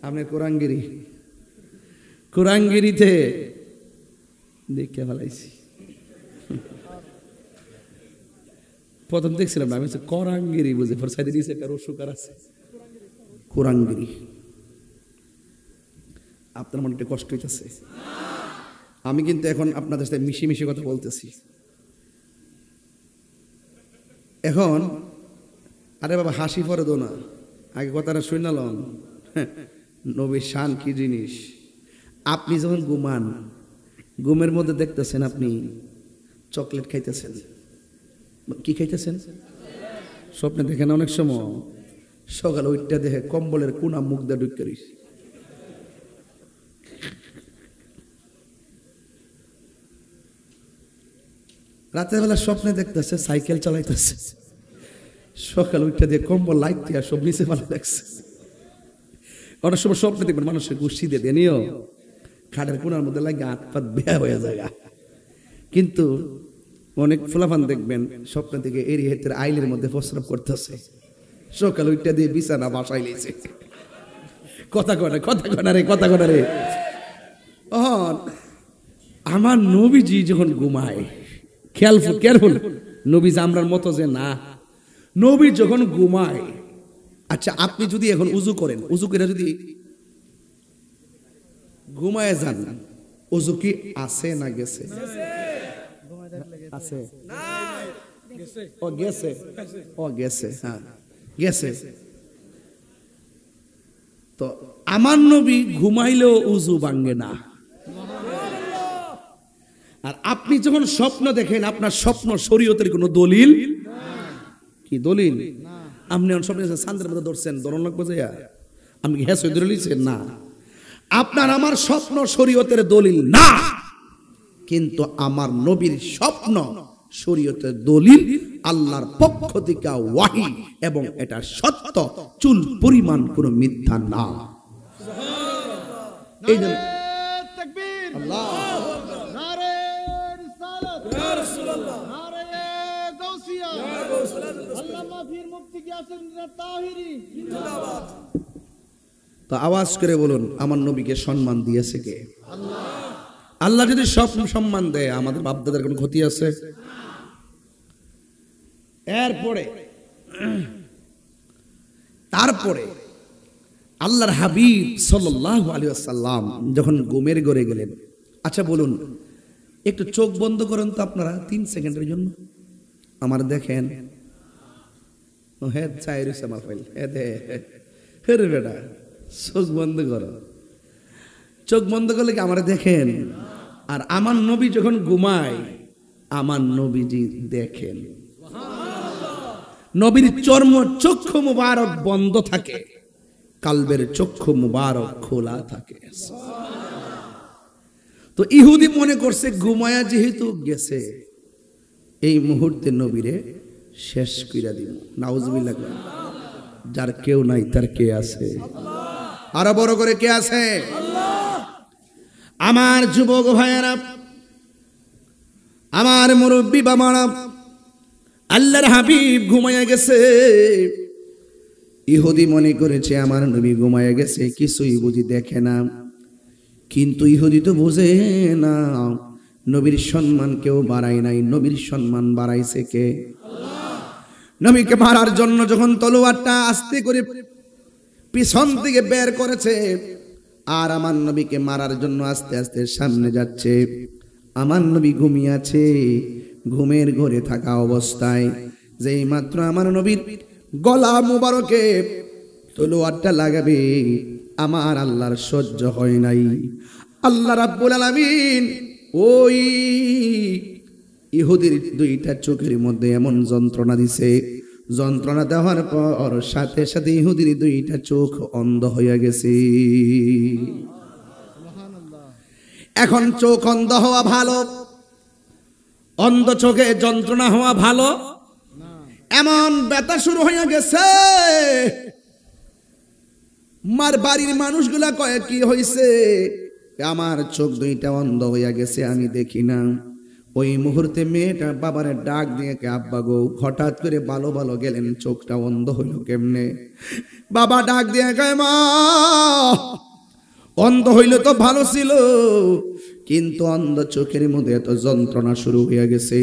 আপনার কুরাঙ্গিরি, কুরাঙ্গিরিতে দেখতে ফেলাইছি। প্রথম দেখছিলাম না, আমি করাঙ্গিরি বুঝে, ফর সাইডে দিয়েছে একটা রসুকার আছে, কুরাঙ্গিরি। আপনার মনে একটা কষ্ট হইতেছে। আমি কিন্তু এখন আপনাদের সাথে মিশি মিশি কথা বলতেছি। এখন আরে বাবা, হাসি পরে দো না, আগে কথাটা শুনালাম। নবীর শান কি জিনিস। আপনি যখন ঘুমান, ঘুমের মধ্যে দেখতেছেন আপনি চকলেট খাইতেছেন। কি খাইতেছেন? স্বপ্নে দেখেন অনেক সময়, সকালে ওইটা দেখে কম্বলের কোনা মুখ দিয়ে ঢুক করিস। রাতের বেলা স্বপ্নে দেখতেছে সাইকেল চালাইতেছে, সকাল উঠে দিয়ে কম্বল লাইট দিয়ে সব নিচে ফেলা দেখছে। অনেক সময় স্বপ্নে দেখবেন মানুষের গুষ্টি দিয়ে দেনিও খাটের কোনার মধ্যে লাগে হাত পাত বেয়া হয়ে যায়। কিন্তু অনেক ফুলাফান দেখবেন স্বপ্ন থেকে এরি হেতের আইলের মধ্যে প্রস্রাব করতেছে, সকাল উঠে দিয়ে বিছানা বাসায় লেছে। কথা কনা, কথা কনা রে, কথা কনা রে। আমার নবীজি যখন ঘুমায়, কেয়ারফুল, নবী আমরার মতো যে না, নবী যখন ঘুমায়। আচ্ছা, আপনি যদি এখন উজু করেন, উজু করে যদি ঘুমায় যান, উজু কি আছে না গেছে? আছে। ও গেছে, ও গেছে, হ্যাঁ গেছে। তো আমার নবী ঘুমাইলেও উজু ভাঙে না। আর আপনি যখন স্বপ্ন দেখেন, আপনার স্বপ্ন শরীয়তের কোনো দলিল কি দলিল? আপনি স্বপ্নে সান্দের মধ্যে ধরছেন, ধরন লাগবে যে আমি কি হ্যাঁ ধরে লিখছেন না? আপনার আমার স্বপ্ন শরীয়তের দলিল না, কিন্তু আমার নবীর স্বপ্ন শরীয়তের দলিল, আল্লাহর পক্ষ থেকে ওয়াহি, এবং এটা সত্য, চুল পরিমাণ কোনো মিথ্যা না। এই জন্য আল্লাহ তো আওয়াজ করে বলুন, আমার নবীকে সম্মান দিয়েছে কে? আল্লাহ যদি সব সম্মান দেয়, আমাদের বাপদাদার কোনো ক্ষতি আছে? তারপরে আল্লাহর হাবিব সাল্লাল্লাহু আলাইহি ওয়াসাল্লাম যখন ঘুমের ঘরে গেলেন, আচ্ছা বলুন, একটু চোখ বন্ধ করেন তো আপনারা 3 সেকেন্ডের জন্য। আমার দেখেন, চোখ বন্ধ করো, চোখ বন্ধ করলে কি আমার দেখেন? আর আমার নবী যখন ঘুমায়, আমার নবীজি দেখেন। নবীর চক্ষু মুবারক বন্ধ থাকে, কালবের চক্ষু মুবারক খোলা থাকে। তো ইহুদি মনে করছে ঘুমায়া যেহেতু গেছে, এই মুহূর্তে নবীরে শেষ কইরা দিব। নাউজুবিল্লাহ। যার কেউ নাই তার কে আছে? আরো বড় করে কে আছে? আমার যুবক ভাইয়েরা, আমার মুরব্বী বাবারা, আল্লাহর হাবিব ঘুমায়া গেছে। ইহুদি মনে করেছে আমার নবী ঘুমায়া গেছে, কিছুই বুঝি দেখে না। কিন্তু ইহুদি তো বুঝে না, নবীর সম্মান কেউ বাড়ায় নাই, নবীর সম্মান বাড়াইছে কে? নবীকে মারার জন্য যখন তলোয়ারটা আস্তে করে পিছন থেকে বের করেছে, আর আমার নবীকে মারার জন্য আস্তে আস্তে সামনে যাচ্ছে, আমার নবী ঘুমিয়ে আছে। ঘুমের ঘরে থাকা অবস্থায় যেই মাত্র আমার নবীর গলা মুবারকে তলোয়ারটা লাগাবে, আমার আল্লাহর সহ্য হয় নাই। আল্লাহ রাব্বুল আলামিন ওই ইহুদির 2টা চোখের মধ্যে এমন যন্ত্রণা দিছে, যন্ত্রণা দেওয়ার পর সাথে সাথে ইহুদির 2টা চোখ অন্ধ হয়ে গেছে। এখন চোখ অন্ধ হওয়া ভালো, অন্ধ চোখে যন্ত্রণা হওয়া ভালো? এমন ব্যথা শুরু হয়ে গেছে, মার বাড়ির মানুষগুলা কয় কি হইছে? আমার চোখ 2টা অন্ধ হয়ে গেছে, আমি দেখি না। ওই মুহূর্তে মেয়েটা বাবারে ডাক দিয়ে কে, আব্বা গো, হঠাৎ করে ভালো ভালো গেলেন, চোখটা অন্ধ হইল কেমনে? বাবা ডাক দিয়ে কয়, মা, অন্ধ হইল তো ভালো ছিল, কিন্তু অন্ধ চোখের মধ্যে এত যন্ত্রণা শুরু হয়ে গেছে,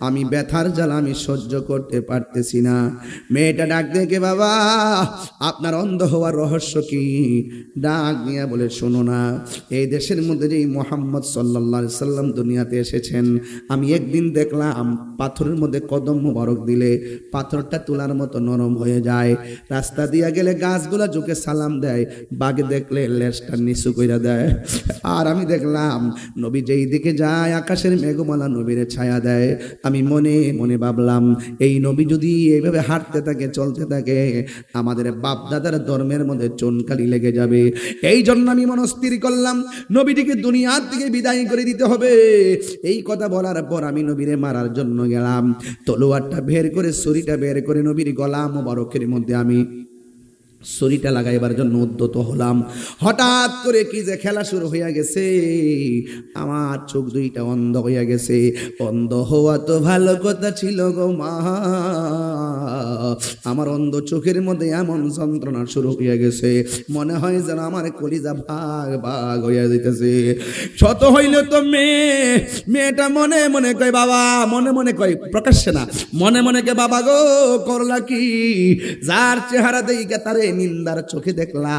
আমি ব্যথার জ্বালা আমি সহ্য করতে পারতেছি না। মেয়েটা ডাক দেখে, বাবা আপনার অন্ধ হওয়ার রহস্য কি? ডাক নিয়ে বলে, শোনো না, এই দেশের মধ্যে যে মুহাম্মদ সাল্লাল্লাহু আলাইহি সাল্লাম দুনিয়াতে এসেছেন, আমি একদিন দেখলাম পাথরের মধ্যে কদম মোবারক দিলে পাথরটা তুলার মতো নরম হয়ে যায়। রাস্তা দিয়া গেলে গাছগুলা ঝুঁকে সালাম দেয়, বাঘে দেখলে লেজটা নিচু কইরা দেয়। আর আমি দেখলাম নবী যেই দিকে যায় আকাশের মেঘমালা নবীরে ছায়া দেয়। আমি মনে মনে ভাবলাম, এই নবী যদি এইভাবে হাঁটতে থাকে, চলতে থাকে, আমাদের বাপ দাদার ধর্মের মধ্যে চুনকালি লেগে যাবে। এই জন্য আমি মনস্থির করলাম নবীটিকে দুনিয়ার থেকে বিদায় করে দিতে হবে। এই কথা বলার পর আমি নবীরে মারার জন্য গেলাম, তলোয়ারটা বের করে, ছুরিটা বের করে নবীর গলা মোবারকের মধ্যে আমি ছুরিটা লাগাইবার জন্য উদ্যত হলাম। হঠাৎ করে কি যে খেলা শুরু হইয়া গেছে, আমার চোখ 2টা অন্ধ হইয়া গেছে। অন্ধ হওয়া তো ভালো কথা ছিল গো মা, আমার অন্ধ চোখের মধ্যে এমন যন্ত্রণা শুরু হইয়া গেছে, মনে হয় যেন আমার কলিজা ভাগ ভাগ হইয়া যাইতেছে। শত হইলে তো মেয়েটা মনে মনে কয় বাবা, মনে মনে কয়, প্রকাশ্যে না, মনে মনে কে, বাবা গো করলা কি? যার চেহারা দেইকা তারে নিন্দার চোখে দেখলা,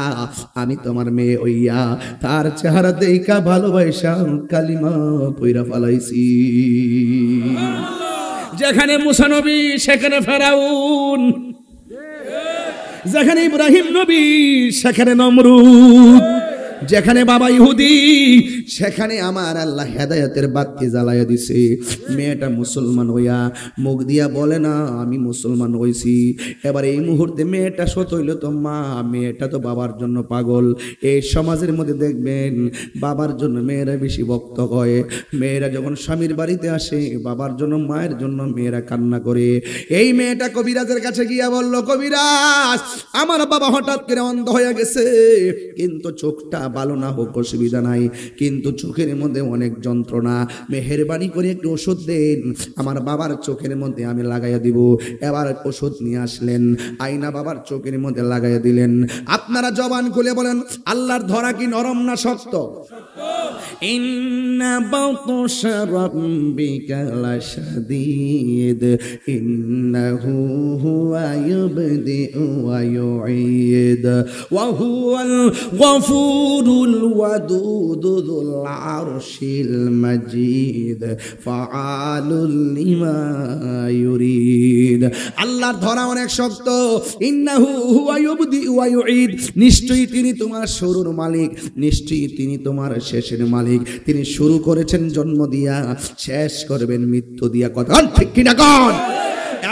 আমি তোমার মেয়ে হইয়া তার চেহারা দেইকা ভালোবাসা কালিমা পয়রা ফালাইছি। যেখানে মুসা নবী সেখানে ফেরাউন, যেখানে ইব্রাহিম নবী সেখানে নমরুদ, যেখানে বাবা ইহুদি সেখানে আমার আল্লাহ হেদায়েতের বাতি জ্বালাইয়া দিছে। মেয়েটা মুসলমান হইয়া মুখ দিয়া বলে না আমি মুসলমান হইছি। এবার এই মুহূর্তে মেয়েটা সত হইল তো মা, মেয়েটা তো বাবার জন্য পাগল। এই সমাজের মধ্যে দেখবেন বাবার জন্য মেয়েরা বেশি ভক্ত হয়। মেয়েরা যখন স্বামীর বাড়িতে আসে বাবার জন্য মায়ের জন্য মেয়েরা কান্না করে। এই মেয়েটা কবিরাজের কাছে গিয়া বলল, কবিরাজ আমার বাবা হঠাৎ করে অন্ধ হয়ে গেছে, কিন্তু চোখটা ভালো না হোক অসুবিধা নাই, কিন্তু চোখের মধ্যে অনেক যন্ত্রণা, মেহেরবানি করে একটু ওষুধ দেন, আমার বাবার চোখের মধ্যে আমি লাগাইয়া দিব। এবার ওষুধ নিয়ে আসলেন, আয়না বাবার চোখের মধ্যে লাগাইয়া দিলেন। আপনারা জবান খুলে বলেন আল্লাহর ধরা কি নরম না শক্ত? ইন্না বাতশা রাব্বিকা লাশাদীদ ইন্নাহু হুয়া ইউবদিউ ওয়া ইউঈদ ওয়া হুয়াল গফুরুল ওয়াদুদু যুল আরশিল মাজিদ ফাআলুল লিমা ইউরিদ। আল্লাহর ধরা অনেক শক্ত। ইন্নাহু হুয়া ইউবদিউ ওয়া ইউঈদ, নিশ্চয়ই তিনি তোমার শুরুর মালিক, নিশ্চয়ই তিনি তোমার শেষের মালিক। তিনি শুরু করেছেন জন্ম দিয়া, শেষ করবেন মৃত্যু দিয়া। কথা ঠিক কিনা কোন?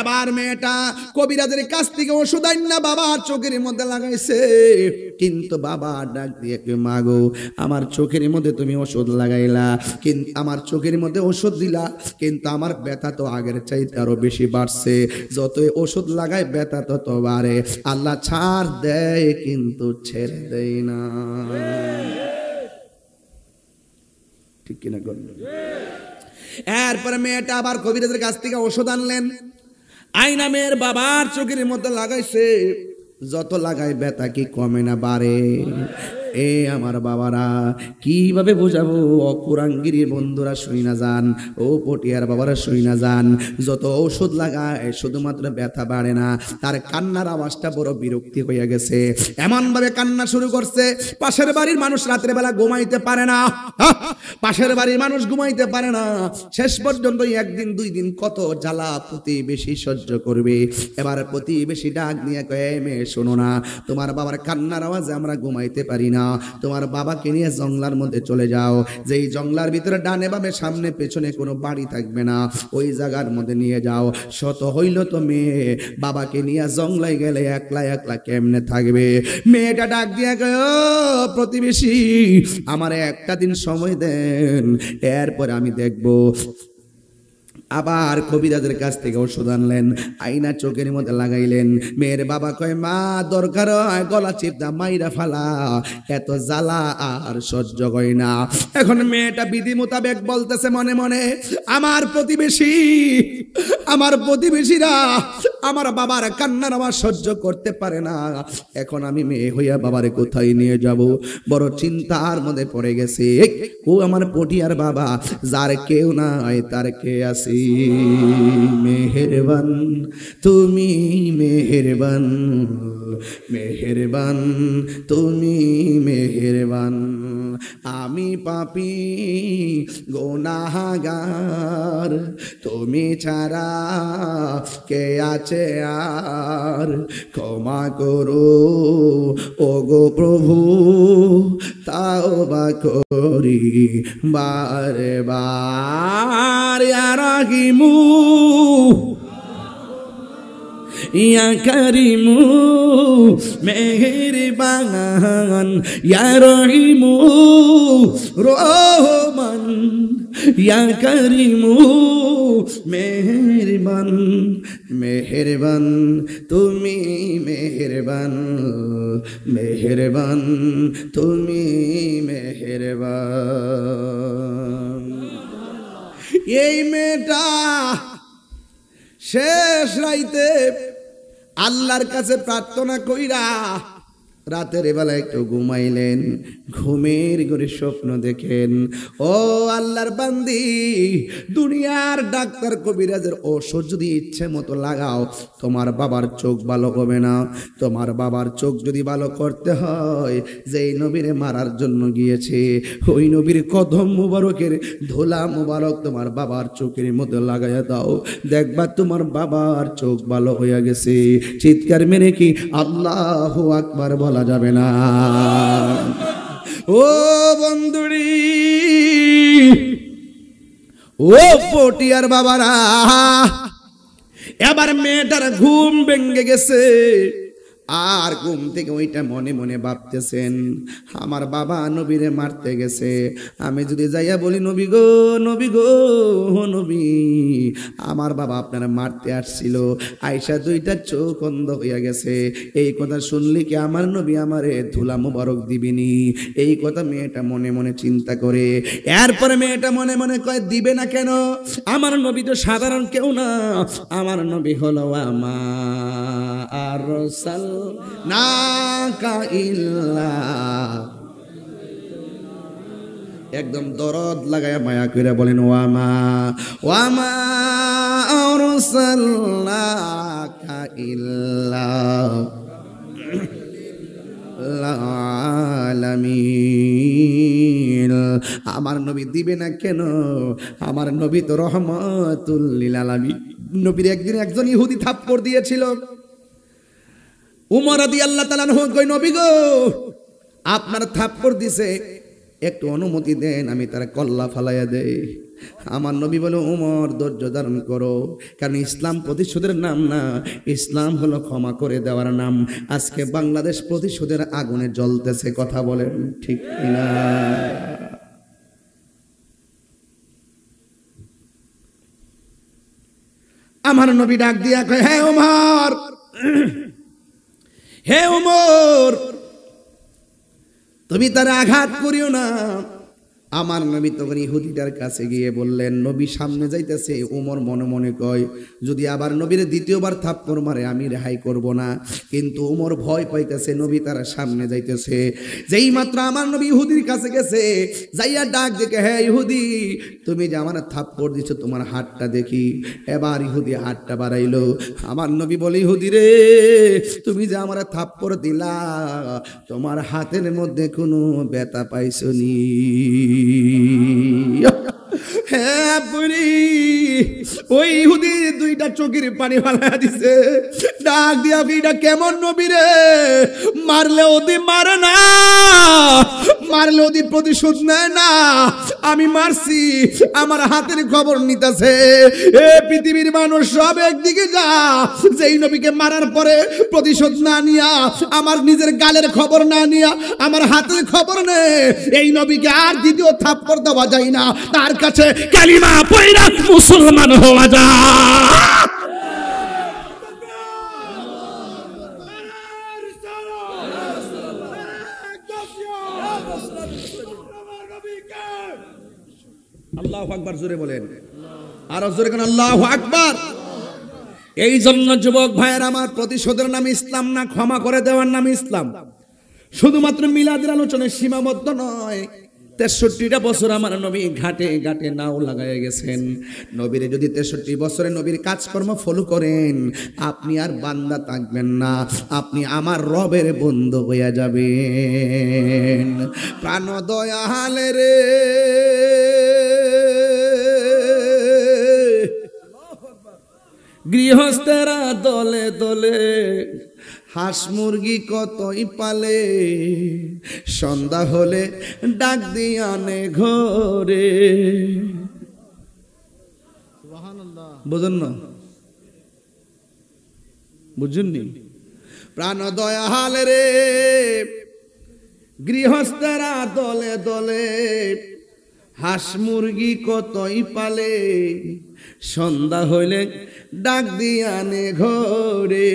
এবার মেয়েটা কবিরাজের কাছ থেকে ওষুধ আইনা বাবার চোখের মধ্যে লাগাইছে, কিন্তু বাবা ডাক দিয়ে মাগো আমার চোখের মধ্যে তুমি ওষুধ লাগাইলা, কিন্তু আমার চোখের মধ্যে ওষুধ দিলা, কিন্তু আমার ব্যথা তো আগের চাইতে আরো বেশি বাড়ছে, যতই ওষুধ লাগাই ব্যথা তত বাড়ে। আল্লাহ ছাড় দেয় কিন্তু ছেড়ে দেয় না। ঠিক কিনা গণ? এরপরে মেয়েটা আবার কবিরাজের কাছ থেকে ওষুধ আনলেন, আয়না মেয়ের বাবার চোখের মধ্যে লাগাইছে, যত লাগাই ব্যথা কি কমে না বাড়ে। এ আমার বাবারা কিভাবে বোঝাবো? অকুরাঙ্গিরির বন্ধুরা শুই না যান, ও পটিয়ার বাবারা শুই না যান, যত ঔষধ লাগায় শুধুমাত্র ব্যথা বাড়ে না, তার কান্নার আওয়াজটা বড় বিরক্তি হয়ে গেছে। এমন ভাবে কান্না শুরু করছে, পাশের বাড়ির মানুষ রাতের বেলা ঘুমাইতে পারে না, পাশের বাড়ির মানুষ ঘুমাইতে পারে না। শেষ পর্যন্ত একদিন দুই দিন কত জ্বালা প্রতিবেশী সহ্য করবে। এবার প্রতিবেশী ডাক নিয়ে কয়ে, মেয়ে শোনো না, তোমার বাবার কান্নার আওয়াজে আমরা ঘুমাইতে পারি না, তোমার বাবাকে নিয়ে জঙ্গলার মধ্যে চলে যাও, যেই জঙ্গলার ভিতরে ডানে বামে সামনে পেছনে কোনো বাড়ি থাকবে না, ওই জায়গার মধ্যে নিয়ে যাও। শত হইল তো মেয়ে, বাবাকে নিয়ে জঙ্গলায় গেলে একলা একলা কেমনে থাকবে? মেয়েটা ডাক দিয়ে গেল, প্রতিবেশী আমার একটা দিন সময় দেন, এরপর আমি দেখবো। আবার কবিরাজের কাছ থেকে ওষুধ আনলেন, আয়না চোখের মধ্যে লাগাইলেন। মেয়ের বাবা কয়, মা দরকার হয় গলা চিপদা মাইরা ফালা, এত জ্বালা আর সহ্য হয় না। এখন মেয়েটা বিধি মোতাবেক বলতেছে মনে মনে, আমার প্রতিবেশীরা আমার বাবার কান্নার আওয়াজ সহ্য করতে পারে না, এখন আমি মেয়ে হইয়া বাবারে কোথায় নিয়ে যাব? বড় চিন্তার মধ্যে পড়ে গেছে। ও আমার পটিয়ার বাবা, যার কেউ নাই তার কে আছে। মেহেরবান তুমি মেহেরবান, মেহেরবান তুমি মেহেরবান, আমি পাপী গুনাহগার, তুমি ছাড়া কে আছে আর, ক্ষমা করো ওগো প্রভু, তাওবা করি বারে বার। ইয়া রাহিমু ইয়া করিমু মেহেরবান, ইয়া রহিমু রহমান, ইয়া করিমু মেহেরবান, মেহেরবান তুমি মেহেরবান, মেহেরবান তুমি মেহেরবান। এই মেয়েটা শেষ রাইতে আল্লাহর কাছে প্রার্থনা কইরা রাতের বেলা একটু ঘুমাইলেন, ঘুমের ঘরে স্বপ্ন দেখেন, ও আল্লাহর বান্দি, দুনিয়ার ডাক্তার কবিরাজের ওষুধ যদি ইচ্ছে মতো লাগাও, তোমার বাবার চোখ ভালো হবে না। তোমার বাবার চোখ যদি ভালো করতে হয়, যেই নবীরে মারার জন্য গিয়েছে ওই নবীর কদম মুবারকের ধুলা মুবারক তোমার বাবার চোখের মধ্যে লাগাইয়া দাও, দেখবা তোমার বাবার চোখ ভালো হইয়া গেছে। চিৎকার মেরে কি আল্লাহু আকবার বলা যাবে না? ও বন্ধুরি, ও পটিয়ার বাবারা, এবার মেয়েটার ঘুম ভেঙে গেছে। আর ঘুম থেকে ওইটা মনে মনে ভাবতেছেন, আমার বাবা নবীরে মারতে গেছে, আমি যদি যাইয়া বলি নবী গো, নবী গো, নবী, আমার বাবা আপনারা মারতে আসছিল, আয়সা দুইটা চোখ অন্ধ হইয়া গেছে, এই কথা শুনলি কি আমার নবী আমারে ধুলা মুবারক দিবিনি? এই কথা মেয়েটা মনে মনে চিন্তা করে। এরপরে মেয়েটা মনে মনে কয়, দিবে না কেন? আমার নবী তো সাধারণ কেউ না, আমার নবী হলো আমার রাসূল নাকা ইল্লা, একদম দরদ লাগায় মায়া কইরা বলেন, ওয়ামা ওয়ামা আরসালনাকা ইল্লা আলামিন। আমার নবী দিবে না কেন? আমার নবী তো রহমাতুল লিল আলামিন। নবীর একদিন একজন ইহুদি থাপ্পড় দিয়েছিল। উমর রাদিয়াল্লাহু তাআলা আনহু কই, নবী গো, আপনার থাপ্পড় দিছে, একটু অনুমতি দেন আমি তার কল্লা ফালাইয়া দেই। আমার নবী বলে, উমর ধৈর্য ধারণ করো, কারণ ইসলাম প্রতিশোধের নাম না, ইসলাম হলো ক্ষমা করে দেওয়ার নাম। আজকে বাংলাদেশ প্রতিশোধের আগুনে জ্বলতেছে, কথা বলেন ঠিক কিনা? আমার নবী ডাক দিয়া কয়, হে উমর, হে উমর, তুমি তার আঘাত করিও না। আমার নবী তখন ইহুদিটার কাছে গিয়ে বললেন, নবী সামনে যাইতেছে। উমর মনে মনে কয়, যদি আবার নবীর দ্বিতীয়বার থাপ্পড় মারে আমি রেহাই করব না। কিন্তু উমর ভয় পাইতেছে, নবী তার সামনে যাইতেছে। যেই মাত্র আমার নবী ইহুদির কাছে গেছে, যাইয়া ডাক দেখে, হ্যাঁ ইহুদি, তুমি যে আমার থাপ্পড় দিছো, তোমার হাতটা দেখি। এবার ইহুদি হাতটা বাড়াইলো। আমার নবী বলে, ইহুদি রে, তুমি যে আমার থাপ্পড় দিলা, তোমার হাতের মধ্যে কোনো ব্যথা পাইছো নি? হ্যাঁ বুড়ি, ওই ইহুদি দুইটা চোখের পানি ফালাইয়া দিছে। ডাক দিয়া, এটা কেমন নবী রে? মারলে ওদি মারে না, মারলে ওদি প্রতিশোধ নেয় না। আমি মারছি, আমার হাতের খবর নিতেছে। এ পৃথিবীর মানুষ সব একদিকে যা, যেই নবীকে মারার পরে প্রতিশোধ না নিয়া, আমার নিজের গালের খবর না নিয়া, আমার হাতের খবর নে, এই নবীকে আর দ্বিতীয় থাপ্পড় দেওয়া যায় না। তার কাছে কালিমা পয়রা মুসলমান হওয়া যায়। আল্লাহু আকবার জোরে বলেন, আর জোরে কেন আল্লাহু আকবার। এই জন্য যুবক ভাইয়ের আমার, প্রতিশোধের নাম ইসলাম না, ক্ষমা করে দেওয়ার নাম ইসলাম। শুধুমাত্র মিলাদের আলোচনায় সীমাবদ্ধ নয়। 63টা বছর আমার নবী ঘাটে ঘাটে নাও লাগায় গেছেন। নবীরে যদি 63 বছরে নবীর কাজকর্ম ফলো করেন, আপনি আর বান্দা থাকবেন না, আপনি আমার রবের বন্ধু হইয়া যাবেন। প্রাণ দয়ালে রে, গৃহস্থেরা দলে দলে হাঁস মুরগি কতই পালে, সন্ধ্যা হলে ডাক দিয়ে আনে ঘরে। বুঝুন না, বুঝুননি? প্রাণ দয়াল রে, গৃহস্থেরা দলে দলে হাঁস মুরগি কতই পালে, সন্ধ্যা হইলে ডাক দিয়ে আনে ঘরে।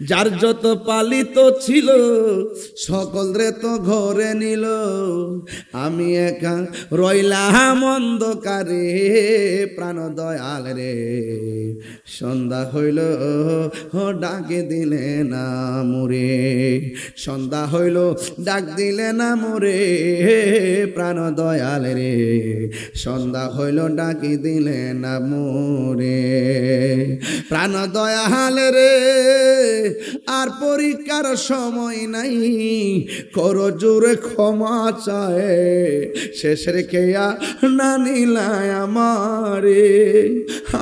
যার যত পালিত ছিল সকলরে তো ঘরে নিল, আমি একা রইলাম অন্ধকারে প্রাণ দয়াল রে। সন্ধ্যা হইল ডাকে দিলে না মোরে, সন্ধ্যা হইল ডাক দিলে না মোরে প্রাণ দয়াল রে। সন্ধ্যা হইল ডাকি দিলে না মোরে প্রাণ দয়াল রে। আর পরীক্ষার সময় নাই, করো জোরে ক্ষমা চায়, শেষের খেয়া না নিলায় আমারে।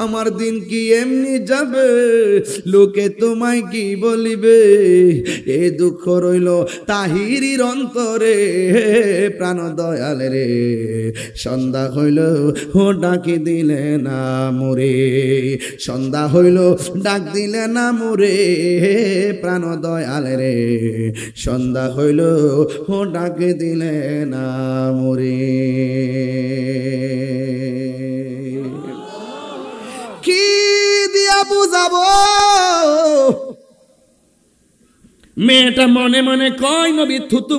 আমার দিন কি এমনি যাবে, লোকে তোমায় কি বলিবে, এ দুঃখ রইল তাহিরির অন্তরে প্রাণ দয়াল রে। সন্ধ্যা হইল ডাকি দিলে না মোরে, সন্ধ্যা হইল ডাক দিলে না মোরে প্রাণ দয়াল রে। সন্ধ্যা হইল ডাক দিলে না মোরে। কি দিয়া বুঝাবো, মেয়েটা মনে মনে কয় নবী থুতু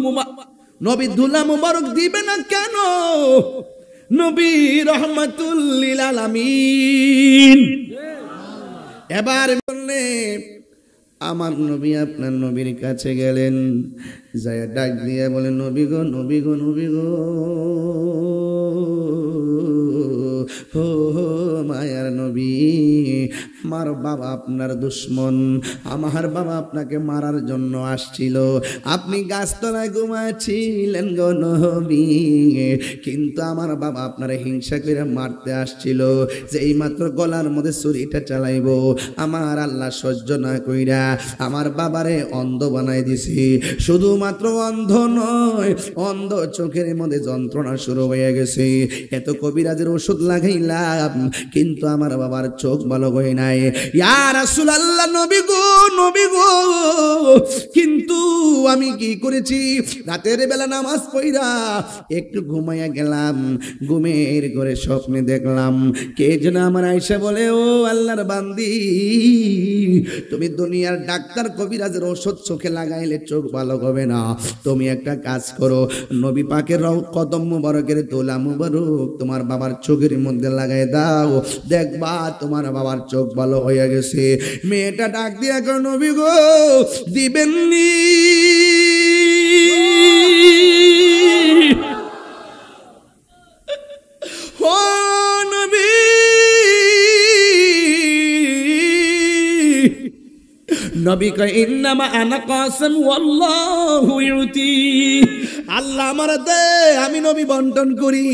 নবী ধুলা মুবারক দিবে না কেন, নবী রহমাতুল লিল আলামিন। এবার বললে আমার নবী আপনার নবীর কাছে গেলেন, যায় ডাক দিয়ে বলে নবী গো নবী গো নবী গো, ও মায়ার নবী, আমার বাবা আপনার দুশ্মন, আমার বাবা আপনাকে মারার জন্য আসছিল, আপনি গাছতলায় ঘুমাচ্ছিলেন গো নবী, কিন্তু আমার বাবা আপনার হিংসা করে মারতে আসছিল, যে এই মাত্র গলার মধ্যে ছুরিটা চালাইব, আমার আল্লাহ সহ্য না কইরা আমার বাবারে অন্ধ বানাই দিছি। শুধুমাত্র অন্ধ নয়, অন্ধ চোখের মধ্যে যন্ত্রণা শুরু হয়ে গেছে, এত কবিরাজের ওষুধ লাগাইলাম কিন্তু আমার বাবার চোখ ভালো হয় নাই। ইয়া রাসূলুল্লাহ, নবী গো নবী গো, কিন্তু আমি কি করেছি, রাতের বেলা নামাজ পড়া একটু ঘুমাইয়া গেলাম, ঘুমের ঘরে স্বপ্নে দেখলাম কে যেন আমার আয়েশা বলে, ও আল্লাহর বান্দি, তুমি দুনিয়ার ডাক্তার কবিরাজের ওষুধ চোখে লাগাইলে চোখ ভালো হবে না, তুমি একটা কাজ করো, নবী পাকের কদম মুবারকের তোলা মুবারক তোমার বাবার চোখের মধ্যে লাগাই দাও, দেখবা তোমার বাবার চোখ ভালো হয়ে গেছে। মেয়েটা ডাক দিয়া গো নবী গো দিবেননি, ও নবী নবী কয় ইন্নামা আনা কাসম ওয়াল্লাহু ইউতি, আল্লাহ আমার দে, আমি নবী বন্টন করি।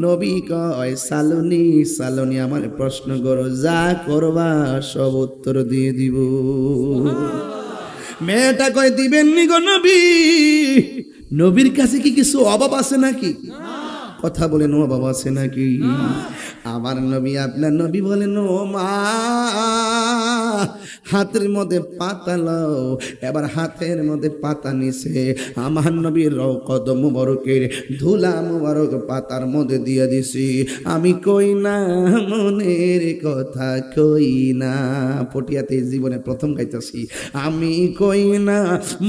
নবী কয় সালুনি সালুনি, আমার প্রশ্ন করো, যা করবা সব উত্তর দিয়ে দিব। মেয়েটা কয় দিবেননি গো নবী, নবীর কাছে কি কিছু অভাব আছে নাকি, কথা বলেন অভাব আছে নাকি? আমার নবী আপনার নবী বলেন, ও মা হাতের মধ্যে পাতা লও। এবার হাতের মধ্যে পাতা নিছে, আমার নবীর কদম মুবারকের ধুলা মুবারক পাতার মধ্যে দিয়ে দিছি। আমি কই না মনের কথা কই না, পটিয়াতে জীবনে প্রথম গাইতেছি, আমি কই না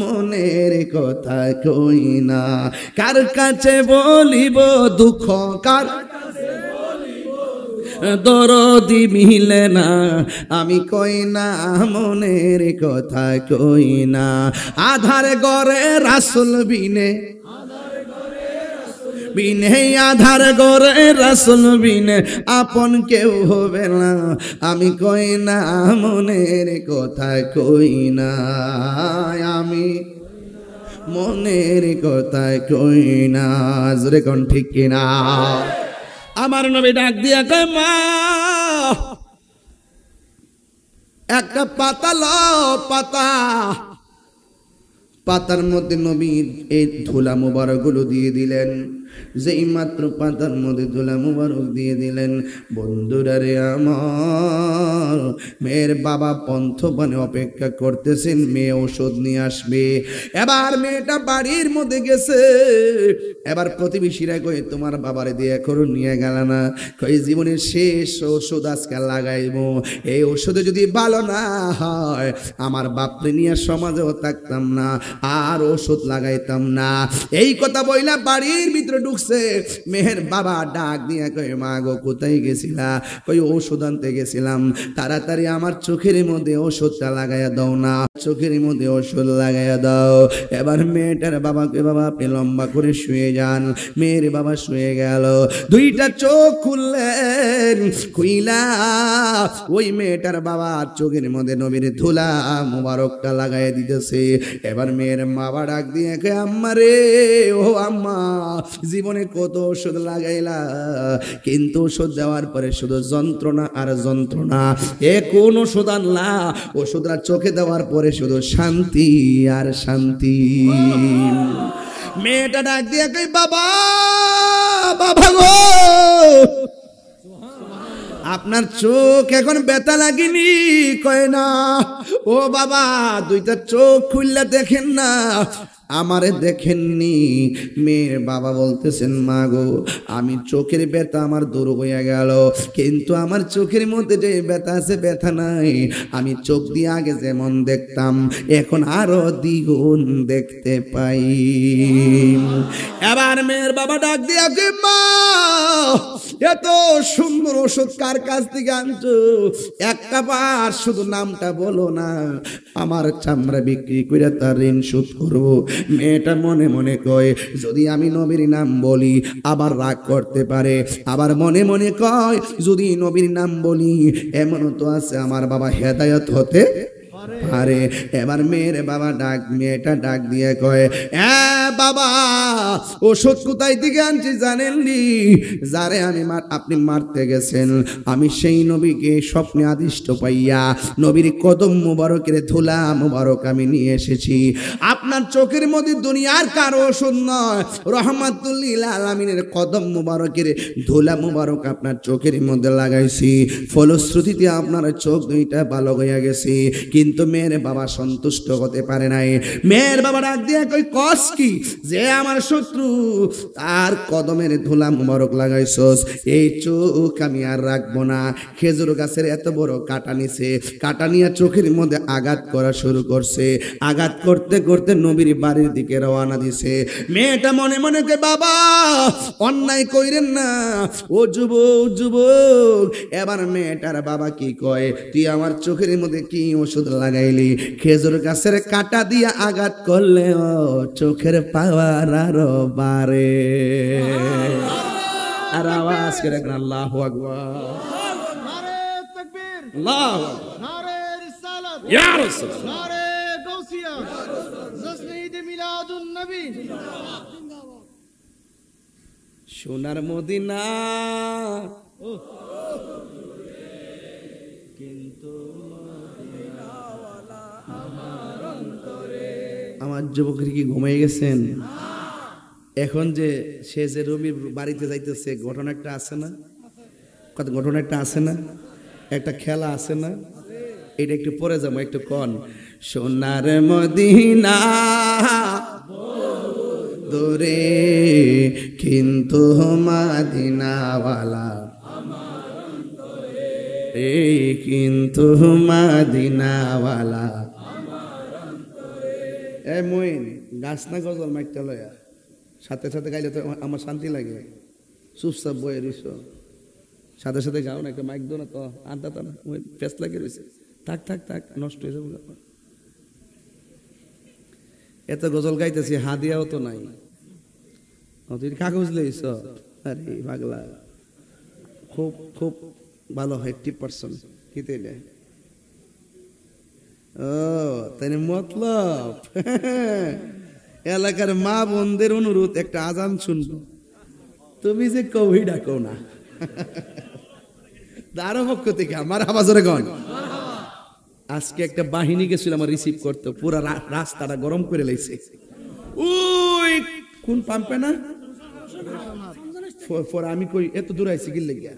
মনের কথা কই না, কার কাছে বলিব দুঃখ, কার দরদি মিলে না, আমি কই না মনের কথা কই না, আধার গরে রাসূল বিনে বিনে, আধার গরে রাসূল বিনে আপন কেউ হবে না, আমি কই না মনের কথা কই না, আমি মনের কথা কই না, জোরে কোন ঠিক কিনা? আমার নবী ডাক দিয়া কয়, মা একটা পাতা লও, পাতা পাতার মধ্যে নবীর এই ধুলা মুবারকগুলো দিয়ে দিলেন। যেই মাত্র পাতার মধ্যে ধুলা মুবারক দিয়ে দিলেন, বন্ধুরা রে আমার, মেয়ের বাবা পন্থপানে অপেক্ষা করতেছেন, মেয়ে ওষুধ নিয়ে আসবে। এবার মেয়েটা বাড়ির মধ্যে গেছে। এবার প্রতিবেশীরা কই, তোমার বাবারে দিয়ে করো নিয়ে গেল না? কই, জীবনের শেষ ওষুধ আজকে লাগাইব, এই ওষুধে যদি ভালো না হয় আমার বাপরে নিয়ে সমাজেও থাকতাম না, আর ওষুধ লাগাইতাম না। এই কথা বইলা বাড়ির ভিতরে ঢুকছে। মেয়ের বাবা ডাক দিয়ে কই, মা গো কোথায় গেছিলা? কই, ওষুধ আনতে গেছিলাম। তাড়াতাড়ি আমার চোখের মধ্যে ওষুধটা লাগাইয়া দাও না, চোখের মধ্যে ওষুধ লাগাইয়া দাও। এবার মেয়েটার বাবাকে, বাবা আপনি লম্বা করে শুয়ে যান। মেয়ের বাবা শুয়ে গেল, দুইটা চোখ খুললেন। খুইলা ওই মেয়েটার বাবা চোখের মধ্যে নবীর ধুলা মুবারকটা লাগাই দিতেছে। এবার মেয়ের বাবা ডাক দিয়ে কে, আম্মা রে, ও আম্মা, জীবনে কত ওষুধ লাগাইলা, কিন্তু ওষুধ দেওয়ার পরে শুধু যন্ত্রণা আর যন্ত্রণা। এ কোন ওষুধ আনলা? ওষুধটা চোখে দেওয়ার পরে শুধু শান্তি আর শান্তি। মেয়েটা ডাক দিয়ে কই, বাবা, বাবা গো, আপনার চোখ এখন ব্যথা লাগেনি? কয় না। ও বাবা, দুইটা চোখ খুললে দেখেন না, আমারে দেখেননি? মেয়ের বাবা বলতেছেন, মা গো, আমি চোখের ব্যথা আমার দূর হয়ে গেল, কিন্তু আমার চোখের মধ্যে যে ব্যথা আছে ব্যথা নাই। আমি চোখ দিয়ে আগে যেমন দেখতাম এখন আরো দ্বিগুণ দেখতে পাই। এবার মেয়ের বাবা ডাক দিয়া কে, মা, এত সুন্দর ওষুধ কার কাছ থেকে আনছো? একটা বার শুধু নামটা বলো না, আমার চামড়া বিক্রি করে তার ঋণ শোধ করবো। মেয়েটা মনে মনে কয়, যদি আমি নবীর নাম বলি আবার রাগ করতে পারে, আবার মনে মনে কয় যদি নবীর নাম বলি এমনও তো আছে আমার বাবা হেদায়েত হতে পারে। এবার মেয়ের বাবা মেয়েটা ডাক দিয়ে কয়, বাবা, ওষুধ কোথায় থেকে আনছি জানেননি? যারে আপনি মারতে গেছেন, আমি সেই নবীকে স্বপ্নে আদিষ্ট পাইয়া নবীর কদম মুবারকের ধুলা মুবারক আমি নিয়ে এসেছি। আপনার চোখের মধ্যে দুনিয়ার কারো ওষুধ নয়, রহমাতুল লিল আলামিনের কদম মুবারকের ধুলা মুবারক আপনার চোখের মধ্যে লাগাইছি। ফলশ্রুতিতে আপনার চোখ দুইটা ভালো হয়ে গেছে। কিন্তু মেয়ের বাবা সন্তুষ্ট হতে পারে নাই। মেয়ের বাবা ডাক দিয়ে কই, কস কি? যে আমার শত্রু তার কদমের ধুলা মুবারক লাগাইছস, এই চোখ আমি আর রাখবো না। খেজুর গাছের এত বড় কাটা নিছে, কাটা নিয়ে চোখের মধ্যে আঘাত করা শুরু করছে। আঘাত করতে করতে নবীর বাড়ির দিকে রওনা দিছে। মেয়েটা মনে মনে কে, বাবা অন্যায় কইরেন না, ও যুবক। এবার মেয়েটার বাবা কি কয়, তুই আমার চোখের মধ্যে কি ওষুধ লাগাইলি? খেজুর গাছের কাটা দিয়ে আঘাত করলে ও চোখের পাওয়ার আরো বাড়ে। আর আওয়াজ করে আল্লাহু আকবার, নারে তাকবীর, আল্লাহু আকবার, নারে রিসালাত, ইয়া রাসূলুল্লাহ, নারে গাউসিয়া, জশ্ন ঈদ মিলাদুন নবী। সোনার মদিনা কিন্তু আমার যুবকের কি ঘুমিয়ে গেছেন? এখন যে সে যে রবির বাড়িতে যাইতেছে, ঘটনা একটা আছে না? কত ঘটনা একটা আছে না? একটা খেলা আছে না? এটা একটু পরে যাবো, একটু কন। সোনার মদিনা দূরে কিন্তু মদিনাওয়ালা এই কিন্তু মদিনাওয়ালা। এ মইন, গাছ না গজল মাইকটা লয়া, সাথে সাথে গাইলে তো আমার শান্তি লাগে। চুপচাপ বয়ে রইছ, সাথে সাথে গাও না, একটা মাইক দো না তো, আড্ডা তো না, ফেস লাগে রয়েছে। থাক থাক থাক, নষ্ট হয়ে যাবো। এত গজল গাইতেছি, হাদিয়াও তো নাই। তুই কাগজ লইছ? আরে পাগলা, খুব খুব ভালো হয় 80% কিতে দেয়। ও তাই মতলব এলাকার মা বোনদের অনুরোধ, একটা আজান শুনবো। তুমি যে কবি ডাকো না, তার পক্ষ থেকে আমার আওয়াজরে গণ। আজকে একটা বাহিনী গেছিল আমার রিসিভ করতে, পুরা রাস্তাটা গরম করে লাইছে। ওই কোন পাম্পে না আমি কই এত দূর আইছি কি লেগে,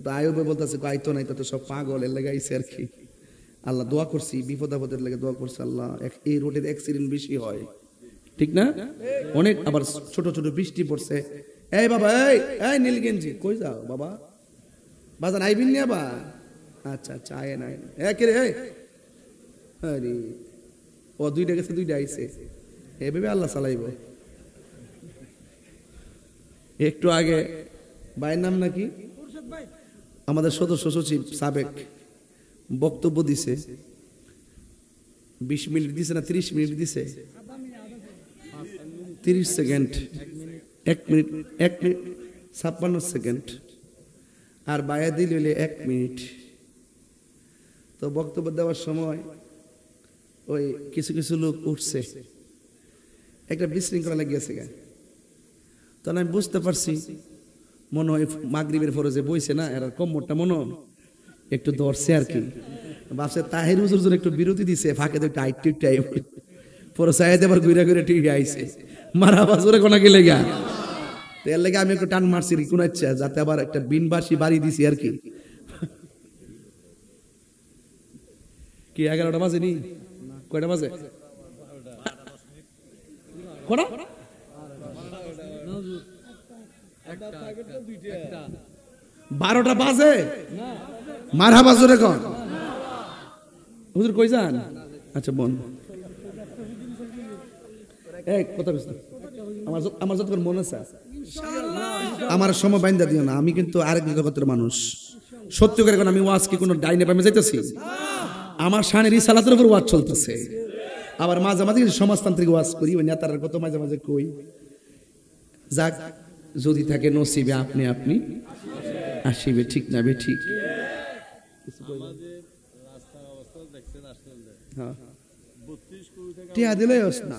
তো আয়ুবে বলতেছে আইতো নাই, তো সব পাগল এর লেগে আইছে আর কি। আল্লাহ দোয়া করছি, বিপদ আপদের লেগে দোয়া করছি আল্লাহ। এই রোডে অ্যাক্সিডেন্ট বেশি হয়, ঠিক না? অনেক আবার ছোট ছোট বৃষ্টি পড়ছে। এই বাবা, এই নীলগেঞ্জি কই যাও বাবা, বাজার আইবিন নি আবার? আচ্ছা আচ্ছা, আয়েন আয়েন। কে রে, আরে ও দুইটা গেছে, দুইটা আইছে, এভাবে আল্লাহ চালাইব। একটু আগে ভাইয়ের নাম নাকি আমাদের সদস্য সচিব সাবেক বক্তব্য দিছে, 20 মিনিট দিছে না 30 মিনিট দিছে, 30 সেকেন্ড, 1 মিনিট 56 সেকেন্ড, আর বায়া দিল 1 মিনিট। তো বক্তব্য দেওয়ার সময় ওই কিছু কিছু লোক উঠছে, একটা বিশৃঙ্খলা লেগেছে গা। তাহলে আমি বুঝতে পারছি মনে হয় মাগরিবের ফরজে বইছে না, এরা কোমরটা মনে একটু ধরছে আর কি। বাসে তাহির হুজুর একটু বিরতি দিছে, ফাঁকে তো টাইট টিক টাইম পরে সাইতে আবার ঘুরে ঘুরে ঠিক আইছে, মারা বাজুরে কোনা গেলে গা। এর লেগে আমি একটু টান মারছি কোন ইচ্ছা, যাতে আবার একটা বিনবাসী বাড়ি দিছি আর কি। কি 11টা বাজে নি? কয়টা বাজে? কটা? 12টা বাজে। মারহাবা জোরে কোন হুজুর কই যান? আচ্ছা বোন, এই কথা কইছ, আমার যত মন আছে আমার সময় বাইন্দা দিও না। আমি কিন্তু আরেক জগতের মানুষ, সত্য করে কোন আমি ওয়াজ কি কোন ডাইনে পামে যাইতেছি? আমার শানের রিসালাতের উপর ওয়াজ চলতেছে। আবার মাঝে মাঝে সমাজতান্ত্রিক ওয়াজ করি, ওই নেতার কত মাঝে মাঝে কই। যাক, যদি থাকে নসিবে আপনি আপনি আসিবে, ঠিক না বে ঠিক? টিয়া দিলে না,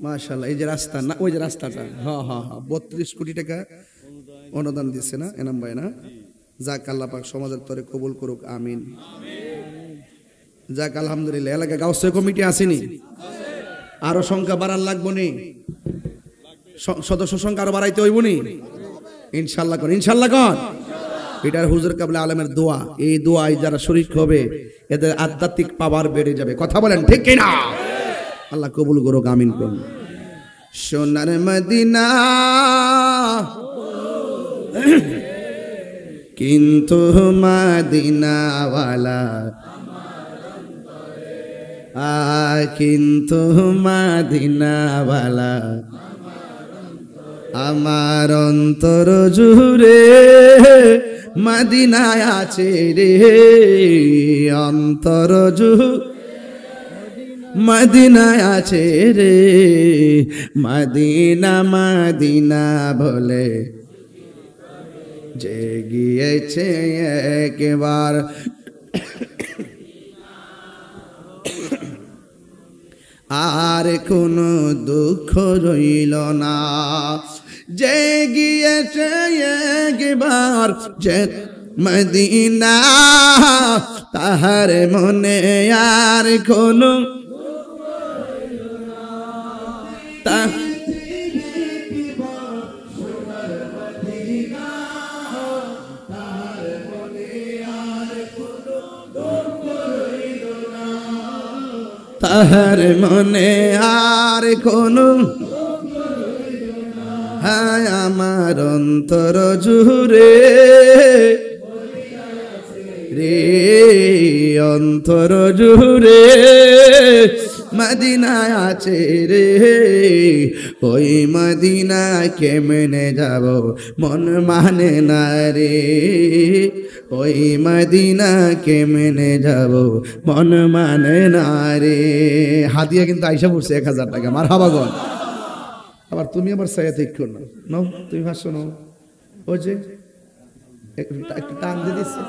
মাশাআল্লাহ। এই যে রাস্তা না, ওই যে রাস্তাটা, হ্যাঁ হ্যাঁ হ্যাঁ, 32 কোটি টাকা অনুদান দিচ্ছে না এনাম ভাই না? যাক, আল্লাহ পাক সমাজের তরে কবুল করুক, আমিন। যাক, আলহামদুলিল্লাহ। এলাকা গাউসে কমিটি আসেনি, আরো সংখ্যা বাড়ার লাগবো নি, সদস্য সংখ্যা আরো বাড়াইতে হইব নি, ইনশাল্লাহ কর, ইনশাল্লাহ কর। এটার হুজুর কাবলা আলমের দোয়া, এই দোয়ায় যারা শরীক হবে এদের আধ্যাত্মিক পাওয়ার বেড়ে যাবে। কথা বলেন ঠিক কিনা? আল্লাহ কবুল করুক, আমিন করুন। সোনার মদিনা কিন্তু মদিনাওয়ালা, কিন্তু মদিনাওয়ালা আমার অন্তর জুড়ে মদিনায় আছে রে, অন্তর জুড়ে মদিনায় আছে রে, মদিনা মদিনা বলে যে গিয়েছে একবার, আর কোনো দুঃখ রইল না, যে গিয়েছে একবার যে মদিনা, তাহার মনে আর কোনো তাহার মনে আর কোনো, হায় আমার অন্তর জুড়ে রে, অন্তর জুড়ে মদিনায় আছে রে, ওই মদিনা কেমনে যাব মন মানে না রে, ওই মদিনা কেমনে যাব মন মানে না রে। হাদিয়া কিন্তু আইসা পড়ছে 1000 টাকা, মারহাবা গো। আবার তুমি আবার সায়া ঠিক কর না, নাও তুমি ভাষ্য নাও। ওই যে একটু টান দিয়ে দিচ্ছে,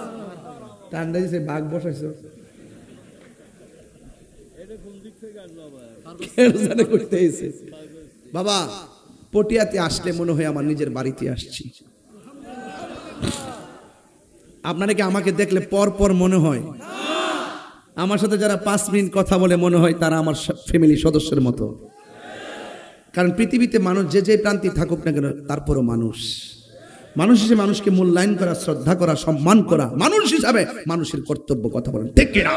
টান দিয়ে দিচ্ছে, বাঘ বসাইছো বাবা। পটিয়াতে আসলে মনে হয় আমার নিজের বাড়িতে আসছি। আপনারা কি আমাকে দেখলে পর পর মনে হয়? আমার সাথে যারা 5 মিনিট কথা বলে মনে হয় তারা আমার ফ্যামিলি সদস্যের মতো। কারণ পৃথিবীতে মানুষ যে যে প্রান্তে থাকুক না কেন তারপরও মানুষ। মানুষ হিসেবে মানুষকে মূল্যায়ন করা, শ্রদ্ধা করা, সম্মান করা মানুষ হিসাবে মানুষের কর্তব্য। কথা বলেন ঠিক কিনা?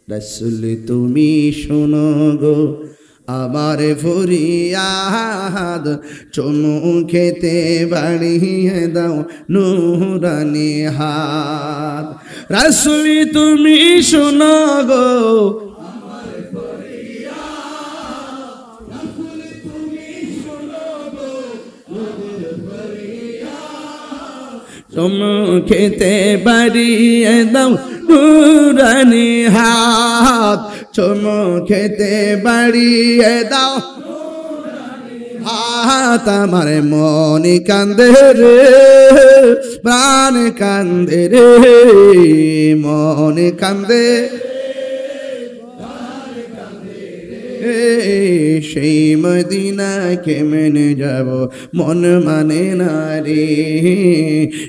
রাসূল তুমি শোনো গো আমার ফরিয়াদ, চুমু খেতে বাড়িয়ে দাও নূরানি হাত। রাসূল তুমি শোনো গো আমার ফরিয়াদ, রাসূল তুমি শোনো গো আমার ফরিয়াদ, চুমু খেতে বাড়িয়ে দাও নূরানি হাত, চুমু খেতে বাড়িয়ে দাও হাত। আমার মন কান্দে রে, প্রাণ কান্দে রে, মন কান্দে সেই মদিনা কেমনে যাব মন মানে না রে,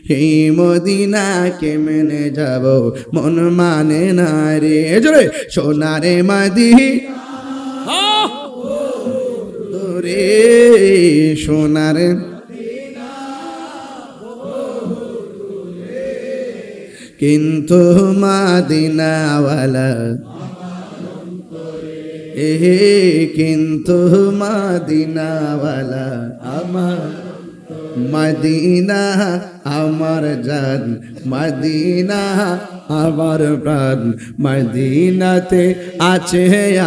সেই মদিনা কেমনে যাব মন মানে না রে। জোরে সোনারে মদিনা রে, সোনারে কিন্তু মদিনাওয়ালা কিন্তু মদিনাওয়ালা আমার, মদিনা আমার জান, মদিনা আমার প্রাণ, মদিনাতে আছে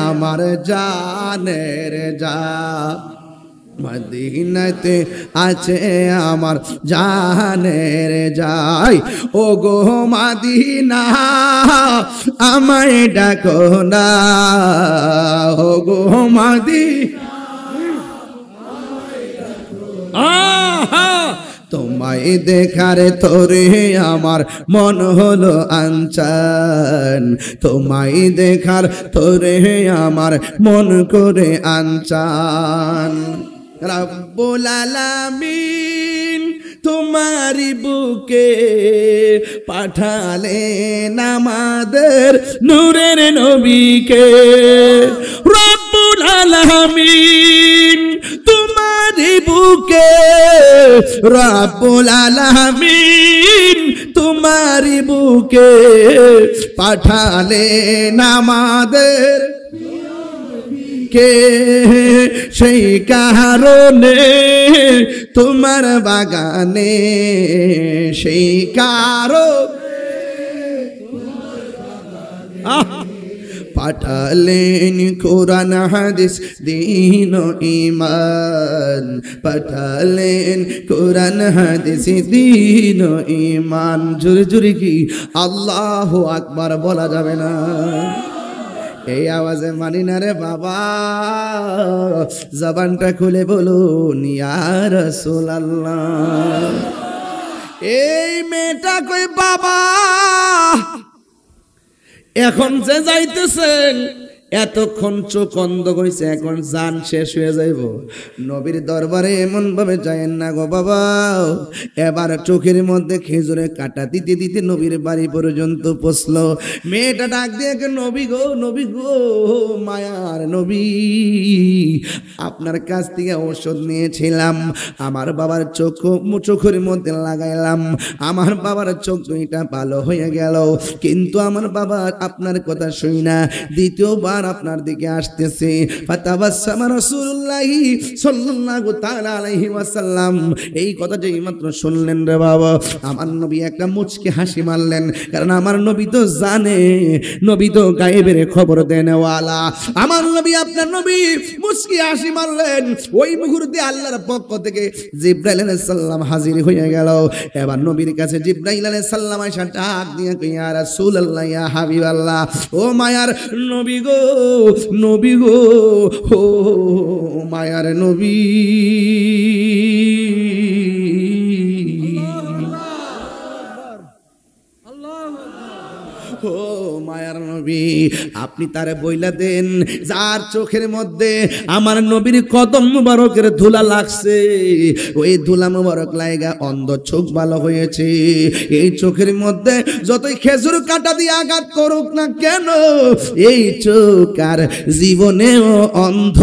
আমার জানের জান, মদিনাতে আছে আমার জানের যাই। ও গো মদিনা আমায় ডাকো না, ও গো মদিনা তোমায় দেখার তোরে আমার মন হলো আনচান, তোমায় দেখার তোরে আমার মন করে আনচান। রব্বুল আলামিন তোমারি বুকে পাঠালেন আমাদের নূরের নবীকে, রব্বুল আলামিন তোমারি বুকে, রব্বুল আলামিন তোমারি বুকে পাঠালেন আমাদের কে, সেই কারণে তোমার বাগানে, সেই কারণে পাঠালেন কোরআন হাদিস দীন ও ঈমান, পাঠালেন কোরআন হাদিস দীন ও ঈমান। জোরে জোরে কি আল্লাহু আকবার বলা যাবে না? এই আওয়াজে মানি না রে বাবা, জবানটা খুলে বলুন ইয়া রাসূলুল্লাহ। এই মেয়েটা কই বাবা এখন যে যাইতেছেন এতক্ষণ চোখ অন্ধ কইছে, এখন জান শেষ হয়ে যাইব, নবীর দরবারে এমন ভাবে যায়েন না গো বাবা। এবার চোখের মধ্যে খেজুরে কাটা দিতে দিতে নবীর বাড়ি পর্যন্ত পৌঁছলো। মেয়েটা ডাক দিয়ে নবী গো, নবী গো, মায়ার নবী, আপনার কাছ থেকে ঔষধ নিয়েছিলাম, আমার বাবার চোখের মধ্যে লাগাইলাম, আমার বাবার চোখ দুইটা ভালো হয়ে গেল, কিন্তু আমার বাবা আপনার কথা শুই না দ্বিতীয়বার আপনার দিকে আসতেছে। ফাতাবাসসামা রাসূলুল্লাহ সাল্লাল্লাহু তাআলা আলাইহি ওয়াসাল্লাম। এই কথা যেই মাত্র শুনলেন রে বাবা, আমার নবী একটা মুচকি হাসি মারলেন, কারণ আমার নবী তো জানে, নবী তো গায়েবের খবর দেনওয়ালা। আমার নবী, আপনার নবী মুচকি হাসি মারলেন, ওই মুহূর্তে আল্লাহর পক্ষ থেকে জিবরাইল আলাইহিস সালাম হাজির হয়ে গেল। এবার নবীর কাছে জিবরাইল আলাইহিস সালাম আয়েশা ডাক দিয়ে কই ইয়া রাসূলুল্লাহ, ইয়া হাবিবাল্লাহ, ও মায়ার নবী গো, নবী গো, ও মায়ার নবী, ও মায়ার নবী, আপনি তারে বইলা দেন যার চোখের মধ্যে আমার নবীর কদম মুবারকের ধুলা লাগছে, ওই ধুলা মুবারক লাইগা অন্ধ চোখ ভালো হয়েছে। এই চোখের মধ্যে যতই খেজুর কাঁটা দিয়ে আঘাত করুক না কেন, এই চোখ আর জীবনেও অন্ধ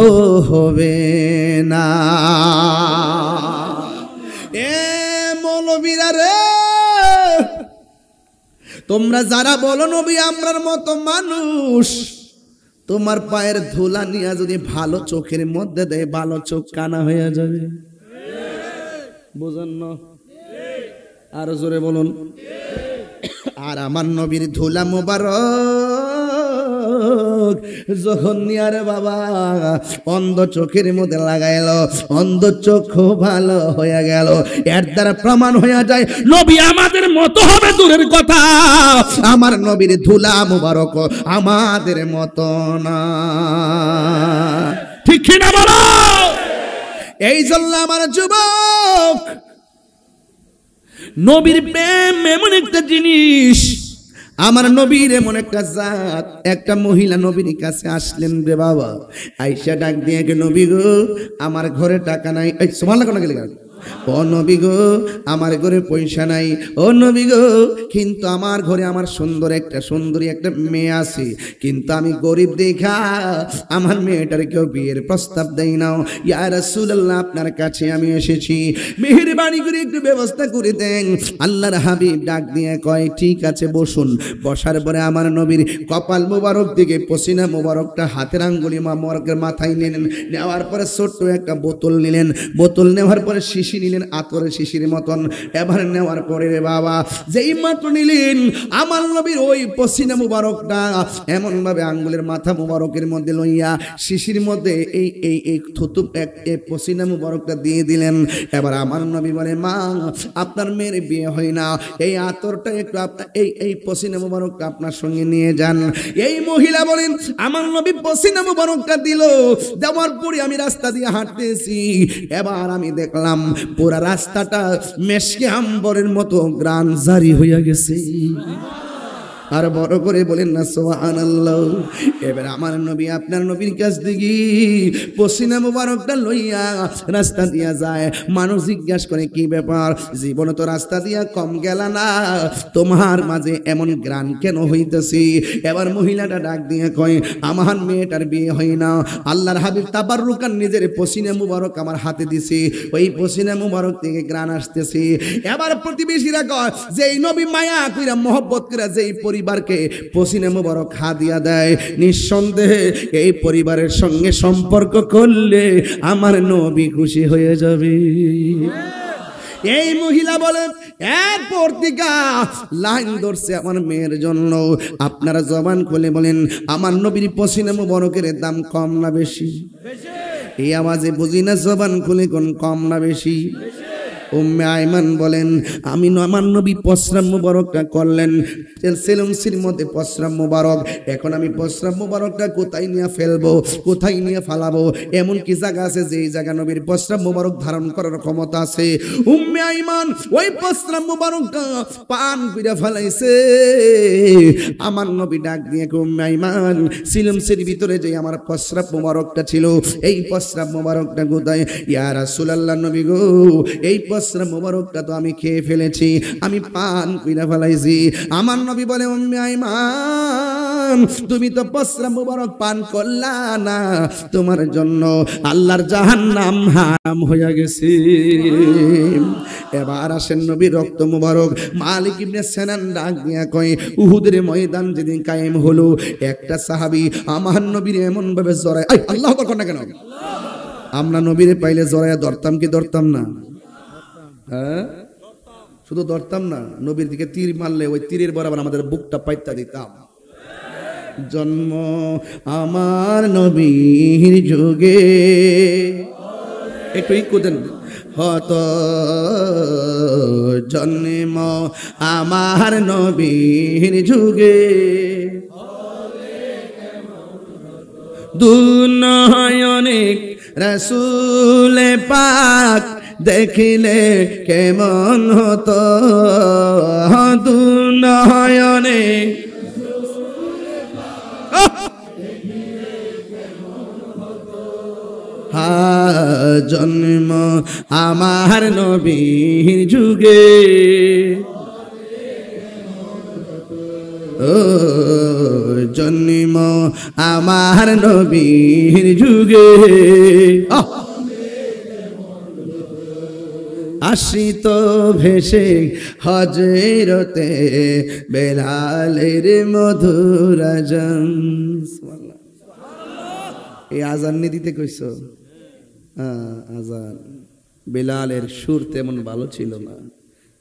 হবে না। এ মৌলবীরা রে, তোমরা যারা বলো নবী আমরার মতো মানুষ, তোমার পায়ের ধুলা নিয়ে যদি ভালো চোখের মধ্যে দেয়, ভালো চোখ কানা হয়ে যাবে। বুঝেন না? আরো জোরে বলুন। আর আমার নবীর ধুলা মোবারক যখন নিয়ারে বাবা অন্ধ চোখের মধ্যে লাগাইল, অন্ধ চোখ ভালো হয়ে গেল। এর দ্বারা প্রমাণ হয়ে যায় নবী আমাদের মতো হবে দূরের কথা, আমার নবীর ধুলা মোবারক আমাদের মতো না। ঠিক কিনা বলো? এই জন্য আমার যুবক, নবীর প্রেম এমন একটা জিনিস, আমার নবীর এমন একটা জাত। একটা মহিলা নবীর কাছে আসলেন রে বাবা, আইসা ডাক দিয়ে নবী গো আমার ঘরে টাকা নাই। সুবহানাল্লাহ কোন গেলে ও নবী গো আমার ঘরে পয়সা নাই, ও নবী গো কিন্তু আমার ঘরে আমার সুন্দরী একটা মেয়ে আছে, কিন্তু আমি গরিব দেখা আমার মেয়েটার কেউ বিয়ের প্রস্তাব দেই না। ইয়া রাসূলুল্লাহ আপনার কাছে আমি এসেছি, মেহেরবানি করে একটু ব্যবস্থা করে দেন। আল্লাহর হাবিব ডাক দিয়ে কয় ঠিক আছে বসুন। বসার পরে আমার নবীর কপাল মোবারক দিকে পসিনা মোবারকটা হাতের আঙ্গুলি মোবারকের মাথায় নিলেন, নেওয়ার পরে ছোট্ট একটা বোতল নিলেন, বোতল নেওয়ার পরে শিশি নিলেন আতরের শিশির মতন। এবার নেওয়ার পরে রে বাবা যেই মাত্র নিলেন আমার নবীর ওই পসিনা মুবারকটা এমন ভাবে আঙ্গুলের মাথা মুবারকের মধ্যে লইয়া শিশির মধ্যে এই এই এই থুতু এই পসিনা মুবারকটা দিয়ে দিলেন। এবার আমার নবী বলে মা আপনার মেয়ের বিয়ে হয় না, এই আতরটা একটু আপনার এই পসিনা মুবারকটা আপনার সঙ্গে নিয়ে যান। এই মহিলা বলেন আমার নবী পসিনা মুবারকটা দিল, দেওয়ার পরে আমি রাস্তা দিয়ে হাঁটতেছি, এবার আমি দেখলাম পুরা রাস্তাটা মেশকে আম্বরের মতো গ্রান জারি হইয়া গেছে। আর বড় করে বলেন না সুবহানাল্লাহ। এবার আমার নবী আপনার নবীর কাছ থেকে পসিনা মুবারকটা লইয়া রাস্তা দিয়া যায়। মানুষ জিজ্ঞাসা করে কি ব্যাপার, জীবনে তো রাস্তা দিয়া কম গেল না, তোমার মাঝে এমন গ্রান কেন হইতেছে? এবার মহিলাটা ডাক দিয়ে কয় আমার মেয়েটার বিয়ে হয় না, আল্লাহর হাবিব তাবাররুকান নিজের পসিনা মুবারক আমার হাতে দিছে, ওই পসিনা মুবারক থেকে গ্রান আসতেছে। এবার প্রতিবেশীরা কয় যে এই নবী মায়া কইরা মহব্বত কইরা যেই পরিবারকে পসিনা মুবারক হাদিয়া দেয়, নিঃসন্দেহে এই পরিবারের সঙ্গে সম্পর্ক করলে আমার নবী খুশি হয়ে যাবে। এই মহিলা বলেন এরপর থেকে লাইন ধরছে আমার মেয়ের জন্য। আপনারা জবান খুলে বলেন আমার নবীর পসিনা মুবারকের দাম কম না বেশি? এই আওয়াজে বুঝি না, জবান খুলে কোন কম না বেশি? উম্মে আইমান বলেন আমি আমার নবী পসরাম মুবারকটা করলেন সেলুমসির মধ্যে পসরাম মুবারক, এখন আমি পসরাম মুবারকটা কোথায় নিয়ে ফেলবো, কোথায় নিয়ে ফালাবো? এমন কি জায়গা আছে যেই জায়গা নবীর পসরাম মুবারক ধারণ করার ক্ষমতা আছে? উম্মে আইমান ওই পসরাম মুবারকটা পান করে ফেলাইছে। আমার নবী ডাক দিয়ে উম্মে আইমান সেলুমসির ভিতরে যে আমার পসরাম মুবারকটা ছিল, এই পসরাম মুবারকটা কোথায়? ইয়া রাসূলুল্লাহ নবী গো এই পসরাম মুবারকটা তো আমি খেয়ে ফেলেছি, আমি পান কইরা ফেলাইছি। আমার নবী বলে উম্মে আইমান তুমি তো পসরাম মুবারক পান করলা না, তোমার জন্য আল্লাহর জাহান্নাম হারাম হয়ে গেছে। এবার আসেন নবীর রক্ত মুবারক। মালিক ইবনে সিনান ডাক দিয়া কয় উহুদের ময়দান যেদিন কায়েম হলো, একটা সাহাবী আমার নবীর এমন ভাবে জড়ায়, আল্লাহু আকবার কোন না কেন? আমরা নবীরে পাইলে জড়ায়া ধরতাম কি ধরতাম না? হ্যাঁ শুধু ধরতাম না, নবীর দিকে তীর মারলে ওই তীরের বরাবর আমাদের বুকটা পাইতা দিতাম। জন্ম আমার নবীর যুগে, একটু ইকো দেন, হত জন্ম আমার নবীর যুগে, দুনয়নে রাসূল পাক দেখিলে কেমন হতো, দুনয়নে জন্ম আমার নবীর যুগে, ও জন্ম আমার নবীর যুগে, আশ্রিত ভেসে হজরতে বেলালের মধুর আজান। এই আজান নি দিতে কইছ? আজান। বেলালের সুর তেমন ভালো ছিল না,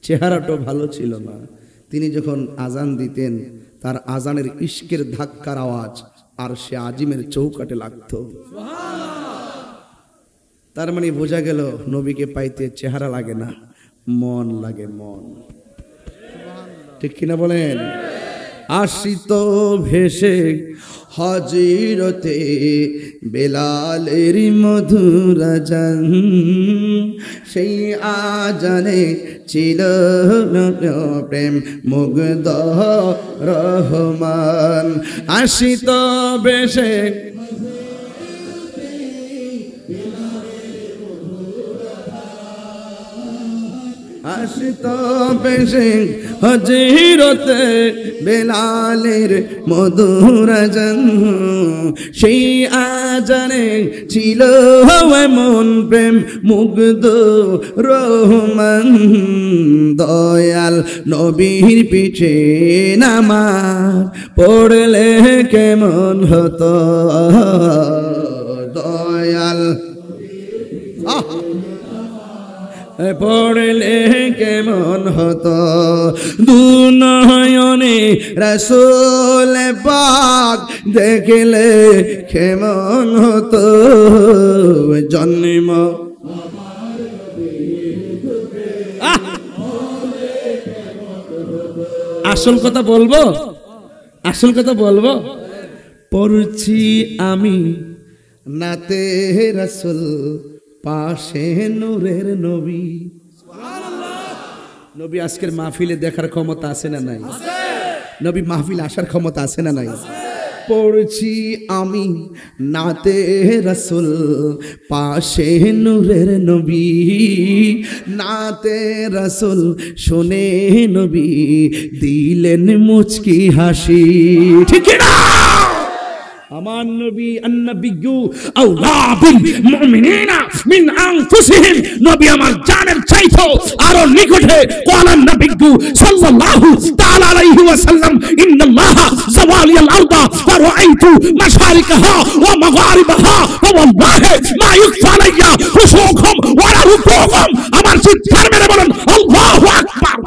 চেহারাটাও ভালো ছিল না। তিনি যখন আজান দিতেন তার আজানের ইশকের ধাক্কার আওয়াজ আর সে আজিমের চৌকাটে লাগতো। তার মানে বোঝা গেল নবীকে পাইতে চেহারা লাগে না, মন লাগে, মন। ঠিক কিনা বলেন? আশ্রিত ভেসে হজরতে বেলালের মধুর আজান, সেই আজানে ছিল প্রেম মুগ্ধ রহমান। আশ্রিত ভেসে আশিত বেশে হজরতে বেলালের মধুর আজান, সেই আজানে ছিল মন প্রেম মুগ্ধ রহমান। দয়াল নবীর পিছে নামাজ পড়লে কেমন হতো, দয়াল পড়লে কেমন হতো, দুনয়নে রাসূল পাক দেখলে কেমন হতো, জন্ম আসল কথা বলবো, আসল কথা বলবো। পড়ছি আমি নাতে রাসূল, পাশে নূরের নবী। নবী আজকের মাহফিলে দেখার ক্ষমতা আছে না নাই? নবী মাহফিল আসার ক্ষমতা আছে না নাই? পড়ছি আমি নাতে রাসূল, পাশে নূরের নবী। নাতে রাসূল শুনে নবী দিলেন মুচকি হাসি। ঠিক না? আমার নবী আন-নবিয়্যু আওলা বিল মুমিনিনা মিন আনফুসিহিম, নবী আমার জানের চাইতো আরো নিকটে। ক্বালা আন-নবিয়্যু সাল্লাল্লাহু তাআলা আলাইহি ওয়াসাল্লাম, ইন্নাল্লাহা যাওয়ালিয়াল আরদা ফারাআইতু মাশারিকাহা ওয়া মাগারিবাহা ওয়া ওয়াল্লাহি মা ইউখফা আলাইয়া খুশুকুম ওয়া রুকুকুম। আমার চিৎকার মেরে বলেন আল্লাহু আকবার।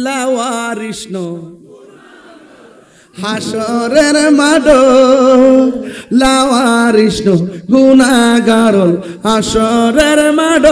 লাওয়ারিষ্ণ হাসরের মাড, লাওয়ারিষ্ণ গুনাহগার হাসরের মাড,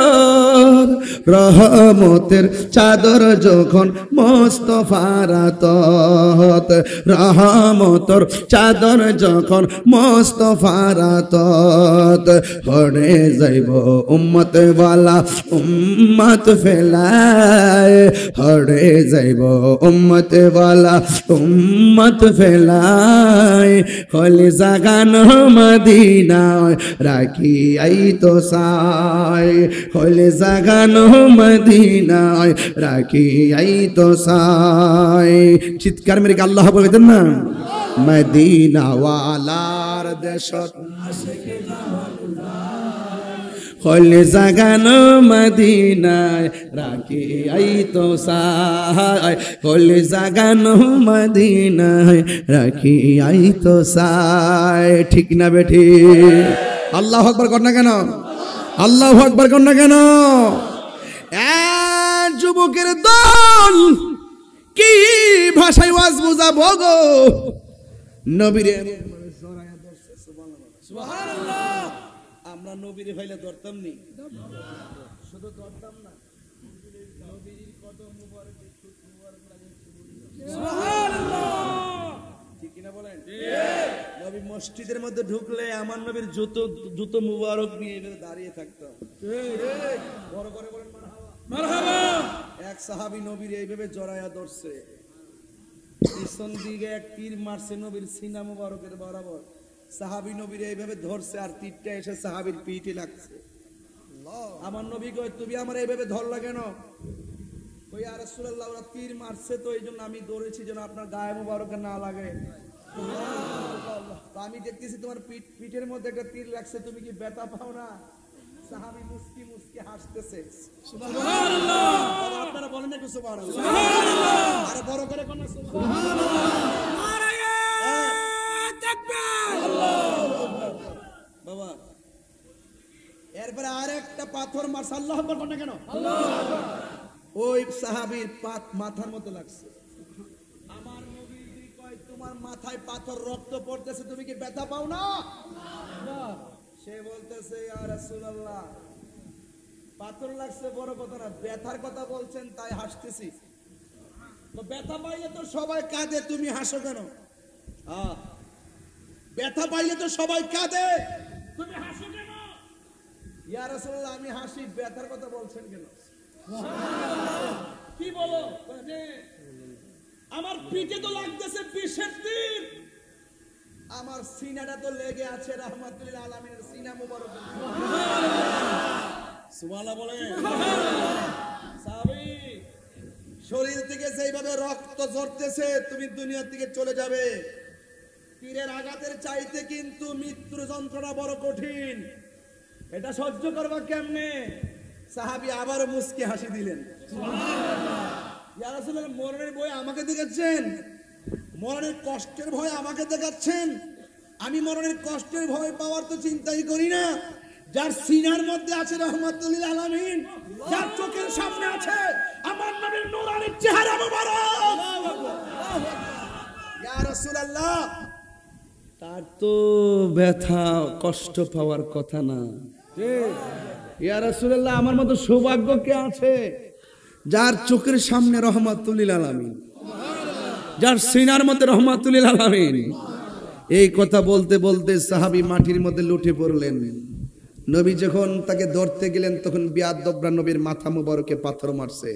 রহমতের চাদর যখন মুস্তাফার আতত, রহমতের চাদর যখন মুস্তাফার আতত, পড়ে যাইব উম্মত ওয়ালা উম্মত ফেলায়, পড়ে যাইব উম্মত ওয়ালা উম্মত ফেলায়, খলে জাগানো মদিনায় রাখি আই তো সায়, খলে জাগানো মদিনায় রাখি আই তো সায়। চিৎকার মেরে আল্লাহ বলতেন না, মদিনা ওয়ালার দেশত খলে জাগানো মদিনায় রাখি আই তো সায়, খলে জাগানো মদিনায় রাখি আই তো সায়। ঠিক না বেঠি? আল্লাহু আকবার কর না কেন? আল্লাহু আকবার কর না কেন? যুবকের দল কি ভাষায় ওয়াজ বুঝাবো গো নবীরে? সুবহানাল্লাহ। আমরা নবীরে ফাইলে ধরতাম নি, শুধু ধরতাম না, নবীর কদম মুবারকে সুত মুবারক লাগে। সুবহানাল্লাহ। ঠিক না? মসজিদের মধ্যে ঢুকলে আমার নবীর জুতো জুতো মুবারক নিয়ে এভাবে দাঁড়িয়ে থাকতাম। বড় করে বলেন মারহাবা। এক সাহাবী নবীর এইভাবে জড়ায়া ধরছে, পিছন দিকে এক তীর মারছে নবীর সিনা মুবারকের বরাবর। সাহাবী নবীর এইভাবে ধরছে আর তীরটা এসে সাহাবীর পিঠে লাগছে। আমার নবী কয় তুমি আমার এইভাবে ধরলা কেন? ওই ইয়া রাসূলুল্লাহ ওরা তীর মারছে তো এইজন্য আমি দৌড়েছি যেন আপনার গায়ে মুবারকে না লাগে। আমি দেখতেছি তোমার পিঠের মধ্যে একটা তীর লাগছে, তুমি কি ব্যথা পাও না? সাহাবী মুস্কি মুস্কি হাসতেছে। সুবহানাল্লাহ। বাবা আপনারা বলেন একটু সুবহানাল্লাহ। সুবহানাল্লাহ। আরে বড় করে কোন সুবহানাল্লাহ। নারায়ে তাকবীর। আল্লাহু আকবার। বাবা এরপরে আরেকটা পাথর মারছে, আল্লাহু আকবার বলেন কেন? আল্লাহু আকবার। ওই সাহাবীর মাথার মধ্যে লাগছে। আমার নবী কয় তোমার মাথায় পাথর রক্ত পড়তেছে, তুমি কি ব্যথা পাও না? সে বলতেছে ইয়া রাসূলুল্লাহ পাথর লাগছে বড় কথা না, ব্যথার কথা বলছেন তাই হাসতেছি। তো ব্যথা পাইলে তো সবাই কাঁদে, তুমি হাসো কেন? ব্যথা পাইলে তো সবাই কাঁদে, তুমি হাসো কেন? ইয়া রাসূলুল্লাহ আমি হাসি, ব্যথার কথা বলছেন কেন? কি বলো? আমার পিঠে তো লাগতেছে বিষের তীর, আমার সিনাটা তো লেগে আছে রাহমাতুল আলামিনের সিনা মুবারক। সুবহানাল্লাহ বলেন। সাহাবী শরীর থেকে যেইভাবে রক্ত ঝরতেছে তুমি দুনিয়া থেকে চলে যাবে। তীরের আঘাতের চাইতে কিন্তু মৃত্যুর যন্ত্রণা বড় কঠিন, এটা সহ্য করবা কেমনে? সাহাবী আবারও মুস্কি হাসি দিলেন। সুবহানাল্লাহ। ইয়া রাসূলুল্লাহ মরণের ভয় আমাকে দেখাচ্ছেন, মরণের কষ্টের ভয় আমাকে দেখাচ্ছেন? আমি মরণের কষ্টের ভয় পাওয়ার তো চিন্তাই করি না। যার সিনার মধ্যে আছে রাহমাতুল লিল আলামিন, যার চোখের সামনে আছে আমার নবীর নূরানী চেহারা মুবারক, ইয়া রাসূলুল্লাহ তার তো ব্যথা কষ্ট পাওয়ার কথা না। ইয়া রাসূলুল্লাহ আমার মতো সৌভাগ্য কে আছে যার চোখের সামনে রাহমাতুল লিল আলামিন, যার সিনার মধ্যে রাহমাতুল লিল আলামিন। এই কথা বলতে বলতে সাহাবী মাটির মধ্যে লুটে পড়লেন। নবী যখন তাকে ধরতে গেলেন তখন বিয়াদবরা নবীর মাথা মুবারকে পাথর মারছে।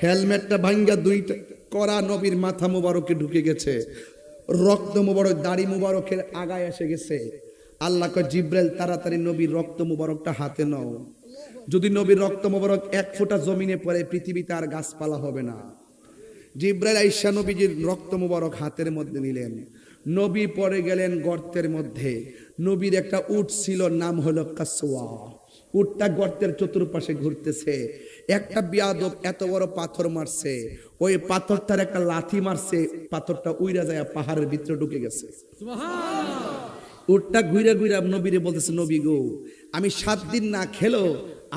হেলমেটটা ভাঙ্গা দুইটা করা নবীর মাথা মুবারকে ঢুকে গেছে, রক্ত মুবারক দাড়ি মুবারকের আগায় এসে গেছে। আল্লাহ কয় জিব্রাইল তাড়াতাড়ি নবীর রক্ত মুবারকটা হাতে নাও, যদি নবীর রক্ত মুবারক এক ফোঁটা জমিনে পড়ে পৃথিবীতে আর গাছপালা হবে না। জিব্রাইল আইসা নবীজির রক্ত মুবারক হাতের মধ্যে নিলেন। নবী পড়ে গেলেন গর্তের মধ্যে। নবীর একটা উট ছিল, নাম হলো কাসওয়া। উটটা গর্তের চতুর্পাশে ঘুরতেছে। একটা বিয়াদব এত বড় পাথর মারছে, ওই পাথরটার একটা লাথি মারছে, পাথরটা উইরা যায় পাহাড়ের ভিতরে ঢুকে গেছে। উটটা ঘুরে ঘুরে নবীরে বলতেছে নবী গো আমি 7 দিন না খেলো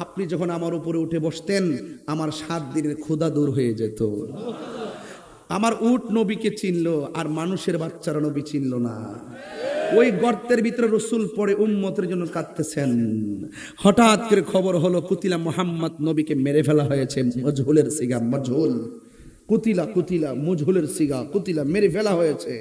আপনি যখন আমার উপরে উঠে বসতেন আমার 7 দিনের ক্ষুধা দূর হয়ে যেত। আমার উট নবীকে চিনলো আর মানুষের বাচ্চারা নবী চিনলো না। ওই গর্তের ভিতরে রাসূল পড়ে উম্মতের জন্য কাঁদতেছেন। হঠাৎ করে খবর হলো কুতিলা মুহাম্মদ নবীকে মেরে ফেলা হয়েছে। মজহুলের সিগা মজহুল, কুতিলা কুতিলা মজহুলের সিগা কুতিলা মেরে ফেলা হয়েছে।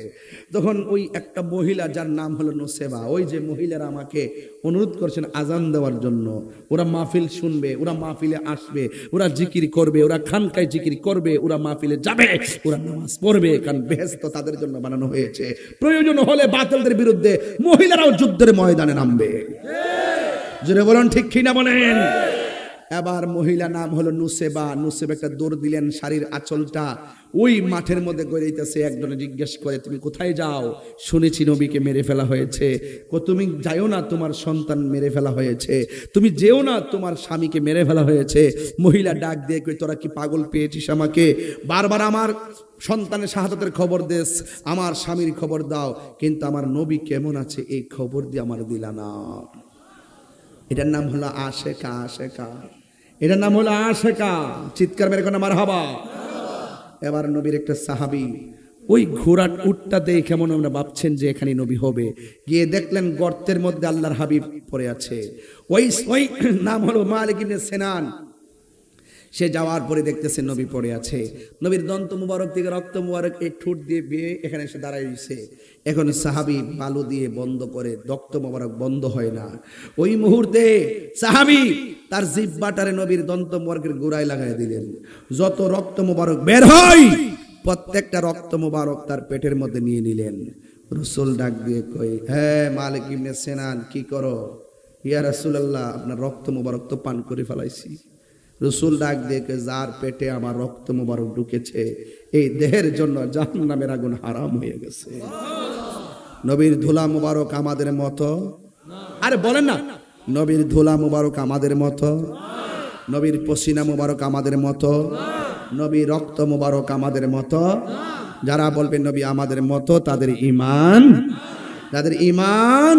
তখন ওই একটা মহিলা যার নাম হলো নুসেবা, ওই যে মহিলারা আমাকে অনুরোধ করছেন আজান দেওয়ার জন্য, ওরা মাহফিল শুনবে, ওরা মাহফিলে আসবে, ওরা জিকির করবে, ওরা খানকায় জিকির করবে, ওরা মাহফিলে যাবে, ওরা নামাজ পড়বে, কারণ বেহেশত তাদের জন্য বানানো হয়েছে। প্রয়োজন হলে বাতিলদের বিরুদ্ধে মহিলারাও যুদ্ধের ময়দানে নামবে। জোরে বলেন ঠিক কিনা বলেন। এবার মহিলা নাম হলো নুসেবা। নুসেবা একটা দৌড় দিলেন, শাড়ির আঁচলটা ওই মাঠের মধ্যে গড়াইতেছে। একজনে জিজ্ঞেস করে তুমি কোথায় যাও? শুনেছি নবীকে মেরে ফেলা হয়েছে। তুমি যাও না, তোমার সন্তান মেরে ফেলা হয়েছে। তুমি যেও না, তোমার স্বামীকে মেরে ফেলা হয়েছে। মহিলা ডাক দিয়ে কই তোরা কি পাগল পেয়েছিস আমাকে? বারবার আমার সন্তানের শাহাদাতের খবর দেস, আমার স্বামীর খবর দাও, কিন্তু আমার নবী কেমন আছে এই খবর দিয়ে আমার দিলা না। এটার নাম হলো আশেকা। আশেকা, এটার নাম হলো আশেকা। চিৎকার মেরে কোন মারহাবা। এবার নবীর একটা সাহাবী ওই ঘোড়ার উটটা দেখে কেমন আমরা ভাবছেন যে এখানে নবী হবে, গিয়ে দেখলেন গর্তের মধ্যে আল্লাহর হাবিব পড়ে আছে। ওই নাম হলো মালিক ইবনে সিনান। সে যাওয়ার পরে দেখতেছে নবী পড়ে আছে, নবীর দন্ত মুবারক থেকে রক্ত মুবারক এই ঠোঁট দিয়ে বেয়ে এখানে এসে দাঁড়ায় রয়েছে। এখন সাহাবী বালু দিয়ে বন্ধ করে, রক্ত মুবারক বন্ধ হয় না। ওই মুহূর্তে সাহাবী তার জিহ্বাটারে নবীর দন্ত মুবারকের গোড়ায় লাগাই দিলেন। যত রক্ত মুবারক বের হয় প্রত্যেকটা রক্ত মুবারক তার পেটের মধ্যে নিয়ে নিলেন। রাসূল ডাক দিয়ে কই, হ্যাঁ মালিক ইবনে সিনান, কি করো? ইয়া রাসূলুল্লাহ, আপনার রক্ত মুবারক তো পান করে ফেলাইছি। রাসূল ডাক দিয়ে কই, যার পেটে আমার রক্ত মুবারক ঢুকেছে এই দেহের জন্য জাহান্নামের আগুন হারাম হয়ে গেছে। নবীর ধুলা মুবারক আমাদের মতো, আরে বলেন না, নবীর ধুলা মুবারক আমাদের মতো, নবীর পসিনা মুবারক আমাদের মতো, নবীর রক্ত মুবারক আমাদের মতো। যারা বলবেন নবী আমাদের মতো, তাদের ঈমান